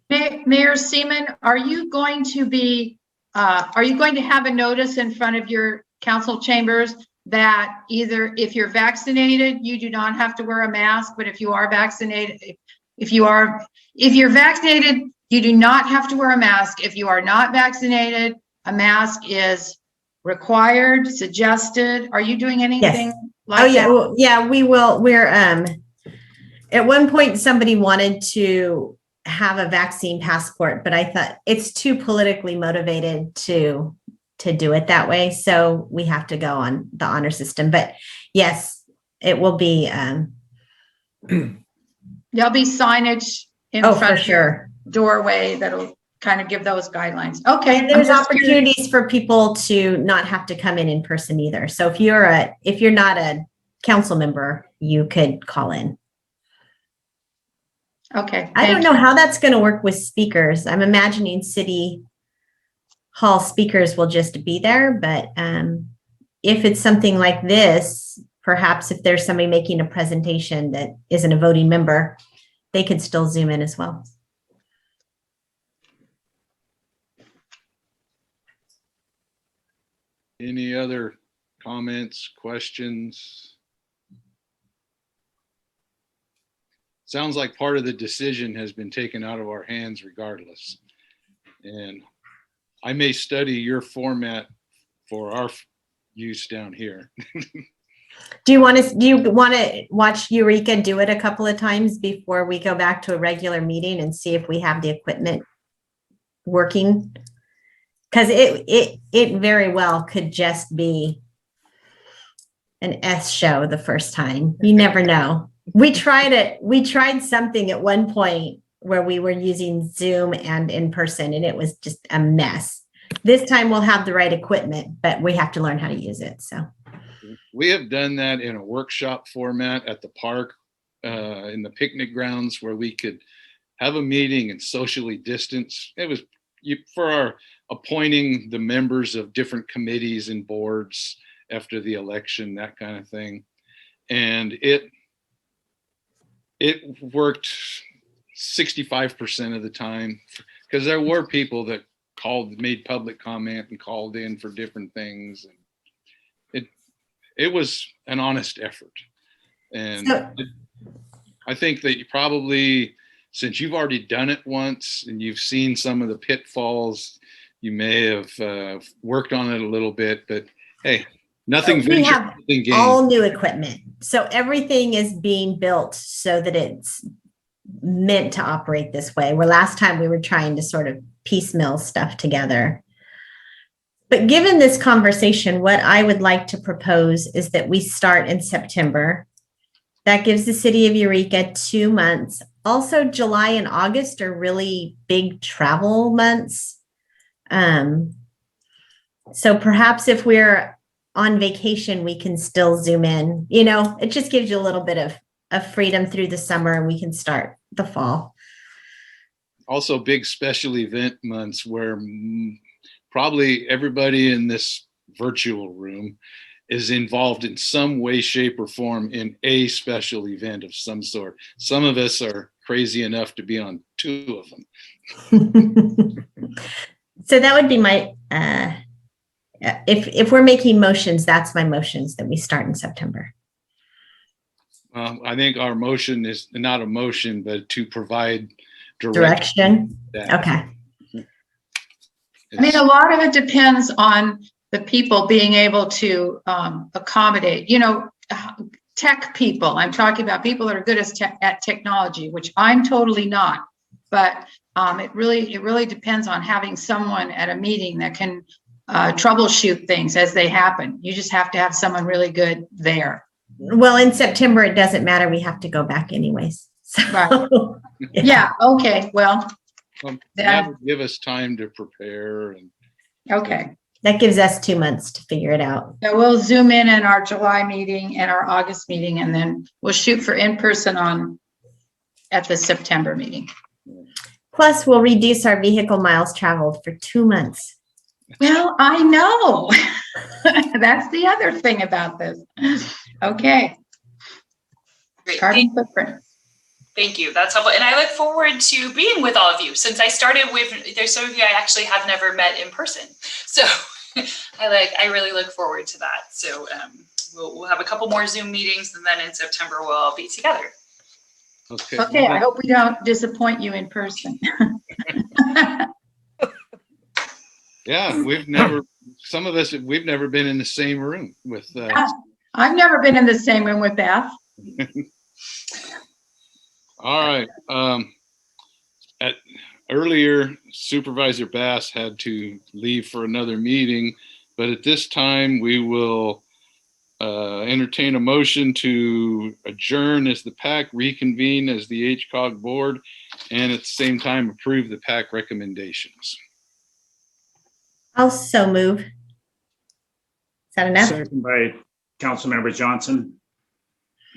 Mayor Seaman, are you going to have a notice in front of your council chambers that either if you're vaccinated, you do not have to wear a mask, but if you are vaccinated, if you're vaccinated, you do not have to wear a mask. If you are not vaccinated, a mask is required, suggested. Are you doing anything like that? Well, yeah, we will. We're at one point somebody wanted to have a vaccine passport, but I thought it's too politically motivated to do it that way. So we have to go on the honor system. But yes, it will be There'll be signage in front for of sure. your doorway that'll kind of give those guidelines. Okay. And there's opportunities for people to not have to come in person either. So if you're not a council member, you could call in. Okay. I don't know how that's going to work with speakers. I'm imagining City Hall speakers will just be there, but if it's something like this, perhaps if there's somebody making a presentation that isn't a voting member, they could still Zoom in as well. Any other comments, questions? Sounds like part of the decision has been taken out of our hands regardless. And I may study your format for our use down here. Do you want to watch Eureka do it a couple of times before we go back to a regular meeting and see if we have the equipment working? Because it very well could just be an S show the first time. You never know. We tried it. We tried something at one point where we were using Zoom and in person, and it was just a mess. This time we'll have the right equipment, but we have to learn how to use it. So we have done that in a workshop format at the park, in the picnic grounds, where we could have a meeting and socially distance. It was for our appointing the members of different committees and boards after the election, that kind of thing. And it worked 65% of the time, because there were people that made public comment and called in for different things. And it was an honest effort. And I think that you probably, since you've already done it once and you've seen some of the pitfalls, you may have worked on it a little bit, but hey, nothing we have gained. all new equipment. So everything is being built so that it's meant to operate this way, where last time we were trying to sort of piecemeal stuff together. But given this conversation, what I would like to propose is that we start in September. That gives the city of Eureka 2 months. also July and August are really big travel months. So perhaps if we're on vacation, we can still Zoom in. You know, it just gives you a little bit of freedom through the summer, and we can start the fall. Also big special event months where probably everybody in this virtual room is involved in some way, shape, or form in a special event of some sort. Some of us are crazy enough to be on 2 of them. So that would be my, if we're making motions, that's my motions that we start in September. I think our motion is not a motion, but to provide Direction. Okay. I mean, a lot of it depends on the people being able to accommodate, you know, tech people. I'm talking about people that are good at technology, which I'm totally not. But it really depends on having someone at a meeting that can troubleshoot things as they happen. You just have to have someone really good there. Well, in September, it doesn't matter. We have to go back anyways. So, right. Yeah. Okay. Well, that would give us time to prepare. And okay. That gives us 2 months to figure it out. So we'll zoom in our July meeting and our August meeting, and then we'll shoot for in-person at the September meeting. Plus, we'll reduce our vehicle miles traveled for 2 months. Well, I know. That's the other thing about this. Okay. Great. Carbon footprint. Thank you. That's helpful. And I look forward to being with all of you. Since I started with, there's some of you I actually have never met in person. So I really look forward to that. So we'll have a couple more Zoom meetings, and then in September we'll all be together. Okay. Okay. I hope we don't disappoint you in person. Yeah, some of us, we've never been in the same room with. I've never been in the same room with Beth. All right. Earlier, Supervisor Bass had to leave for another meeting, but at this time we will entertain a motion to adjourn as the PAC, reconvene as the HCOG board, and at the same time approve the PAC recommendations. I'll so move. Is that enough? Second by Councilmember Johnson.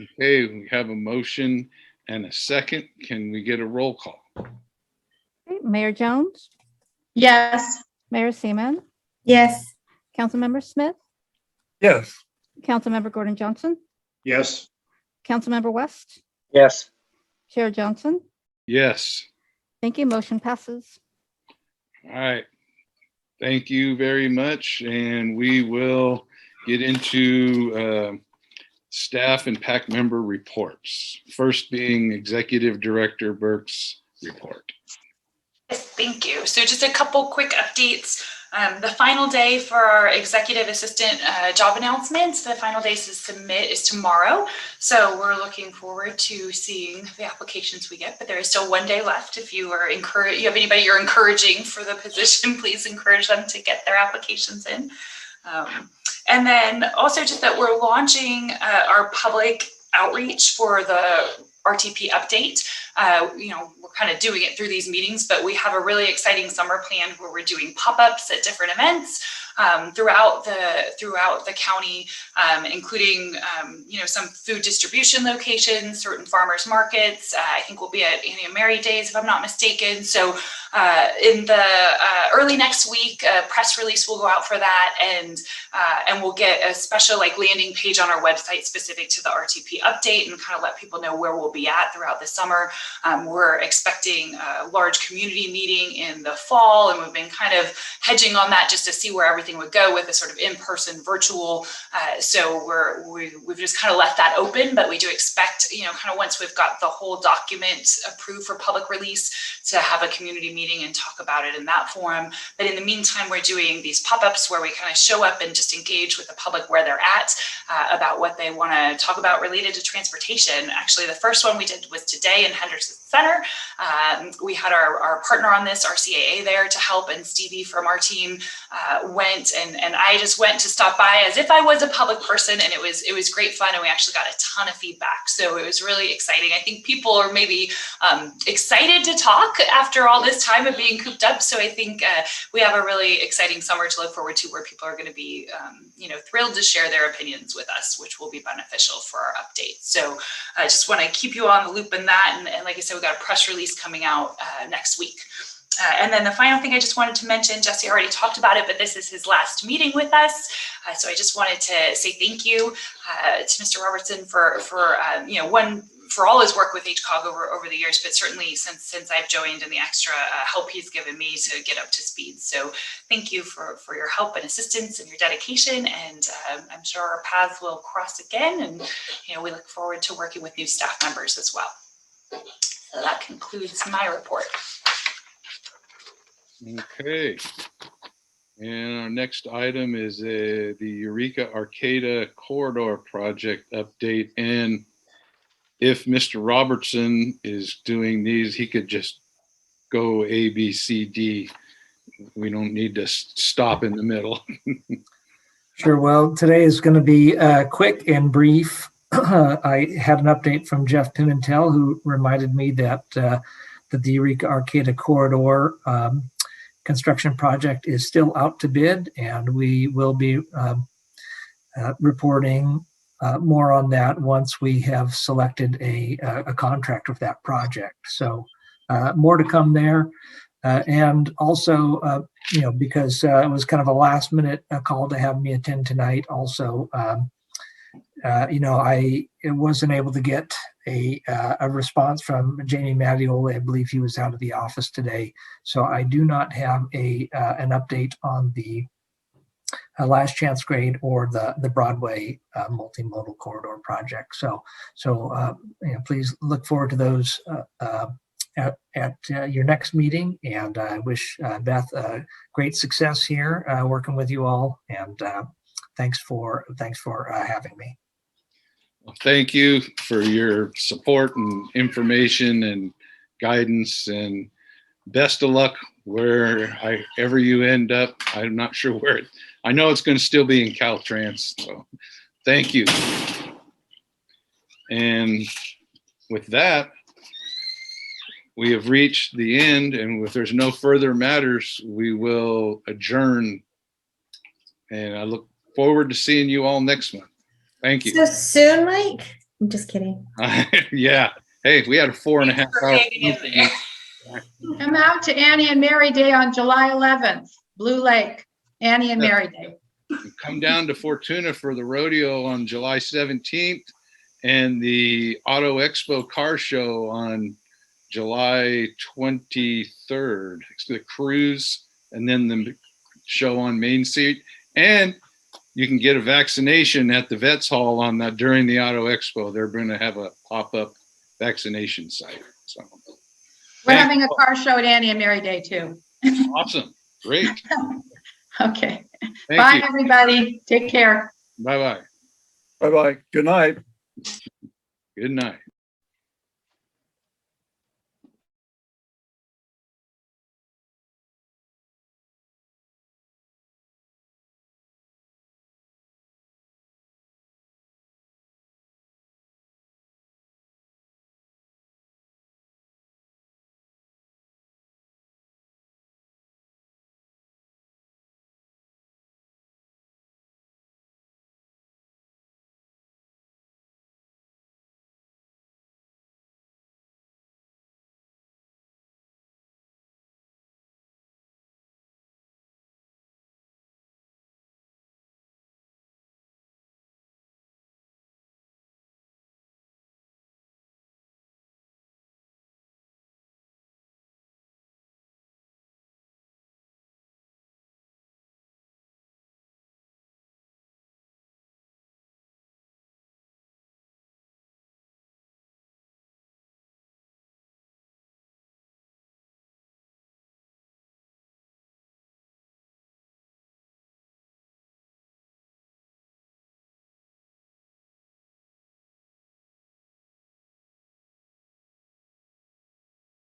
Okay, we have a motion and a second. Can we get a roll call? Okay, Mayor Jones, Yes. Mayor Seaman, Yes. Councilmember Smith, Yes. Councilmember Gordon Johnson, Yes. Councilmember West, Yes. Chair Johnson. Yes. Thank you. Motion passes. All right. Thank you very much. And we will get into staff and PAC member reports. First being Executive Director Burke's report. Yes, thank you. So just a couple quick updates. The final day for our executive assistant job announcements, the final day to submit is tomorrow. So we're looking forward to seeing the applications we get, but there is still 1 day left. If you are you have anybody you're encouraging for the position, please encourage them to get their applications in. And then also just that we're launching our public outreach for the RTP update. We're kind of doing it through these meetings, but we have a really exciting summer planned where we're doing pop-ups at different events throughout the county, including some food distribution locations, certain farmers markets. I think we'll be at Annie and Mary Days, if I'm not mistaken. So in the early next week, a press release will go out for that, and we'll get a special landing page on our website specific to the RTP update and kind of let people know where we'll be at throughout the summer. We're expecting a large community meeting in the fall, and we've been kind of hedging on that just to see where everything would go with a sort of in-person virtual. So we've just kind of left that open, but we do expect, kind of once we've got the whole document approved for public release, to have a community meeting and talk about it in that forum. But in the meantime, we're doing these pop-ups where we kind of show up and just engage with the public where they're at about what they want to talk about related to transportation. Actually, the first one we did was today in Henderson Center. We had our partner on this, our CAA, there to help, and Stevie from our team went excellent. And I just went to stop by as if I was a public person, and it was great fun. And we actually got a ton of feedback. So it was really exciting. I think people are maybe excited to talk after all this time of being cooped up. So I think we have a really exciting summer to look forward to, where people are going to be, thrilled to share their opinions with us, which will be beneficial for our update. So I just want to keep you on the loop in that. And like I said, we got a press release coming out next week. And then the final thing I just wanted to mention, Jesse already talked about it, but this is his last meeting with us. So I just wanted to say thank you to Mr. Robertson for all his work with HCOG over the years, but certainly since I've joined, and the extra help he's given me to get up to speed. So thank you for your help and assistance and your dedication. And I'm sure our paths will cross again. And, we look forward to working with new staff members as well. So that concludes my report. Okay. And our next item is the Eureka Arcata Corridor project update. And if Mr. Robertson is doing these, he could just go A, B, C, D. We don't need to stop in the middle. Sure. Well, today is going to be quick and brief. I had an update from Jeff Pimentel, who reminded me that the Eureka Arcata Corridor construction project is still out to bid, and we will be reporting more on that once we have selected a contractor for that project. So more to come there. And also, because it was kind of a last minute call to have me attend tonight. Also, I wasn't able to get a response from Jamie Mattioli. I believe he was out of the office today. So I do not have an update on the Last Chance Grade or the Broadway multimodal corridor project. So please look forward to those at your next meeting. And I wish Beth great success here working with you all. And thanks for having me. Well, thank you for your support and information and guidance, and best of luck wherever you end up. I'm not sure where I know it's going to still be in Caltrans. So thank you. And with that, we have reached the end, and if there's no further matters, we will adjourn. And I look forward to seeing you all next month. Thank you. So soon, Mike? I'm just kidding. Yeah. Hey, we had a 4.5 hour. Come out to Annie and Mary Day on July 11th, Blue Lake, Annie and Mary Day. Come down to Fortuna for the rodeo on July 17th and the Auto Expo car show on July 23rd. It's the cruise and then the show on Main Street. And you can get a vaccination at the Vets Hall on that during the Auto Expo. They're going to have a pop-up vaccination site. So we're having a car show at Annie and Mary Day too. Awesome. Great. Okay. Thank Bye, you. everybody. Take care. Bye-bye. Bye-bye. Good night. Good night.